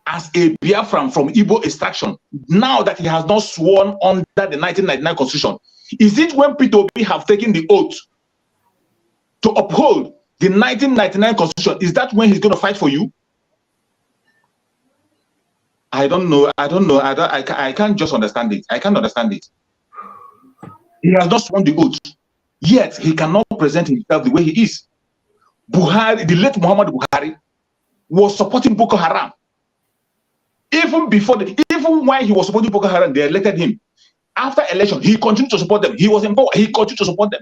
as a Biafran from Igbo extraction, now that he has not sworn under the 1999 constitution, is it when Peter Obi have taken the oath to uphold the 1999 constitution, is that when he's going to fight for you? I don't know. I can't just understand it. I can't understand it. He has not sworn the oath, yet he cannot present himself the way he is. Buhari, the late Muhammad Buhari, was supporting Boko Haram. Even while he was supporting Boko Haram, they elected him. After election, he continued to support them. He was in power. He continued to support them.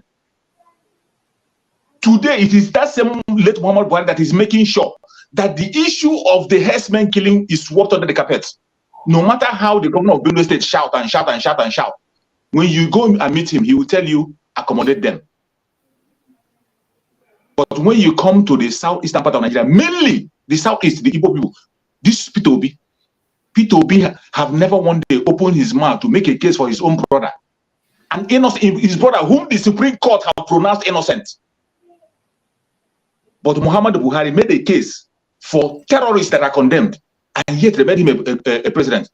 Today, it is that same late Muhammad Buhari that is making sure that the issue of the herdsmen killing is swept under the carpet. No matter how the governor of Benue State shout and shout and shout and shout, when you go and meet him, he will tell you, accommodate them. But when you come to the southeastern part of Nigeria, mainly the southeast, the Igbo people, this Peter Obi have never one day opened his mouth to make a case for his own brother. And his brother, whom the Supreme Court have pronounced innocent. But Muhammad Buhari made a case for terrorists that are condemned, and yet they made him a president.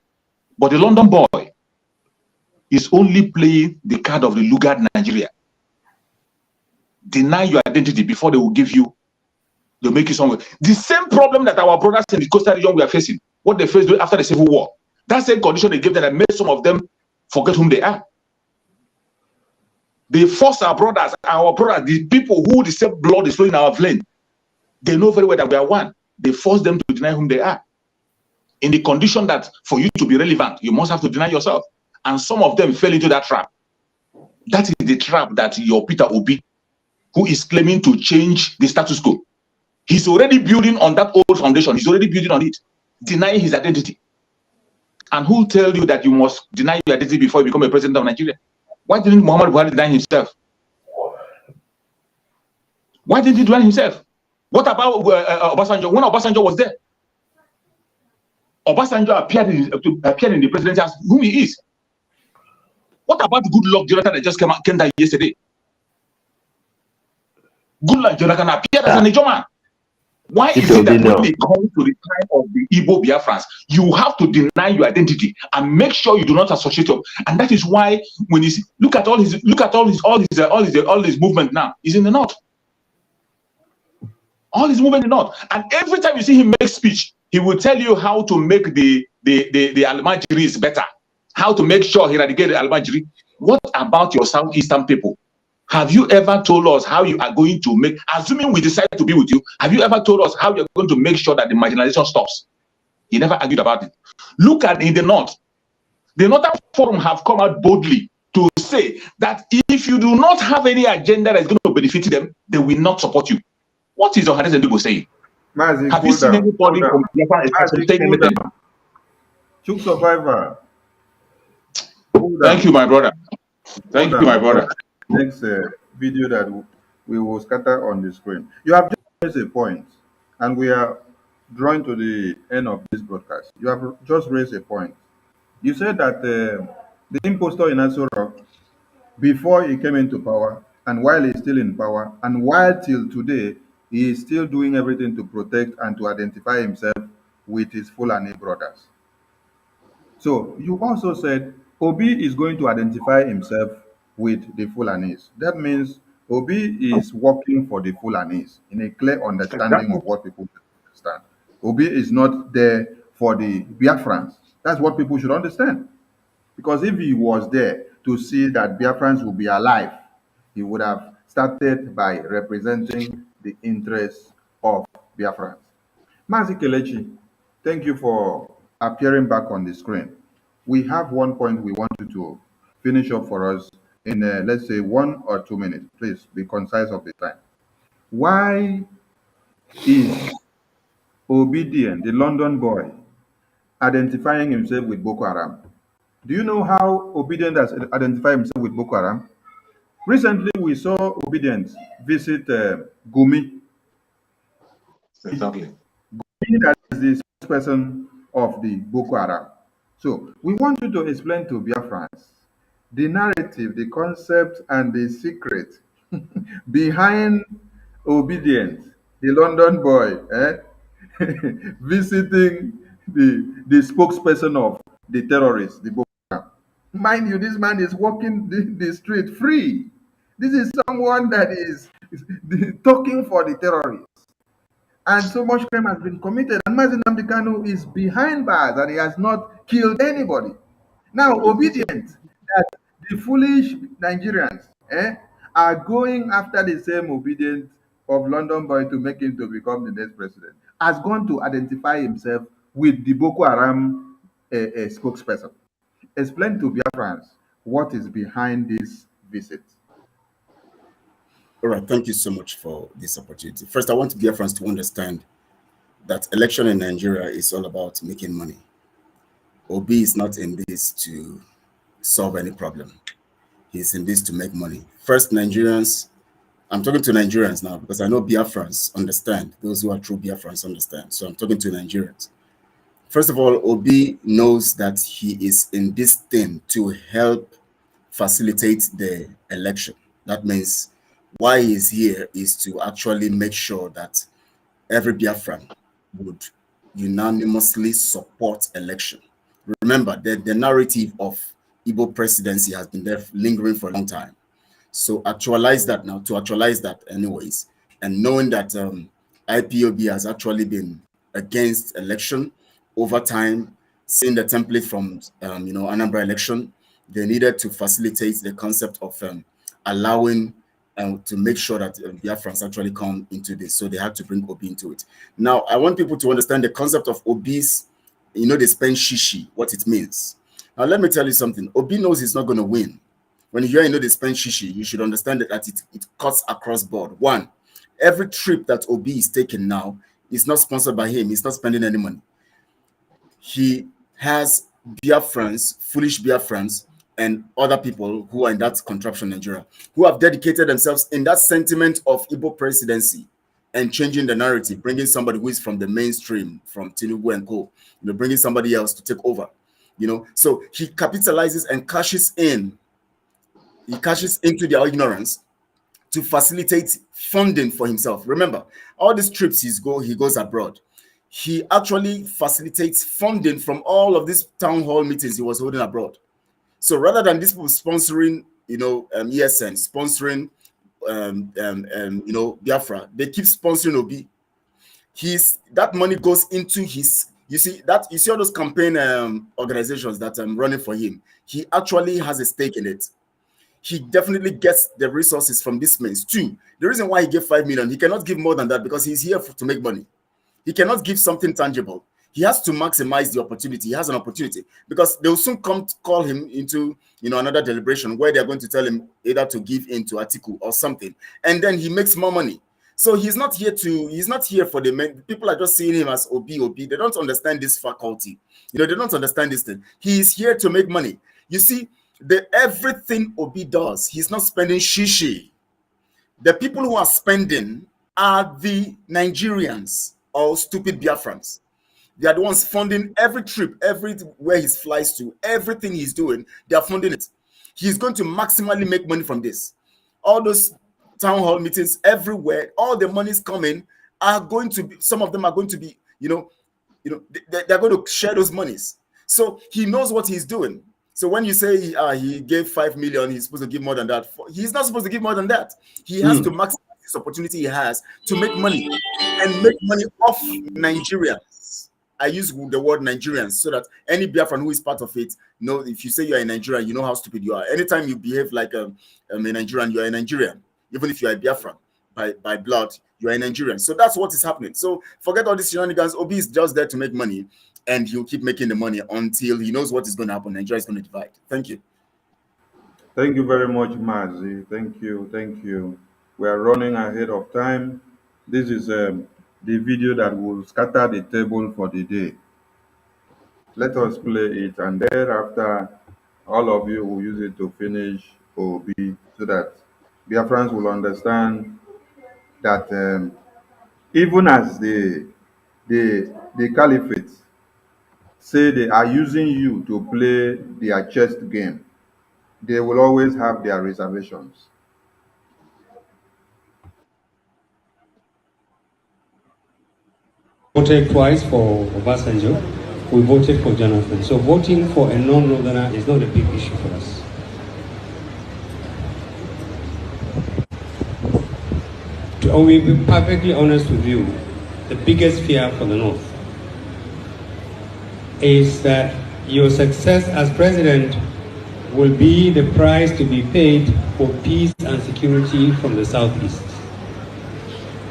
But the London boy is only playing the card of the Lugard Nigeria. Deny your identity before they will give you, they'll make you somewhere. The same problem that our brothers in the coastal region we are facing, what they faced after the Civil War. That same condition they gave them that made some of them forget whom they are. They force our brothers, the people who the same blood is flowing in our vein. They know very well that we are one. They force them to deny whom they are. In the condition that for you to be relevant, you must have to deny yourself. And some of them fell into that trap. That is the trap that your Peter Obi, who is claiming to change the status quo, he's already building on that old foundation. He's already building on it, denying his identity. And who tell you that you must deny your identity before you become a president of Nigeria? Why didn't Muhammad Buhari deny himself? Why didn't he deny himself? What about Obasanjo? When Obasanjo was there, Obasanjo appeared in the presidency as who he is. What about Goodluck Jonathan that just came down yesterday? Goodluck Jonathan appeared as an Ijaw man. Why is it that when they come to the time of the Igbo Biafrans, you have to deny your identity and make sure you do not associate your, and that is why when you see, look at all his movement now, he's in the north. All his movement in the north. And every time you see him make speech, he will tell you how to make the Almajiris better, how to make sure he eradicates the Almajiri. What about your southeastern people? Have you ever told us how you are going to make, assuming we decide to be with you, have you ever told us how you're going to make sure that the marginalization stops? He never argued about it. Look at in the north. The Northern Forum have come out boldly to say that if you do not have any agenda that is going to benefit them, they will not support you. What is Johannes and Bibo saying? Mazi, have you seen anybody from Japan saying anything? Chook survivor. Thank you, my brother. Thank you, my brother. Next video that we will scatter on the screen. You have just raised a point, and we are drawing to the end of this broadcast. You have just raised a point. You said that the impostor in Aso Rock, before he came into power, and while he's still in power, and while till today, he is still doing everything to protect and to identify himself with his Fulani brothers. So you also said Obi is going to identify himself with the Fulanis. That means Obi is working for the Fulanis in a clear understanding of what people understand. Obi is not there for the Biafrans. That's what people should understand. Because if he was there to see that Biafrans will be alive, he would have started by representing the interests of Biafrans. Mazi Kelechi, thank you for appearing back on the screen. We have one point we want you to finish up for us in, let's say, 1 or 2 minutes. Please be concise of the time. Why is Obedient, the London boy, identifying himself with Boko Haram? Do you know how Obedient has identified himself with Boko Haram? Recently, we saw Obedient visit Gumi. Exactly. Gumi that is the spokesperson of the Boko Haram. So we want you to explain to Biafrans the narrative, the concept, and the secret behind Obedient, the London boy, visiting the spokesperson of the terrorists, the Boko Haram. Mind you, this man is walking the street free. This is someone that is talking for the terrorists. And so much crime has been committed. And MAZI NNAMDI KANU is behind bars and he has not killed anybody. Now, Obedient, that the foolish Nigerians are going after the same Obedient of London boy to make him to become the next president, has gone to identify himself with the Boko Haram spokesperson. Explain to Biafrans what is behind this visit. All right, thank you so much for this opportunity. First, I want Biafrans to understand that election in Nigeria is all about making money. Obi is not in this to solve any problem. He's in this to make money. First, Nigerians, I'm talking to Nigerians now because I know Biafrans understand. Those who are true Biafrans understand. So I'm talking to Nigerians. First of all, Obi knows that he is in this thing to help facilitate the election. That means why he's here is to actually make sure that every Biafran would unanimously support election. Remember, the narrative of Igbo presidency has been there lingering for a long time. So actualize that now, to actualize that anyways, and knowing that IPOB has actually been against election over time, seeing the template from Anambra election, they needed to facilitate the concept of allowing to make sure that Biafrans actually come into this. So they had to bring Obi into it. Now, I want people to understand the concept of Obi's, they spend shishi, what it means. Now, let me tell you something. Obi knows he's not going to win. When you hear, they spend shishi, you should understand that it cuts across board. One, every trip that Obi is taking now is not sponsored by him. He's not spending any money. He has Biafrans, foolish Biafrans, and other people who are in that contraption Nigeria, who have dedicated themselves in that sentiment of Igbo presidency and changing the narrative, bringing somebody who is from the mainstream, from Tinubu and co, bringing somebody else to take over. So he capitalizes and cashes in. He cashes into their ignorance to facilitate funding for himself. Remember, all these trips he goes abroad. He actually facilitates funding from all of these town hall meetings he was holding abroad. So rather than these people sponsoring, ESN, sponsoring, Biafra, they keep sponsoring Obi. That money goes into his. You see all those campaign organizations that are running for him. He actually has a stake in it. He definitely gets the resources from this means. Two, the reason why he gave 5 million, he cannot give more than that because he's here to make money. He cannot give something tangible. He has to maximize the opportunity. He has an opportunity because they will soon come to call him into another deliberation where they're going to tell him either to give in to Atiku or something, and then he makes more money. So he's not here for the men. People are just seeing him as Obi. They don't understand this faculty. They don't understand this thing. He is here to make money. You see, everything Obi does, he's not spending shishi. The people who are spending are the Nigerians or stupid Biafrans. They are the ones funding every trip, everywhere he flies to, everything he's doing, they are funding it. He's going to maximally make money from this. All those town hall meetings everywhere, all the monies coming are going to be, some of them are going to be, they're going to share those monies. So he knows what he's doing. So when you say he gave 5 million, he's supposed to give more than that. He's not supposed to give more than that. He has to maximize this opportunity he has to make money and make money off Nigerians. I use the word Nigerians so that any Biafran who is part of it know, if you say you are a Nigerian, you know how stupid you are. Anytime you behave like a Nigerian, you are a Nigerian. Even if you are a Biafran by blood, you are a Nigerian. So that's what is happening. So forget all these shenanigans. Obi is just there to make money, and he'll keep making the money until he knows what is going to happen. Nigeria is going to divide. Thank you. Thank you very much, Mazi. Thank you. We are running ahead of time. This is the video that will scatter the table for the day. Let us play it, and thereafter, all of you will use it to finish OB so that Biafrans will understand that even as the caliphate say they are using you to play their chess game, they will always have their reservations. Voted twice for Obasanjo. We voted for Jonathan. So voting for a non-northerner is not a big issue for us. To be perfectly honest with you, the biggest fear for the North is that your success as president will be the price to be paid for peace and security from the Southeast.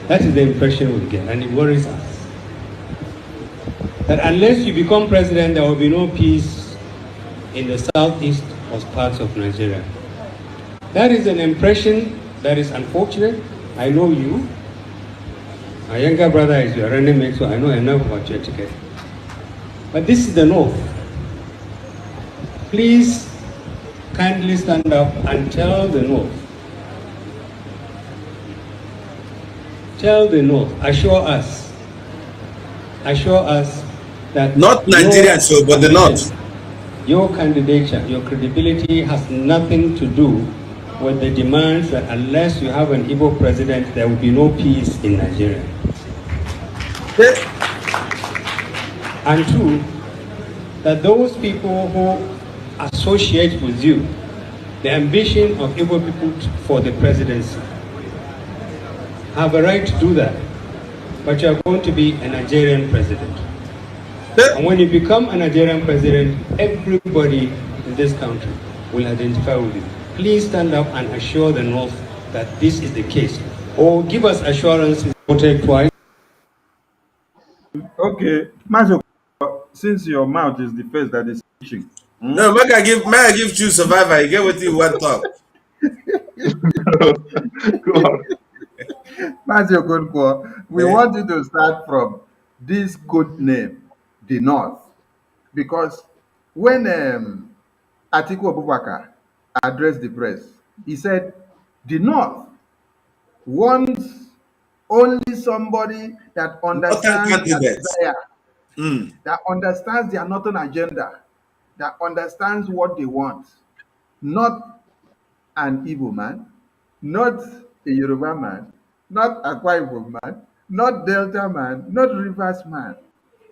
That is the impression we get, and it worries us. That unless you become president, there will be no peace in the southeast or parts of Nigeria. That is an impression that is unfortunate. I know you. My younger brother is your running mate, so I know enough about your ticket. But this is the North. Please kindly stand up and tell the North. Tell the North, assure us that not Nigerians, but the North. Your candidature, your credibility has nothing to do with the demands that unless you have an Igbo president, there will be no peace in Nigeria. And two, that those people who associate with you, the ambition of Igbo people for the presidency, have a right to do that. But you are going to be a Nigerian president. And when you become a Nigerian president, everybody in this country will identify with you. Please stand up and assure the North that this is the case. Or give us assurances. Voted twice. Okay, Mazo, since your mouth is the face that is itching. No, may I give you survivor. You get what you want to talk. Go on. Mazo Konko, we want you to start from this code name, the North, because when Atiku Abubakar addressed the press, he said the North wants only somebody that understands their desire, that understands their northern agenda, that understands what they want, not an Igbo man, not a Yoruba man, not a Akwa Ibom man, not Delta man, not Rivers man.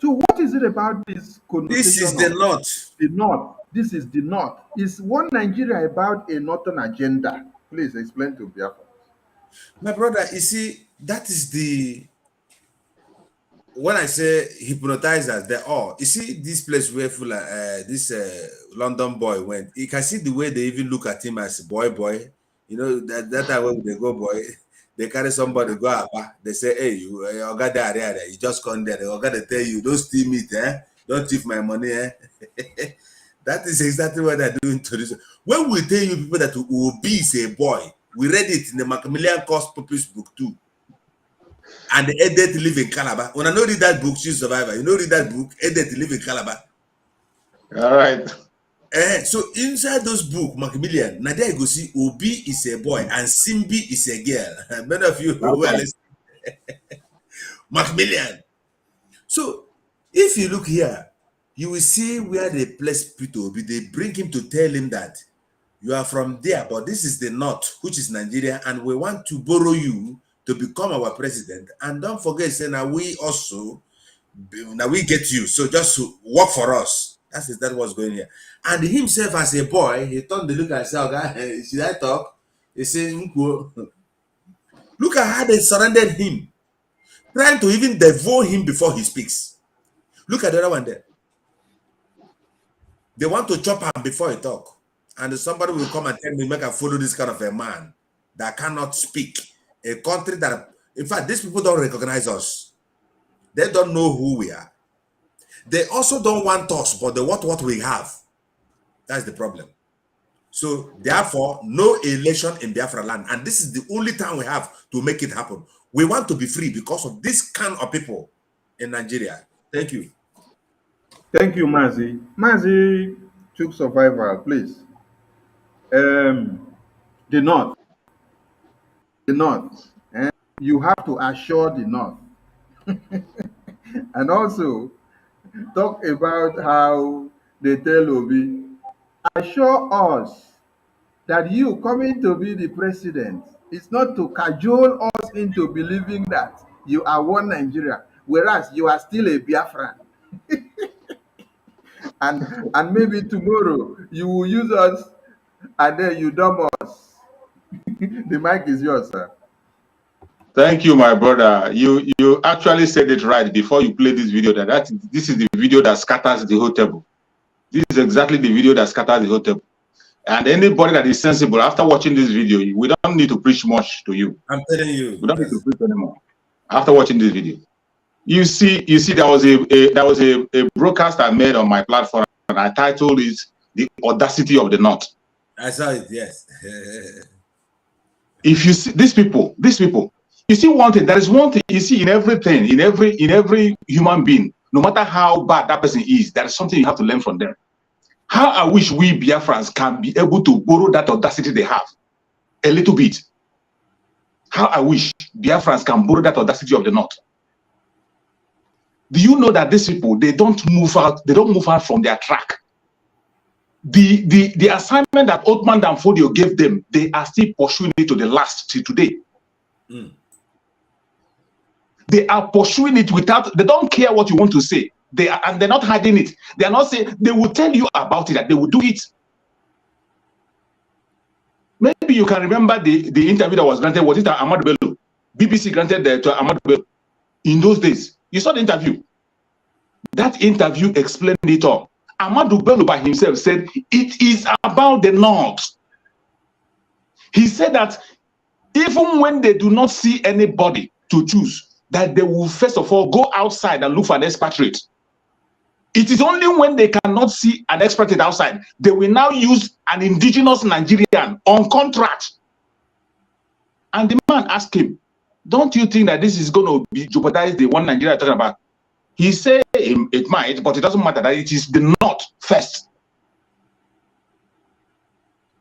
So what is it about this connotation? This is the North. The North. This is the North. Is one Nigeria about a northern agenda? Please explain to Biafra. My brother, you see, that is the, when I say hypnotizers, they're all. You see, this place where this London boy went, you can see the way they even look at him as boy. You know, that time when they go boy, they carry somebody, go up, they say, hey, you got there, you just come there, they got to tell you, don't steal meat, don't thief my money, That is exactly what they're doing to this. When we tell you people that Obi is a boy, we read it in the MNK'S Purpose book too. And the Edet live in Calabar. When I know read that book, she's survivor. You know read that book, Edet live in Calabar. All right. So inside those books, Macmillian, now there you go see Obi is a boy and Simbi is a girl. Many of you who are listening. Macmillian. So if you look here, you will see where they place Peter Obi. They bring him to tell him that you are from there, but this is the North, which is Nigeria, and we want to borrow you to become our president. And don't forget, say now we also, now we get you. So just work for us. That was going here. And himself as a boy, he turned to look and say, okay, should I talk? He said, look at how they surrounded him, trying to even devour him before he speaks. Look at the other one there. They want to chop him before he talk. And somebody will come and tell me, make I follow this kind of a man that cannot speak. A country that, in fact, these people don't recognize us. They don't know who we are. They also don't want us, but they want what we have. That's the problem. So therefore, no election in Biafra land. And this is the only time we have to make it happen. We want to be free because of this kind of people in Nigeria. Thank you. Thank you, Mazi. Mazi took survival, please. The North. The North. You have to assure the North. And also, talk about how they tell Obi, assure us that you coming to be the president is not to cajole us into believing that you are one Nigeria, whereas you are still a Biafran. and maybe tomorrow you will use us and then you dumb us. The mic is yours, sir. Thank you, my brother. You actually said it right before you played this video. This is the video that scatters the whole table. This is exactly the video that scatters the whole table. And anybody that is sensible after watching this video, we don't need to preach much to you. I'm telling you, we don't need to preach anymore. After watching this video, you see, there was a broadcast I made on my platform, and I titled it "The Audacity of the North." I saw it. Yes. If you see these people, you see one thing. There is one thing you see in everything, in every human being. No matter how bad that person is, there is something you have to learn from them. How I wish we Biafrans can be able to borrow that audacity they have a little bit. How I wish Biafrans can borrow that audacity of the North. Do you know that these people, they don't move out from their track? The assignment that Othman Danfodio gave them, they are still pursuing it to the last till today. They are pursuing it they don't care what you want to say. And they're not hiding it. They are not saying, they will tell you about it, that they will do it. Maybe you can remember the interview that was granted, was it Ahmad Bello? BBC granted to Ahmad Bello in those days. You saw the interview. That interview explained it all. Ahmad Bello by himself said, it is about the North. He said that even when they do not see anybody to choose, that they will first of all go outside and look for an expatriate. It is only when they cannot see an expatriate outside, they will now use an indigenous Nigerian on contract. And the man asked him, don't you think that this is going to jeopardize the one Nigeria talking about? He said it might, but it doesn't matter, that it is the North first.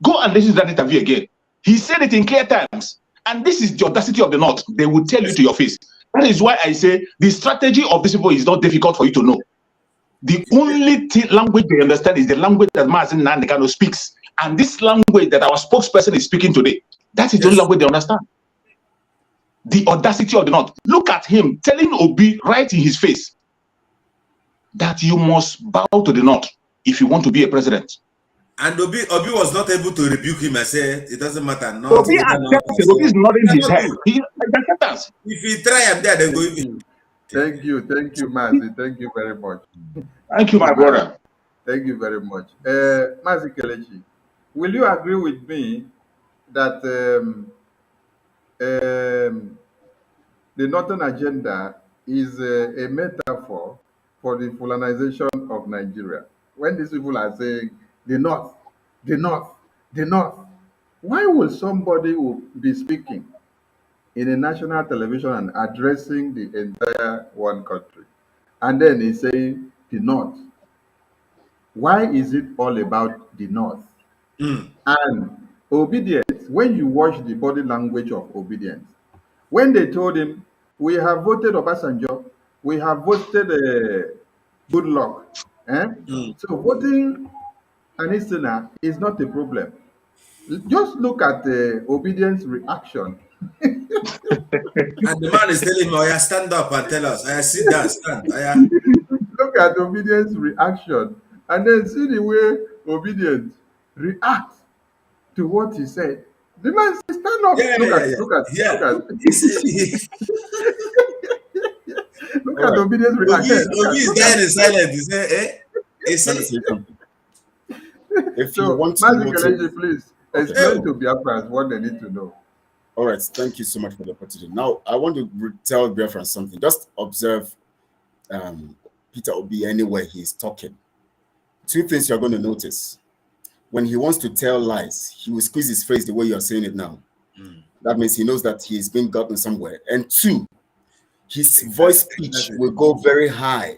Go and listen to that interview again. He said it in clear terms. And this is the audacity of the North. They will tell you to your face. That is why I say the strategy of these people is not difficult for you to know. The only language they understand is the language that MAZI NNAMDI KANU speaks. And this language that our spokesperson is speaking today, that is the only language they understand. The audacity of the North. Look at him telling Obi right in his face that you must bow to the North if you want to be a president. And Obi was not able to rebuke him and say, it doesn't matter. No, Obi accepted. Obi is nodding his head. He accepts. If he try and there, then go in. Thank you, Mazi. Thank you very much. Thank you, my brother. Thank you very much. Mazi Kelechi, will you agree with me that the Northern Agenda is a metaphor for the Fulanization of Nigeria? When these people are saying the North, the North, the North, why will somebody who be speaking in a national television and addressing the entire one country, and then he's saying the North? Why is it all about the North? And obedience, when you watch the body language of obedience, when they told him, we have voted Obasanjo, we have voted Goodluck, so voting an Easterner is not a problem. Just look at the obedience reaction. And the man is telling me, oh, yeah, stand up and tell us. I sit down, stand. Look at obedience reaction and then see the way obedience react to what he said. The man says, stand up. Look at obedience reaction. Obi is dying in silence. He said, If you want to Mazi Kelechi, please explain to Biafrans what they need to know. All right, thank you so much for the opportunity. Now, I want to tell Biafrans something. Just observe Peter Obi anywhere he's talking. Two things you're going to notice. when he wants to tell lies, he will squeeze his face the way you're saying it now. That means he knows that he's being gotten somewhere. And two, his voice pitch will go very high.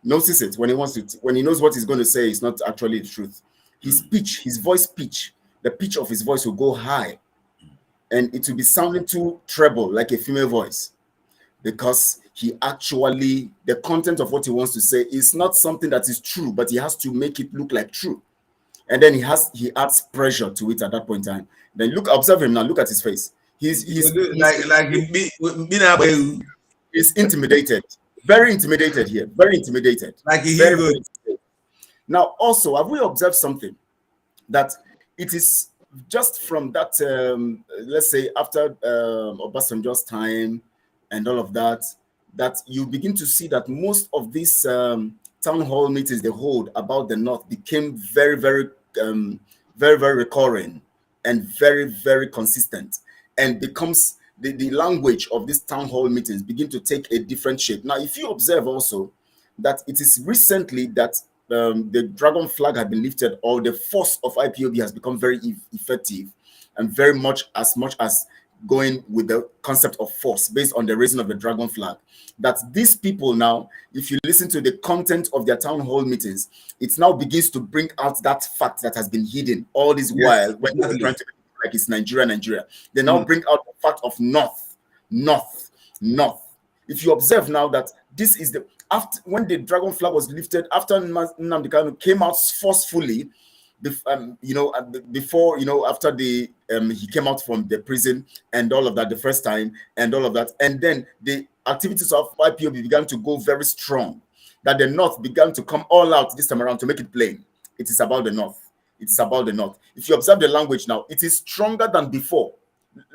Notice it when he wants to, when he knows what he's going to say is not actually the truth. His pitch, his voice pitch, the pitch of his voice will go high, and it will be sounding too treble, like a female voice, because he actually, the content of what he wants to say is not something that is true, but he has to make it look like true. And then he adds pressure to it at that point in time. Then observe him now, look at his face. He's intimidated, very intimidated here, very intimidated. Like very. Now, also, have we observed something that it is just from that, let's say after Obasanjo's time and all of that, that you begin to see that most of these town hall meetings they hold about the North became very, very recurring and very, very consistent, and becomes the language of these town hall meetings begin to take a different shape. Now, if you observe also that it is recently that the dragon flag had been lifted, or the force of IPOB has become very effective, and very much as going with the concept of force based on the raising of the dragon flag, that these people now, if you listen to the content of their town hall meetings, it now begins to bring out that fact that has been hidden all this while when they're trying to like it's Nigeria. They now bring out the fact of North. If you observe now that this is the after when the dragon flag was lifted, after Nnamdi Kanu came out forcefully, before after the he came out from the prison and all of that the first time and all of that, and then the activities of IPOB began to go very strong. That the North began to come all out this time around to make it plain. It is about the North. It is about the North. If you observe the language now, it is stronger than before.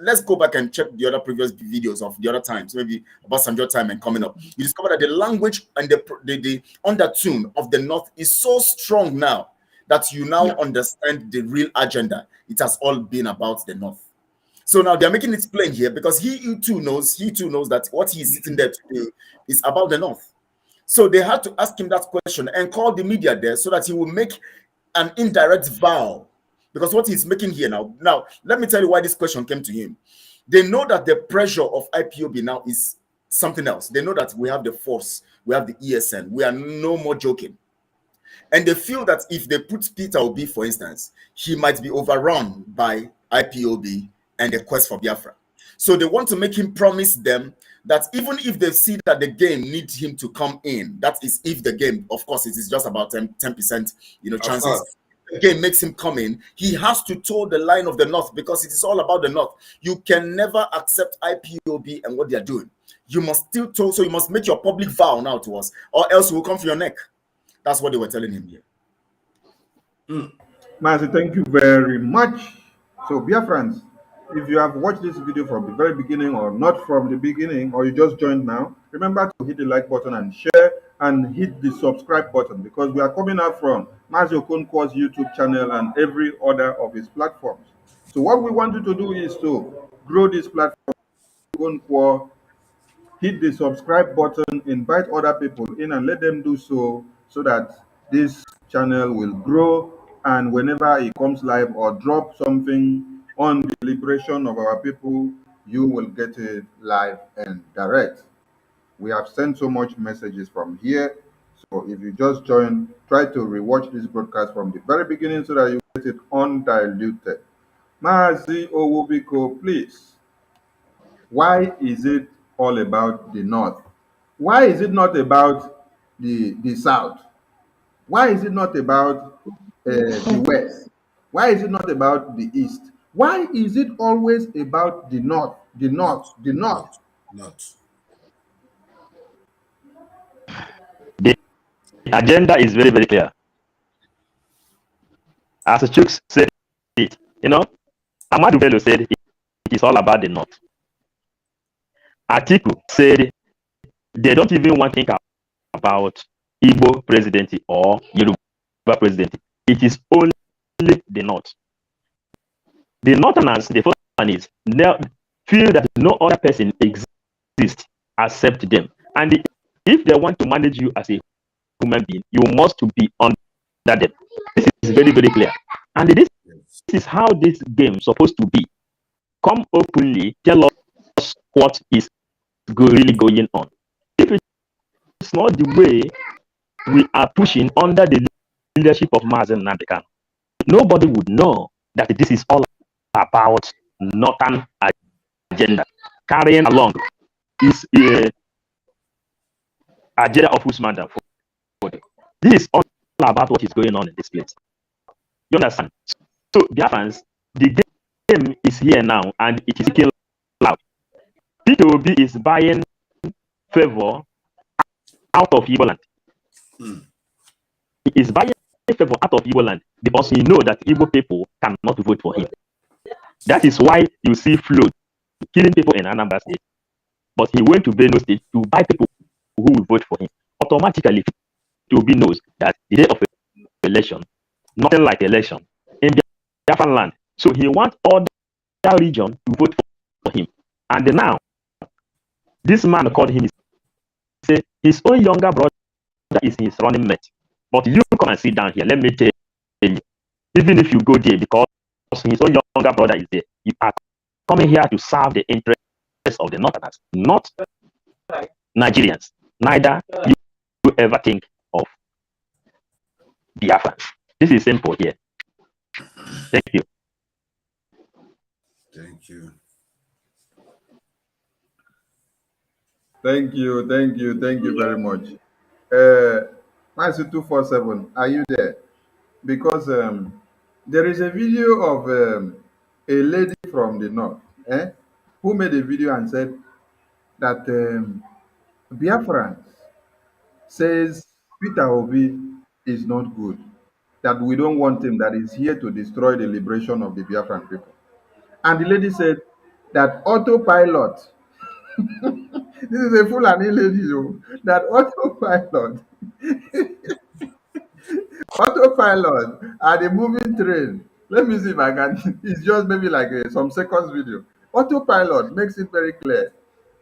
Let's go back and check the other previous videos of the other times, maybe about Sanjo time and coming up. You discover that the language and the undertone of the North is so strong now that you now understand the real agenda. It has all been about the North. So now they're making it plain here because he too knows that what he's sitting there to do is about the North. So they had to ask him that question and call the media there so that he will make an indirect vow. Because what he's making here now, let me tell you why this question came to him. They know that the pressure of IPOB now is something else. They know that we have the force, we have the ESN, we are no more joking. And they feel that if they put Peter Obi, for instance, he might be overrun by IPOB and the quest for Biafra. So they want to make him promise them that even if they see that the game needs him to come in, that is if the game, of course, it is just about 10% chances. The game makes him come in, he has to toe the line of the North because it is all about the North. You can never accept IPOB and what they are doing. You must still toe, so you must make your public vow now to us, or else we will come for your neck. That's what they were telling him here. Mazi, thank you very much. So, Biafrans, if you have watched this video from the very beginning or not from the beginning, or you just joined now, remember to hit the like button and share and hit the subscribe button because we are coming out from Mazi Okonkwo's YouTube channel and every other of his platforms. So what we want you to do is to grow this platform. Okonkwo, hit the subscribe button, invite other people in and let them do so that this channel will grow, and whenever it comes live or drop something on the liberation of our people, you will get it live and direct. We have sent so much messages from here, so if you just join, try to rewatch this broadcast from the very beginning so that you get it undiluted. Mazi Biko, please, why is it all about the North? Why is it not about the South? Why is it not about the West? Why is it not about the East? Why is it always about the North, the North, the North? The agenda is very, very clear. As Chooks said it, Ahmadu Bello said it is all about the North. Atiku said they don't even want to think about Igbo presidency or Yoruba presidency. It is only the North. The Northerners, the first one is, they feel that no other person exists except them. And if they want to manage you as a human being, you must be under them. This is very, very clear. And this is how this game is supposed to be. Come openly, tell us what is really going on. If it's not the way we are pushing under the leadership of MAZI NNAMDI KANU, nobody would know that this is all about Northern agenda. Carrying along is agenda of Usman. This is all about what is going on in this place. You understand? So, Biafrans, the game is here now and it is killing loud. P2B is buying favor out of Igbo land. He is buying favor out of Igbo land because he knows that Igbo people cannot vote for him. That is why you see Floyd killing people in Anambra State. But he went to Benue State to buy people who will vote for him. Automatically, P2B knows that the day of election, nothing like election in Biafralands. So he wants all that region to vote for him. And now, this man called him, say his own younger brother is his running mate. But you come and sit down here. Let me tell you, even if you go there, because his own younger brother is there, you are coming here to serve the interests of the Northerners, not Nigerians. Neither you ever think of Biafra. This is simple here. Thank you. Thank you. Thank you very much. MAZI 247, are you there? Because there is a video of a lady from the north who made a video and said that Biafrans says Peter Obi is not good, that we don't want him, that is here to destroy the liberation of the Biafran people. And the lady said that autopilot, this is a Fulani lady, that autopilot are the moving train. Let me see if I can, it's just maybe like some seconds video. Autopilot makes it very clear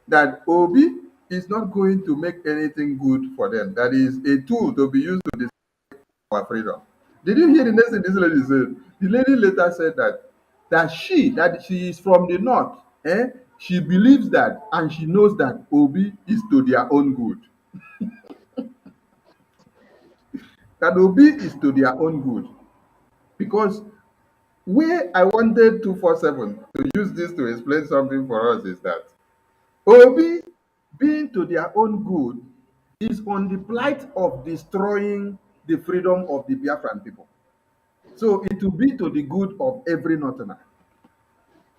that Obi is not going to make anything good for them. That is a tool to be used to destroy our freedom. Did you hear the next thing this lady said? The lady later said that she is from the north. She believes that and she knows that Obi is to their own good. That Obi is to their own good. Because where I wanted 247 to use this to explain something for us is that Obi being to their own good is on the plight of destroying the freedom of the Biafran people. So it will be to the good of every Northerner.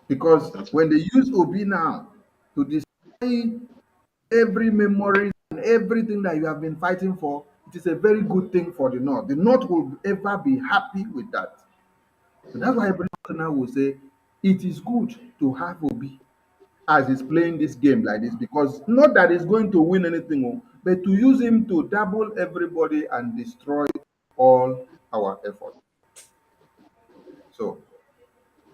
Because when they use Obi now to destroy every memory and everything that you have been fighting for, it is a very good thing for the North. The North will ever be happy with that. So that's why every Northerner will say it is good to have Obi as he's playing this game like this, because not that he's going to win anything, but to use him to double everybody and destroy all our efforts. So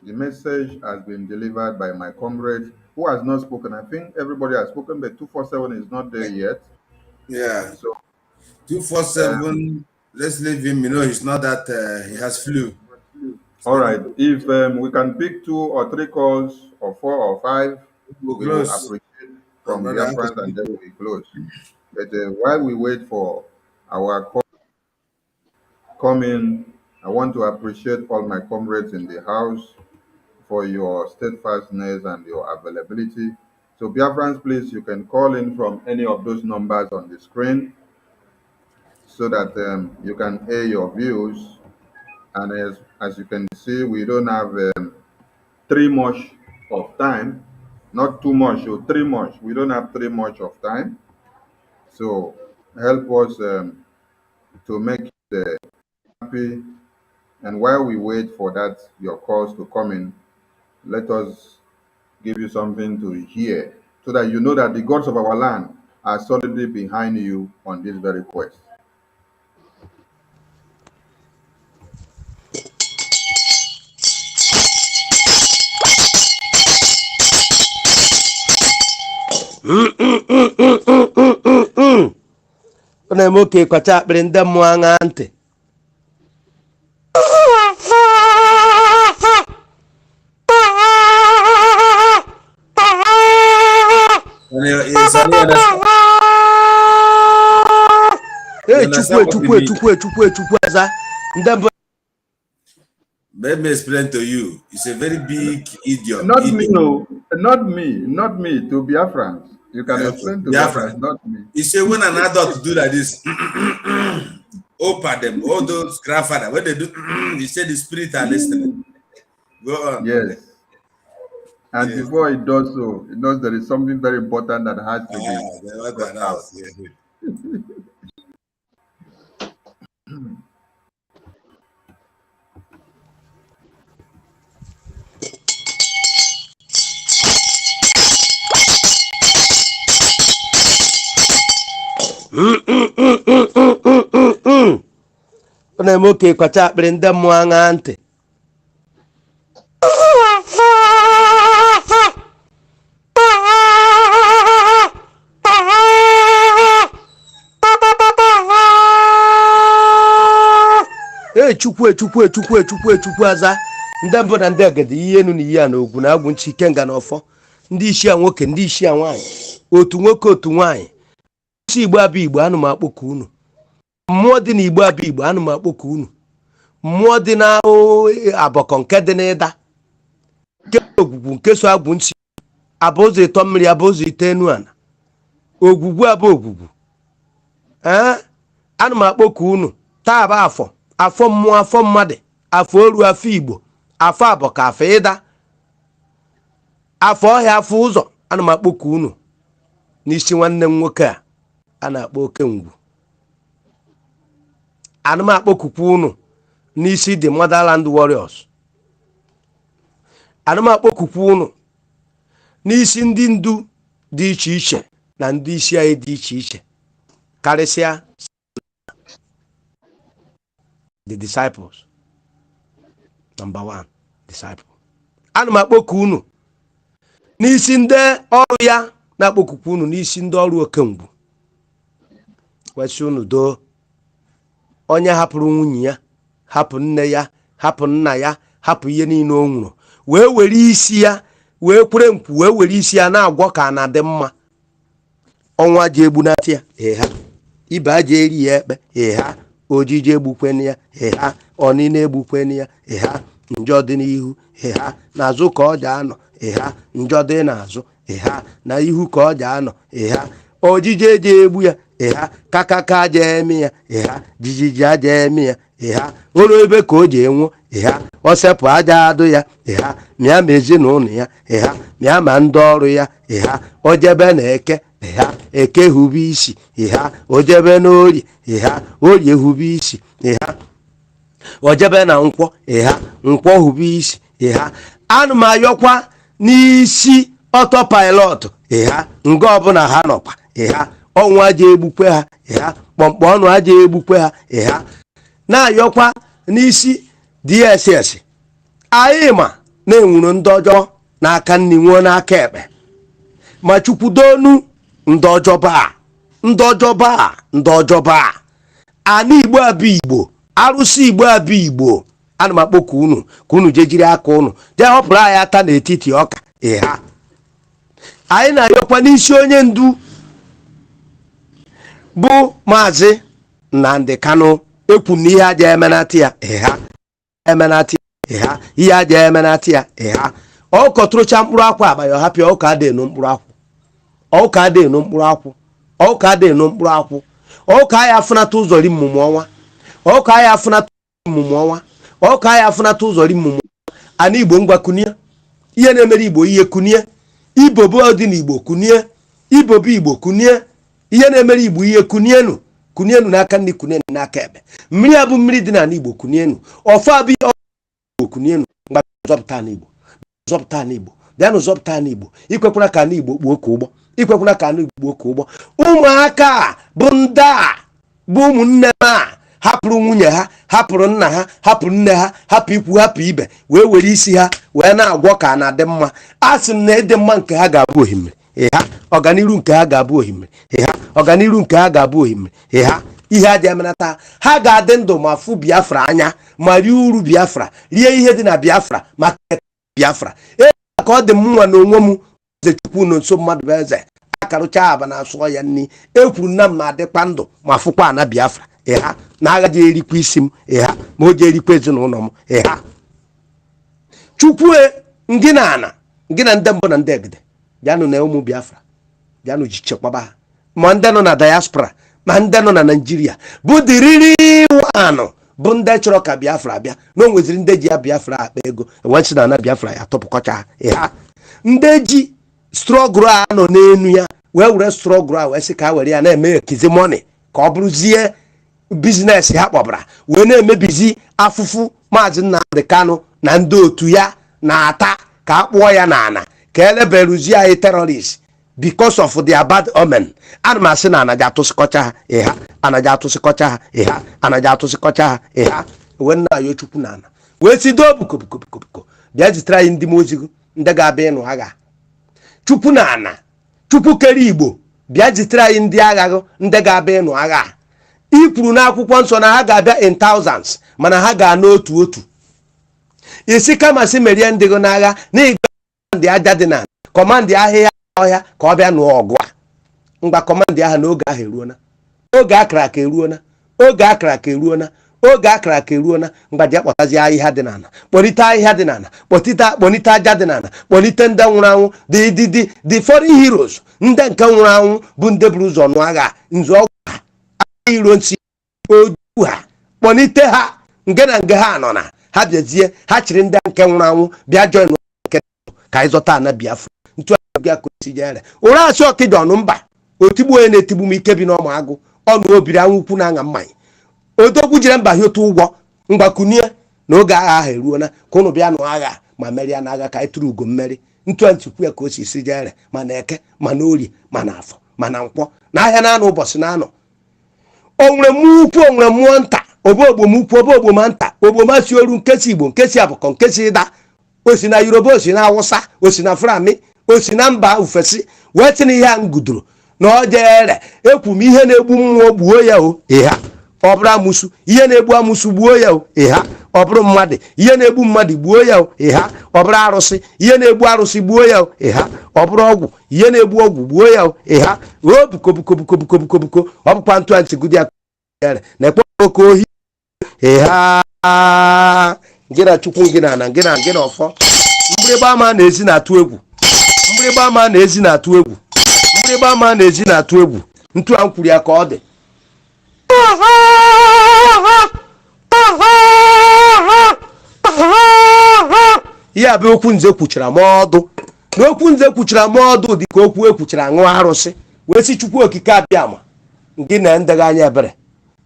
the message has been delivered by my comrade who has not spoken. I think everybody has spoken, but 247 is not there yet. Yeah. So 247, let's leave him. You know, he's not that, he has flu. All right. If we can pick 2 or 3 calls, or 4 or 5, we will appreciate from your friends, and then we close. But while we wait for our call coming, I want to appreciate all my comrades in the house for your steadfastness and your availability. So Biafrans, please, you can call in from any of those numbers on the screen so that you can air your views. And as you can see, we don't have too much of time, not too much or too much. We don't have too much of time. So help us to make it happy. And while we wait for that, your calls to come in, let us give you something to hear so that you know that the gods of our land are solidly behind you on this very quest. na-eme oke kọcha akpịrị ndị mmụọ aṅa ntị Let me explain to you. It's a very big idiom. Not me, no. Not me. To Biafrans. You can explain to Biafra. Biafrans, not me. You say when an adult do like this, open them, all those grandfather, when they do, you say the spirit are listening. Go on. Yes. And before it does so, it knows there is something very important that has to be brought out. na-eme oke kwacha akpịrị ndị mmụọ aṅa ntị chukwu aza ndị mbụ na ndị agadi ihe enu na ihe a na ogwu na agwụ nchi ikenga na ọfọ ndị isi a nwoke ndị isi a nwaanyị otu nwoke otu nwaanyị isi igbo abụ igbo anụ m akpọku unu mmụọ dị na igbo abụ igbo anụ m akpọku unu mmụọ dị na abọkọ nke dị n'ịda nke ogwugwu nke so agwụ nchi abụ ụzọ ịtọ mmiri abụ ụzọ ite enu ana ogwugwu abụ ogwugwu anụ m akpọku unu taa bụ afọ mmụọ afọ mmadụ afọ oru afọ igbo afọ abọka afọ ịda afọ ọhịa afọ ụzọ ana m akpọku unu n'isi nwanne m nwoke a na-akpọ oke ngwu ana m akpọkukwu unu n'isi the Motherland Warriors ana m akpọkukwu unu n'isi ndị ndu dị iche iche na ndị isi anyị dị iche iche karịsịa the disciples number 1 disciple ana m akpọku unu n'isi ndị ọrụ ya na-akpọkukwu unu n'isi ndị ọrụ oke ngwu kwesị unu doo onye hapụrụ nwunye ya hapụ nne ya hapụ nna ya hapụ ihe niile o nwụrụ wee were isi ya wee kwere nkwu wee were isi ya na-agwọ ka na dị mma ọnwa ji egbunata ya ha ibe aja eri ya ekpe ha ojiji egbukweni ya ha ọnịna egbukweni ya ha njọ dị n'ihu ha n'azụ ka ọ ji anọ ha njọ dị n'azụ ha na ihu ka ọ ji anọ ha ojiji eji egbu ya ha kakaka aja eme ya ha jijiji aja eme ya ha nwere ebe ka o ji enwo ha ọ sepụ aja adụ ya ha mịa ma ezinụlọ ya ha mịa ma ndị ọrụ ya ha o jebe na eke hube isi ha o jebe na orie hube isi ha o jebe na nkwọ hube isi ha anụ m ayọkwa n'isi ọtọpilọtụ ha nga ọbụla ha nọkwa ha ọnwụ aja egbukwe ha kpọmkpọ ọnụ aja egbukwe ha na-ayọkwa n'isi DSS anyị ma na-enwuru ndị ọjọọ n'aka nni nwuo n'aka ekpe ma chukwudonu ndị ọjọba ana igbo abụ igbo arụsị igbo abụ igbo ana m akpọku unu ka unu jejiri aka unu jee họpụrụ anyị ata n'etiti ọka ha anyị na-ayọkwa n'isi onye ndu bụ Maazị Nnamdi Kanu ekwu na ihe aja emenata ya ihe aja emenata ya ọ kọtụrụcha mkpụrụ akwụ abaya ọhapịa ọka adịnụ mkpụrụ akwụ ọka ya afụnata ụzọ ri mmụmụ ọnwa ọka ya afụnata ụzọ ri mmụmụ ana igbo ngwa kunie ihe na-emere igbo ihe kunie ibobo dị n'igbo kunie ibobo igbo kunie ihe na-emere igbo ihe kunienu n'aka nne kunienu n'aka ebe mmiri abụ mmiri dị n'ala igbo kunienu ọfọ abụ igbo kunienu mgbe zọpụta n'igbo bịanụ zọpụta n'igbo ikwekwara ka ana igbo kpuo ka ụgbọ ụmụaka bụ ndị a bụ ụmụnne m hapụrụ nwunye ha hapụrụ nna ha hapụrụ nne ha hapụ ikwu hapụ ibe wee were isi ha wee na-agwọ ka na dị mma a sị na ịdị mma nke ha ga-abụ ohimmiri ọganiru nke ha ga-abụ ohimmiri ihe aja emenata ha ga-adị ndụ ma fụ Biafra anya ma rie uru Biafra rie ihe dị na Biafra maka Biafra ka ọ dị m nwa na onwe m eze chukwu na nso mmadụ bụ eze akarụcha aba na asụọ ya nni ekwuru na m na-adịkwa ndụ ma fụkwa ana Biafra ịha na agha ji erikwa isi m ịha ma o ji erikwa ezinụlọ m ịha chukwu ngị na ana ngị na ndị mbụ na ndị egede bịanụ na ụmụ Biafra bịanụ ji chekwaba ha ma ndị nọ na diaspora ma ndị nọ na Naijiria bụ diriri anụ bụ ndị chọrọ ka Biafra bịa na o nweziri ndị ji ya Biafra akpa ego ewesị na ana Biafra ya tọpụkọcha ha ịha ndị ji strọgụl a nọ n'enu ya wee were strọgụl a wee sị ka ha were ya na-eme ekizi mọni ka ọ bụrụzie biznes ha kpọbara wee na-emebizi afụfụ Maazị Nnamdi Kanu na ndị otu ya na-ata ka a kpụọ ya n'ana ka eleberuzie anyị terrorist because of their bad omen. Ana m asị na anaghị atụsịkọcha ha ịha anaghị atụsịkọcha ha ịha anaghị atụsịkọcha ha ịha wee nna ya chukwu na ana wee si doo bukobukobukobukọ bịa zitere anyị ndị mozigo ndị ga-abịa ịnụ agha chukwu na ana chukwu kere Igbo bịa zitere anyị ndị agha ndị ga-abịa ịnụ agha i kwuru n'akwụkwọ nsọ na ha ga-abịa in thousands mana ha ga n'otu otu isi kama si merie ndị gị n'agha na ịga ndị aja dị na kọmandị ahịhịa ọhịa ka ọ bịa nụọ ọgụ a mgba kọmandị aha n'oge ahụ eruona oge akara aka eruona oge akara aka eruona oge akara aka eruona mgbaji akpọtazi ahịhịa dị n'ala kpọlite ahịhịa dị n'ala kpọlite aja dị n'ala kpọlite ndị nwụrụ anwụ the foreign heroes ndị nke nwụrụ anwụ bụ ndị buru ụzọ nụ agha nzọọgwụ ha iro nsi oju ha kpọlite ha nge na nge ha nọ na ha bịazie ha chịrị ndị nke nwụrụ anwụ bịa join nke ka anyị zọta ana Biafra ntu abịa ka osi jere ụra asị ọkịja ọnụ mba otigbu onye na-etigbu m ike bi n'ọma agụ ọnụ obiri anwụ ukwu na aṅa mmanya odogwu jire mba hie otu ụgwọ mgbakunie na oge agha ahụ eruona ka ụnụ bịa nụ agha ma merie na agha ka anyị tụrụ ugo mmeri ntụantikwu ya ka o si jere ma na eke ma na orie ma na afọ ma na nkwọ na ahịa na anụ ụbọchị na anọ onwere mmụọ ukwu onwere mmụọ nta obogbomukwu obogboma nta ogbomasi oru nkesi Igbo nkesi abụkọ nkesi ịda osi na Yoruba osi na Awụsa osi na Fulani osi na mba ofesi wee tinye ihe a ngudoro na ọ jere ekwu m ihe na-egbu mmụọ gbuo ya o ịha ọ bụrụ amụsụ ihe na-egbu amụsụ gbuo ya o ịha ọ bụrụ mmadụ ihe na-egbu mmadụ gbuo ya o ịha ọ bụrụ arụsị ihe na-egbu arụsị gbuo ya o ịha ọ bụrụ ọgwụ ihe na-egbu ọgwụ gbuo ya o ịha o bukobukobukobukobuko ọ bụkwa ntụ antigudi ya na ekpe oke ohi ịha gị na chukwu gị na ana gị na ọfọ mgbịrịgba ama na-ezi na-atụ egwu mgbịrịgba ama na-ezi na-atụ egwu mgbịrịgba ama na-ezi na-atụ egwu ntu a kwuru ya ka ọ dị ihe a bụ okwu nze kwuchara m ọdụ na okwu nze kwuchara m ọdụ dị ka okwu ekwuchara ṅụọ arụsị wee si chukwu okike abịa ma gị na ndegha anya ebere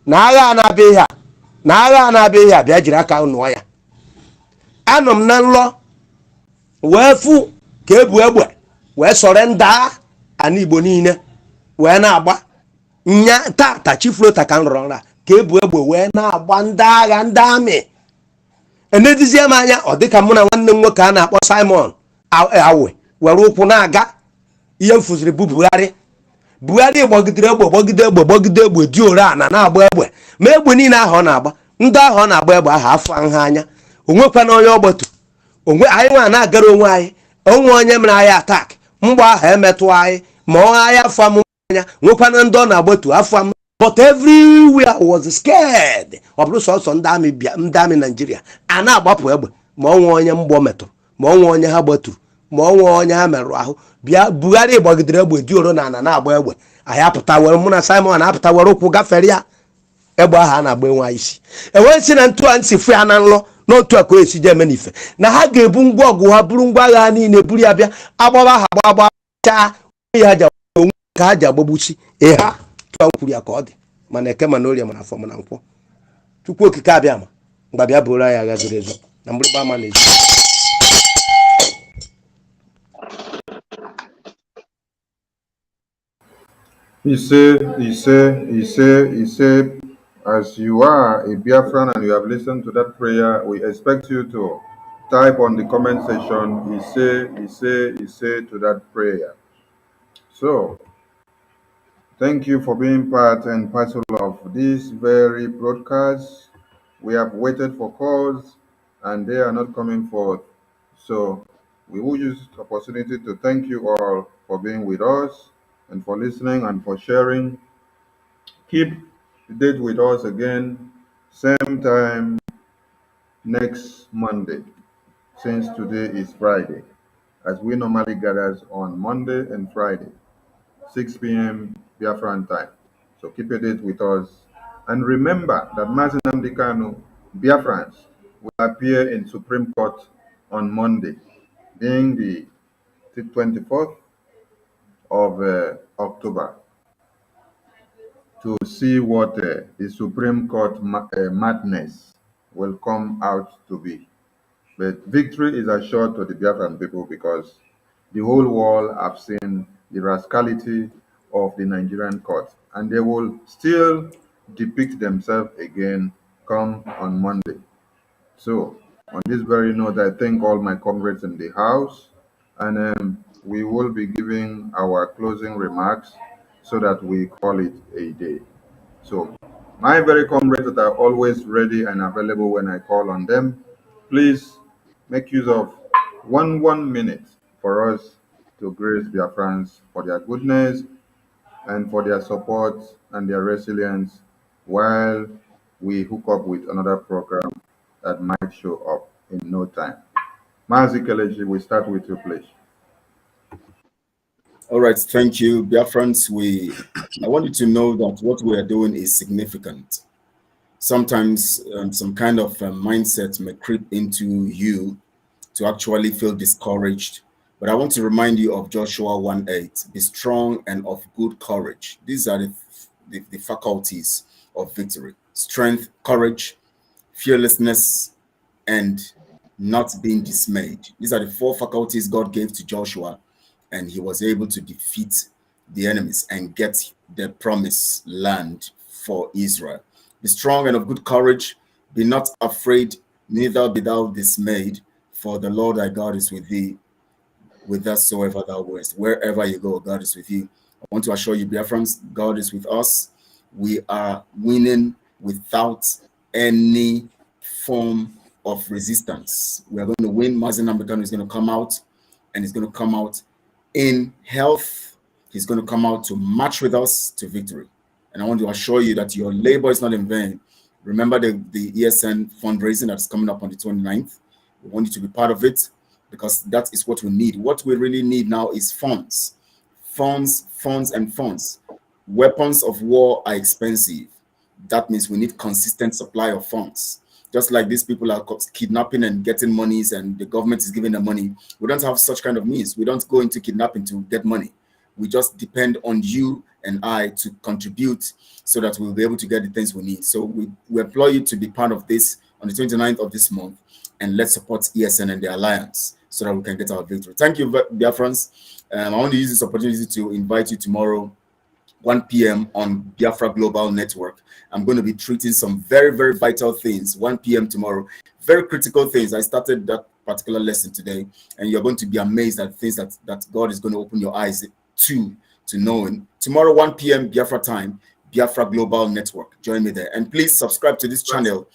na agha na-abịa ihe a na agha na-abịa ihe a bịa jiri aka nụọ ya anọ m na nlọ wee fụ ka ebu egbe wee sọrọ nda ana Igbo niile wee na-agba nya tata chiflota ka m rọrọ nra ka ebu egbe wee na-agba ndị agha ndị amị enedizie m anya ọ dịka mụ na nwanne m nwoke a na-akpọ Simon awe were ụkwụ na-aga ihe m fụziri bụ Buhari gbagidere egbe dị ore ana na-agba egbe ma egbe niile ahụ ọ na-agba ndị ahụ ọ na-agba egbe ahụ afọ nha anya onwekwana onye ọgbatu onwe anyị nwa na-agara onwe anyị onwe onye mere anyị atak mgba ahụ emetụ anyị ma ọ anyị afọ m anya nwekwana ndị ọ na-agbatu afọ m but everywhere was scared ọ bụrụ sọsọ ndị amị Nigeria a na-agbapụ egbe ma onwe onye mgbọ metụrụ ma onwe onye ha gbaturu ma onwe onye ha merụrụ ahụ bịa Buhari gbagidere egbe dị oro na ana na-agba egbe anyị apụta were mụ na Simon apụta were ụkwụ gafere ya egbe ahụ a na-agba enwe anyị isi enwe si na ntụ a ntị fụ ya na nlọ n'otu a ka o esi je eme n'ife na ha ga-ebu ngwa ọgụ ha bụrụ ngwa agha ha niile buru ya bịa agbaba ha gbagbacha ya ja onwe ka ha ji agbagbuchi ịha tụa kwuru ya ka ọ dị mana eke mana orie mana afọ mana nkwọ chukwu okike abịa ma mgbe bịa bụrụ anyị agha zoro ezo na mgbịrịgba ama na-ezi He said, as you are a Biafran and you have listened to that prayer, we expect you to type on the comment section, he say to that prayer. So, thank you for being part and parcel of this very broadcast. We have waited for calls and they are not coming forth. So, we will use the opportunity to thank you all for being with us and for listening and for sharing. Keep date with us again, same time next Monday, since today is Friday, as we normally gather on Monday and Friday, 6 p.m. Biafran time. So keep a date with us. And remember that MAZI NNAMDI KANU, Biafrans, will appear in Supreme Court on Monday, being the 24th of October, to see what the Supreme Court madness will come out to be. But victory is assured to the Biafran people, because the whole world have seen the rascality of the Nigerian court, and they will still depict themselves again come on Monday. So, on this very note, I thank all my comrades in the house, and we will be giving our closing remarks so that we call it a day. So, my very comrades that are always ready and available when I call on them, please make use of one minute for us to grace their friends for their goodness and for their support and their resilience, while we hook up with another program that might show up in no time. Mazi Kelechi, we start with you, please. All right, thank you, Biafrans. I want you to know that what we are doing is significant. Sometimes some kind of mindset may creep into you to actually feel discouraged. But I want to remind you of Joshua 1:8. Be strong and of good courage. These are the faculties of victory: strength, courage, fearlessness, and not being dismayed. These are the 4 faculties God gave to Joshua, and he was able to defeat the enemies and get the promised land for Israel. Be strong and of good courage. Be not afraid, neither be thou dismayed, for the Lord thy God is with thee, whithersoever thou goest. Wherever you go, God is with you. I want to assure you, Biafrans, God is with us. We are winning without any form of resistance. We are going to win. MAZI NNAMDI KANU is going to come out, and he's going to come out in health. He's going to come out to march with us to victory. And I want to assure you that your labor is not in vain. Remember the ESN fundraising that's coming up on the 29th. We want you to be part of it, because that is what we need. What we really need now is funds. Funds, funds, and funds. Weapons of war are expensive. That means we need consistent supply of funds. Just like these people are kidnapping and getting monies, and the government is giving them money. We don't have such kind of means. We don't go into kidnapping to get money. We just depend on you and I to contribute so that we'll be able to get the things we need. So we implore you to be part of this on the 29th of this month, and let's support ESN and the Alliance so that we can get our victory. Thank you, Biafrans. I want to use this opportunity to invite you tomorrow, 1 p.m. on Biafra Global Network. I'm going to be treating some very, very vital things, 1 p.m. tomorrow. Very critical things. I started that particular lesson today, and you're going to be amazed at things that God is going to open your eyes to knowing. Tomorrow, 1 p.m. Biafra time, Biafra Global Network. Join me there. And please subscribe to this channel.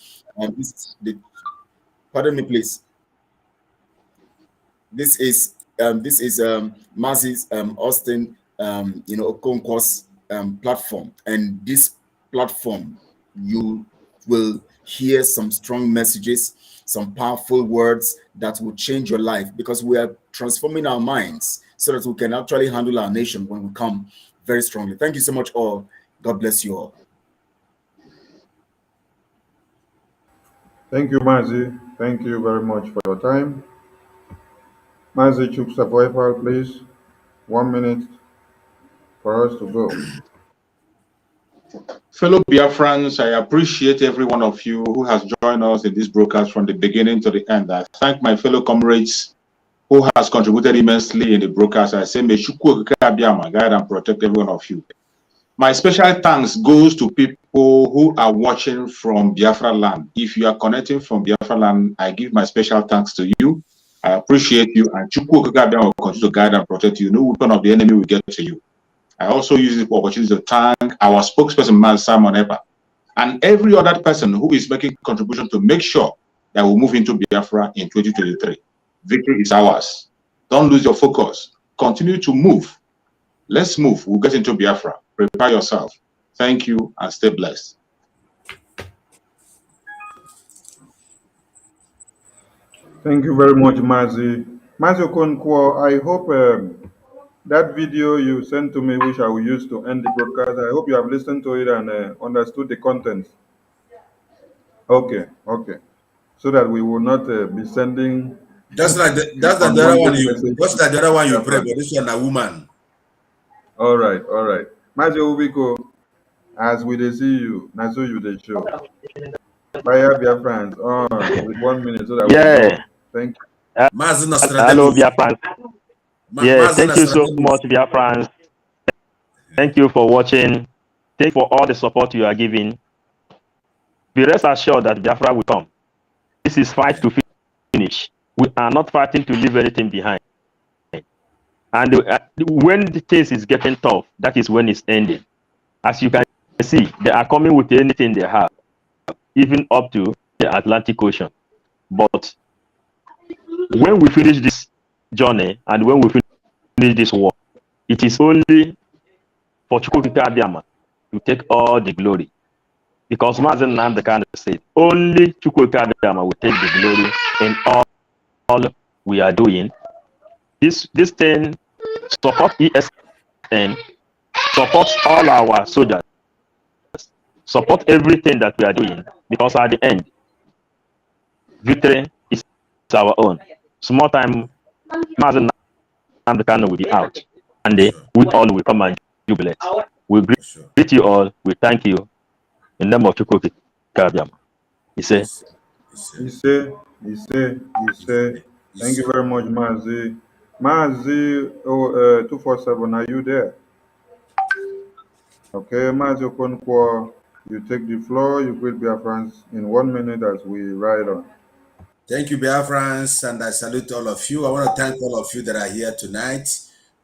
Pardon me, please. This is MAZI's Austin Okonkwo's platform, and this platform you will hear some strong messages, some powerful words that will change your life, because we are transforming our minds so that we can actually handle our nation when we come very strongly. Thank you so much all. God bless you all. Thank you, Mazi. Thank you very much for your time. Mazi Chuksafoefal, please. 1 minute for us to go. Fellow Biafrans, I appreciate every one of you who has joined us in this broadcast from the beginning to the end. I thank my fellow comrades who has contributed immensely in the broadcast. I say, may Chukwu guide and protect every one of you. My special thanks goes to people who are watching from Biafraland. If you are connecting from Biafraland, I give my special thanks to you. I appreciate you, and Chukwu will continue to guide and protect you. No weapon of the enemy will get to you. I also use this opportunity to thank our spokesperson, Man Simon Epa, and every other person who is making contribution to make sure that we move into Biafra in 2023. Victory is ours. Don't lose your focus. Continue to move. Let's move. We'll get into Biafra. Prepare yourself. Thank you and stay blessed. Thank you very much, Mazi. Mazi Okonkwo, I hope that video you sent to me, which I will use to end the broadcast, I hope you have listened to it and understood the contents. Okay, okay. So that we will not be sending Just like the other one unwanted you, messages. just like the other one you Yeah, pray, but this one a woman. all right, all right. Mazi Ubiko, as we dey see you, na so you dey show. Fire Biafrans on with 1 minute so that we Yeah. go. Thank you. Mazi Hello, Nostradamus. Biafrans. Yeah, Mazi thank you so Nostradamus. much, Biafrans. Thank you for watching. Thank you for all the support you are giving. Be rest assured that Biafra will come. This is fight to finish. We are not fighting to leave anything behind. And when the case is getting tough, that is when it's ending. As you can see, they are coming with anything they have, even up to the Atlantic Ocean. But when we finish this journey and when we finish this war, it is only for Chukwuka Abiyama to take all the glory. Because MAZI NNAMDI KANU said, only Chukwuka Abiyama will take the glory in all we are doing. This thing support ESN, supports all our soldiers, support everything that we are doing, because at the end, victory is our own. Small time, MAZI NNAMDI KANU will be out, and we all will come and jubilate. We greet you all. We thank you in the name of Chukwuka Abiyama. He said. He say. Thank you very much, Mazi. Mazi 247, are you there? Okay, Mazi Okonkwo, you take the floor. You greet Biafrans in 1 minute as we ride on. Thank you, Biafrans, and I salute all of you. I want to thank all of you that are here tonight.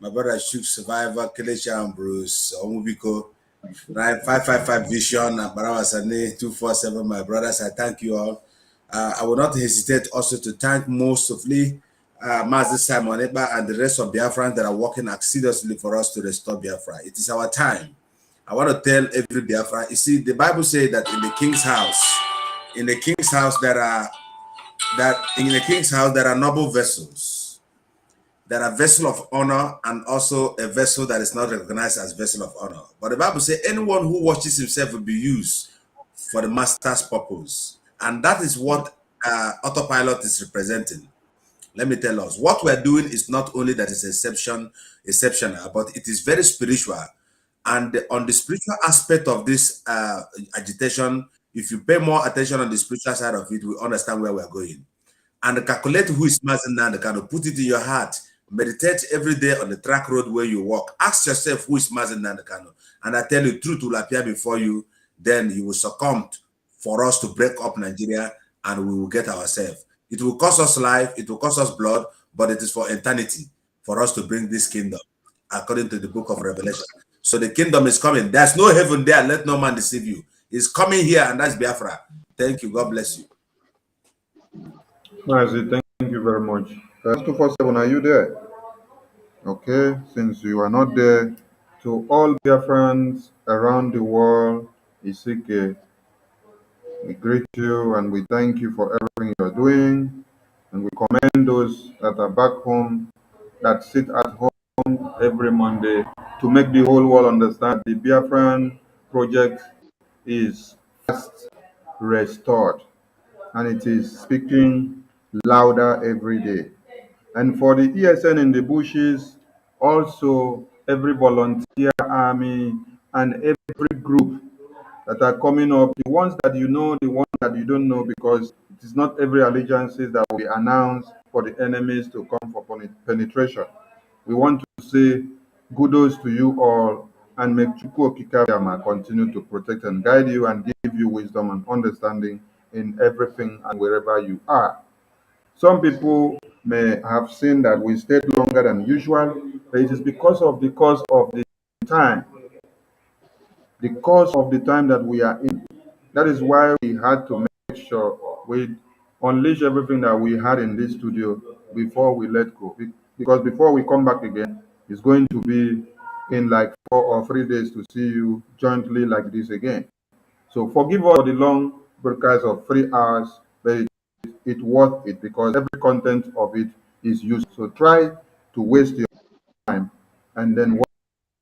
My brother Shuk Survivor, Kelechi and Bruce, Omubiko, 555 Vision, and Barawasane 247, my brothers. I thank you all. I will not hesitate also to thank mostly Mazi Simon Eba and the rest of Biafrans that are working assiduously for us to restore Biafra. It is our time. I want to tell every Biafra, you see, the Bible says that in the king's house there are noble vessels. There are vessels of honor and also a vessel that is not recognized as vessel of honor. But the Bible says anyone who watches himself will be used for the master's purpose. And that is what autopilot is representing. Let me tell us, what we're doing is not only that it's exceptional, but it is very spiritual. And on the spiritual aspect of this agitation, if you pay more attention on the spiritual side of it, we understand where we're going. And calculate who is MAZI NNAMDI KANU, put it in your heart. Meditate every day on the track road where you walk. Ask yourself who is MAZI NNAMDI KANU. And I tell you, truth will appear before you. Then you will succumb for us to break up Nigeria and we will get ourselves. It will cost us life, it will cost us blood, but it is for eternity for us to bring this kingdom, according to the book of Revelation. So the kingdom is coming. There's no heaven there. Let no man deceive you. It's coming here, and that's Biafra. Thank you. God bless you. Mazi, thank you very much. 247, are you there? Okay, since you are not there, to all Biafrans around the world, Isike, we greet you and we thank you for everything you're doing. And we commend those that are back home, that sit at home every Monday to make the whole world understand the Biafran project is fast restored and it is speaking louder every day. And for the ESN in the bushes, also every volunteer army and every group that are coming up, the ones that you know, the ones that you don't know, because it is not every allegiances that will be announced for the enemies to come for penetration. We want to say kudos to you all and make Chukwu Okikabiyama continue to protect and guide you and give you wisdom and understanding in everything and wherever you are. Some people may have seen that we stayed longer than usual, but it is because of the course of the time. The course of the time that we are in. That is why we had to make sure we unleash everything that we had in this studio before we let go. Because before we come back again, it's going to be in like 4 or 3 days to see you jointly like this again. So forgive us for the long broadcast of 3 hours, but it it worth it because every content of it is used. So try to waste your time and then watch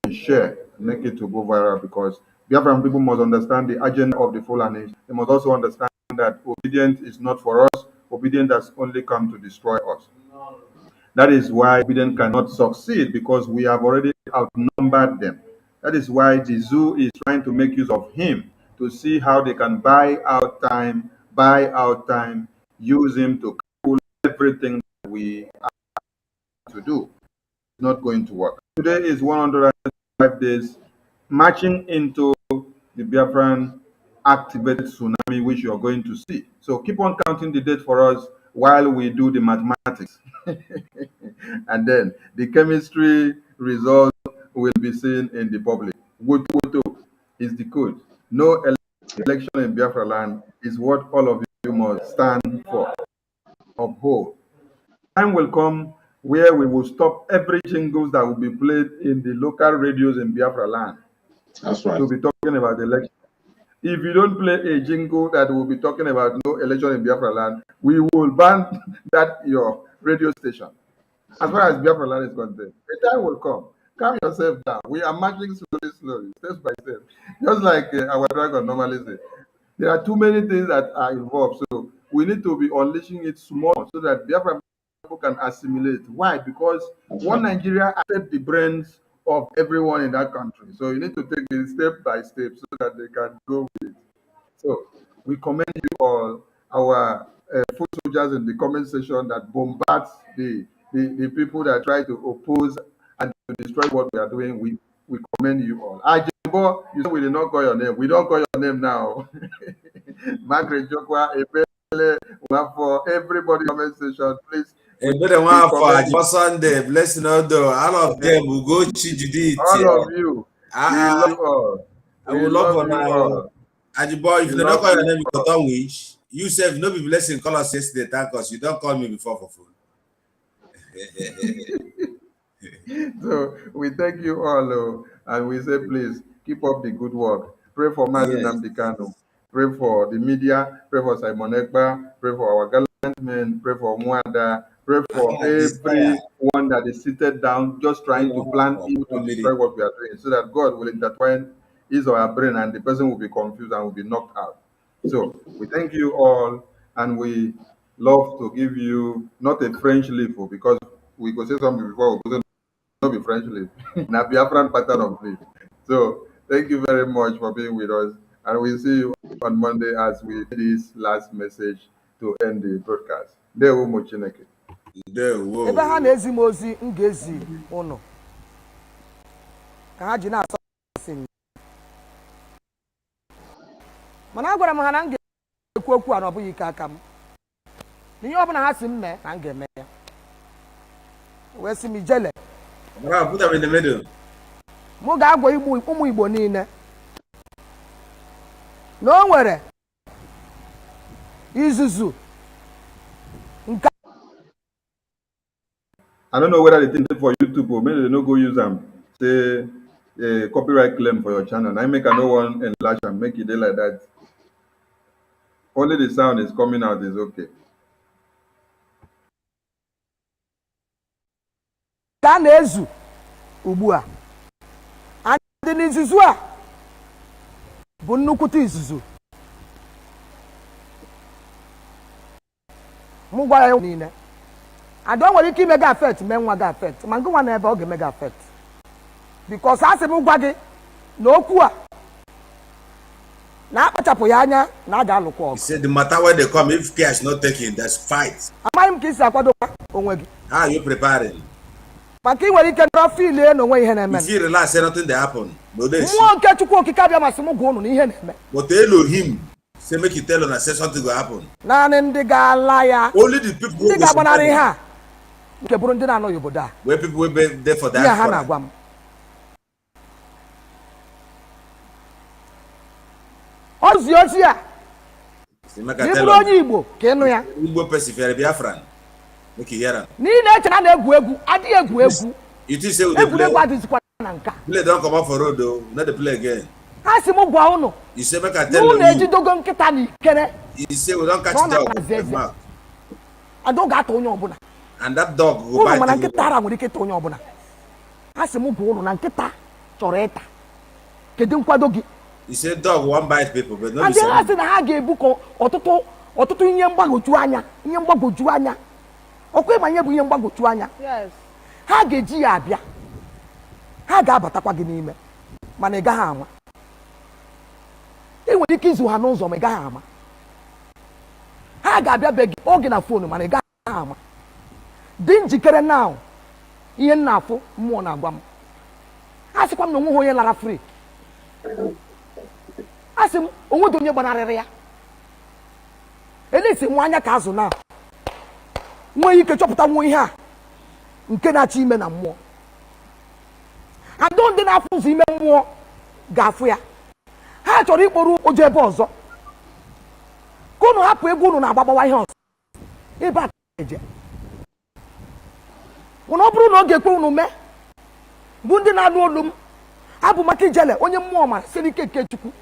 and share, make it to go viral because Biafran people must understand the agenda of the Fulanis. They must also understand that obedience is not for us. Obedience has only come to destroy us. That is why obedience cannot succeed because we have already outnumbered them. That is why the zoo is trying to make use of him to see how they can buy out time, use him to pull everything that we have to do. It's not going to work. Today is 105 days marching into the Biafran activated tsunami, which you're going to see. So keep on counting the date for us while we do the mathematics. And then the chemistry results will be seen in the public. Woto is the code. No election in Biafra land is what all of you must stand for. Uphold. Time will come where we will stop every jingles that will be played in the local radios in Biafra land. That's right. To be talking about election. If you don't play a jingle that will be talking about no election in Biafra land, we will ban that your radio station. As far as Biafra land is concerned, the time will come. Calm yourself down. We are marching slowly, step by step. Just like our dragon normally says. There are too many things that are involved. So we need to be unleashing it small so that Biafra people can assimilate. Why? Because one Nigeria affects the brains of everyone in that country. So you need to take it step by step so that they can go with it. So we commend you all, our foot soldiers in the comment section that bombard the people that try to oppose and to destroy what we are doing. We commend you all. Ajibo, you say we did not call your name. We don't call your name now. Margaret Jokwa, Ebele, for everybody comment section, please. For Sunday, blessing all of them will go to Judith. All of you. We love you all. I will love you now. Ajibo, if you don't call your name, you don't wish. You said no be blessing, call us yesterday, thank us. You don't call me before for phone. So we thank you all, and we say please keep up the good work. Pray for MAZI NNAMDI KANU. Pray for the media. Pray for Simon Ekpa. Pray for our gallant men. Pray for Mwanda. Pray for everyone that is seated down, just trying to plan evil to destroy what we are doing, so that God will intertwine his or her brain, and the person will be confused and will be knocked out. So we thank you all, and we love to give you not a French leaf, because we could say something before we could not be French leaf, na Biafran pattern of leaf. So thank you very much for being with us, and we'll see you on Monday as we do this last message to end the broadcast. Ndewo mo Chineke. Ndewo. Ebe ha na-ezi m ozi m ga-ezi ụnụ ka ha ji na-asọsị m. Mana agwara m ha na m ga-ekwu okwu a na ọ bụghị ike aka m. N'ihe ọ bụla ha si m mee na m ga-eme ya. Wee sị m ijele. Put them in the middle. M ga-agwa ụmụ Igbo niile na o nwere izuzu nke. I don't know whether they think for YouTube or maybe they no go use them. Say a copyright claim for your channel. I make no one enlarge and make it like that. Only the sound is coming out is okay. Ka na-ezu ugbu a. Adị n'izuzu a bụ nnukwute izuzu. M gwara ya niile. Ada nwere ike ime ga affect mee nwa ga affect, ma ngwa na ebe ọ ga-eme ga affect. Because asị m gwa gị na okwu a na akpachapụ ya anya na a ga-alụkwa ọgụ. He said the matter when they come, if care is not taken, there's fight. Amaghị m ka isi akwado onwe gị. How are you preparing? Maka ị nwere ike na filie na onwe ihe na-eme. If you relax, say nothing they happen. No days. Mmụọ nke Chukwu okike abịa masị m gwa unu na ihe na-eme. But Elohim say make you tell us and say something will happen. Naanị ndị ga-ala ya. Only the people ndị ga-agbanarị ha nke bụrụ ndị na-anọghị obodo a. Where people will be there for that. Ihe ha na-agwa m. Ozi a ịbụrụ onye Igbo ka ịnụ ya. Igbo persevere Biafran. Make you hear am. N'ihi na eche na na-egwu egwu adịghị egwu egwu. You think say we dey play? Egwuregwu adịzikwa na nka. Play don come out for road o, not dey play again. Ha si m gwa unu. You say make I tell you. Unu ejidogo nkịta na ikere. You say we don catch dog. and dog got onye ọbụla. And that dog go Unu bite mana you. nkịta ara nwere ike ịta onye ọbụla. Asị m gwa unu na nkịta chọrọ ịta. Kedu nkwado gị? You say dog won't bite people, but no And be then so. asị na ha ga-ebu ọtụtụ ihe mgbagwoju anya. Ọkwa ịma ihe bụ ihe mgbagwoju anya. Yes. Ha ga-eji ya abịa. Ha ga-abatakwa gị n'ime. Mana ị gaghị ama. Ị nwere ike izu ha n'ụzọ ma ị gaghị ama. Ha ga-abịa be gị oge na fonu mana ị gaghị ama. Dị njikere now. Ihe nna afụ mmụọ na-agwa m. A sịkwa m na onweghị onye lara free. A sị m onweghị onye gbanarịrị ya. Elesi nwa anya ka azụ na nwee ike chọpụta nwa ihe a nke na-achọ ime na mmụọ. Andụ ndị na-afụ ụzọ ime mmụọ ga-afụ ya. Ha chọrọ ikporo ụjọ ebe ọzọ. Ka unu hapụ ego unu na-agbagbawa ihe ọzọ. Ebe a eje. Ọ bụrụ na ọ ga-ekwe unu mee bụ ndị na-anụ olu m abụ maka ijele onye mmụọ mara siri ike nke Chukwu.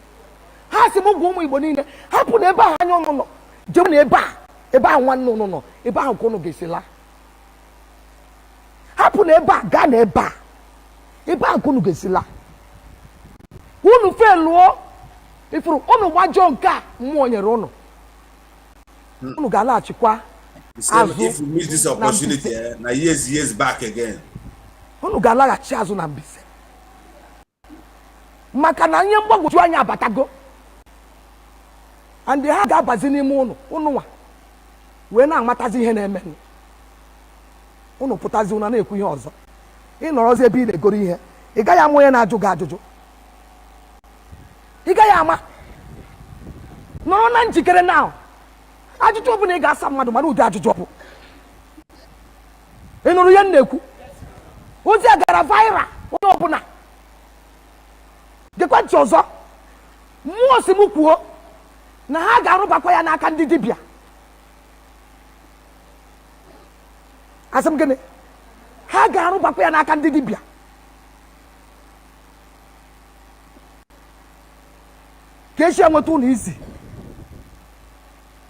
Ha sị m gwa ụmụ Igbo niile hapụ na ebe ahụ anya unu nọ jee na ebe ahụ nwanne unu nọ ebe ahụ ka unu ga-esi laa. Hapụ na ebe a gaa na ebe ahụ ka unu ga-esi laa. Unu felụọ ifuru unu gbajọọ nke a mmụọ nyere unu. Unu ga-alaghachikwa azụ. If you miss this opportunity, now years back again. Unu ga-alaghachi azụ na Mbaise. Maka na ihe mgbagwoju anya abatago. And ha ga-abazi n'ime unu nwa wee na-amatazi ihe na-eme. Unu pụtazi unu na-ekwu ihe ọzọ. Ị nọrọzi ebe ị na-egoro ihe. Ị gaghị ama onye na-ajụ gị ajụjụ. Ị gaghị ama. Nọrọ na njikere now. Ajụjụ ọbụla ị ga-asa mmadụ mara ụdị ajụjụ ọ bụ. Ị nụrụ ihe m na-ekwu? Ozi a gara viral onye ọbụla. Gekwa ntị ọzọ. Mmụọ si m kwuo na ha ga-arụbakwa ya n'aka ndị dibịa. Asị m gịnị? Ha ga-arụbakwa ya n'aka ndị dibịa. Ka echi enweta unu isi.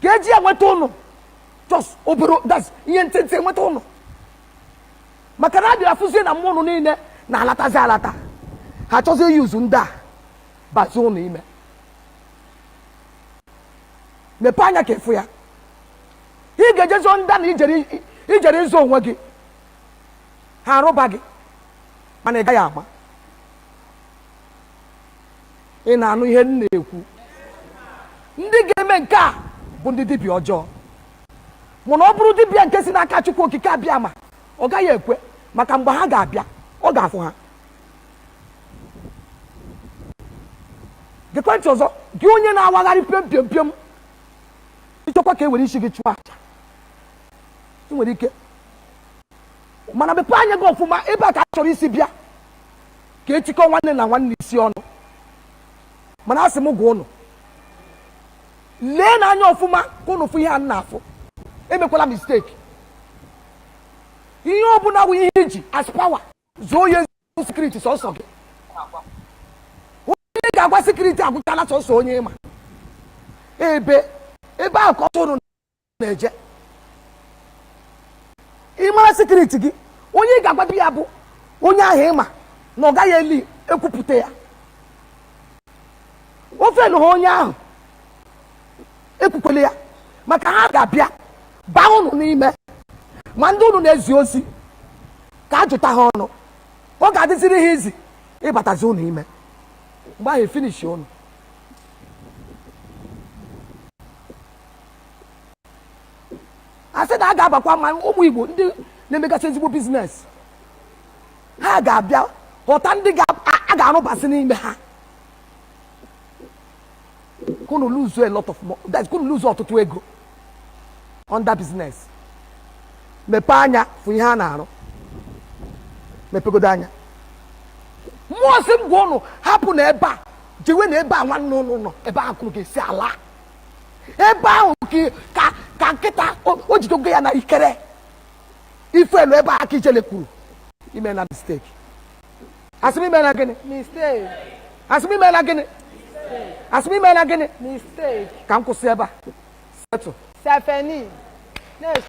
Ka eji enweta unu just obere ihe ntịntị enweta unu. Maka na adịghị afụzie na mmụọ unu niile na-alatazi alata. Ha chọzie yuzu ndị a bazi unu ime. Mepe anya ka efu ya. Ị ga-ejezo ndị na ijere izo onwe gị. Ha arụba gị. Mana ị gaghị ama. Ị na-anụ ihe m na-ekwu. Ndị ga-eme nke a bụ ndị dibịa ọjọọ. Mana ọ bụrụ dibịa nke si n'aka Chukwu okike abịa ma ọ gaghị ekwe maka mgbe ha ga-abịa ọ ga-afụ ha. Gekwe ntị ọzọ gị onye na-awagharị pịọm ịchọkwa ka e were isi gị chụọ aja. Ị nwere ike mana mepe anya gị ọfụma ebe a ka a chọrọ isi bịa ka etikọ nwanne na nwanne isi ọnụ. Mana asị m gwa unu lee n'anya ọfụma ka unu fụ ihe a na-afụ. Emekwala mistake. Ihe ọbụla bụ ihe iji as power zuo onye security sọsọ gị. Onye ga-agwa security agwụchala sọsọ onye ịma. Ebe ahụ ka ọtụrụ na-eje. Ịmara security gị onye ga-agwa ya bụ onye ahụ ịma na ọ gaghị eli ekwupụta ya. Ofe lụ ha onye ahụ ekwukwele ya maka ha ga-abịa baa unu n'ime ma ndị unu na-ezi ozi ka a jụta ha ọnụ. Ọ ga-adịziri ha izi ịbatazi unu ime mgbe ahụ efinishi unu. Asị na a ga-abakwa ma ụmụ Igbo ndị na-emegasị ezigbo biznes. Ha ga-abịa ghọta ndị a ga-arụbasị n'ime ha. Kunu lose a lot of money. That's kunu lose ọtụtụ ego on that business. Mepe anya fụ ihe a na-arụ. Mepegodo anya. Mmụọ si m gwa unu hapụ na ebe a jewe na ebe a nwanne unu nọ ebe ahụ kunu ga-esi ala. Ebe ahụ ka nkịta o jidogo ya na ikere. Ifelu ebe a ka ijele kwuru. Ime na mistake. Asị m ime na gịnị? Mistake. Asị m ime na gịnị? Asị m ime na gịnị? Mistake. Ka m kwụsị ebe a. Settle. Stephanie. Next.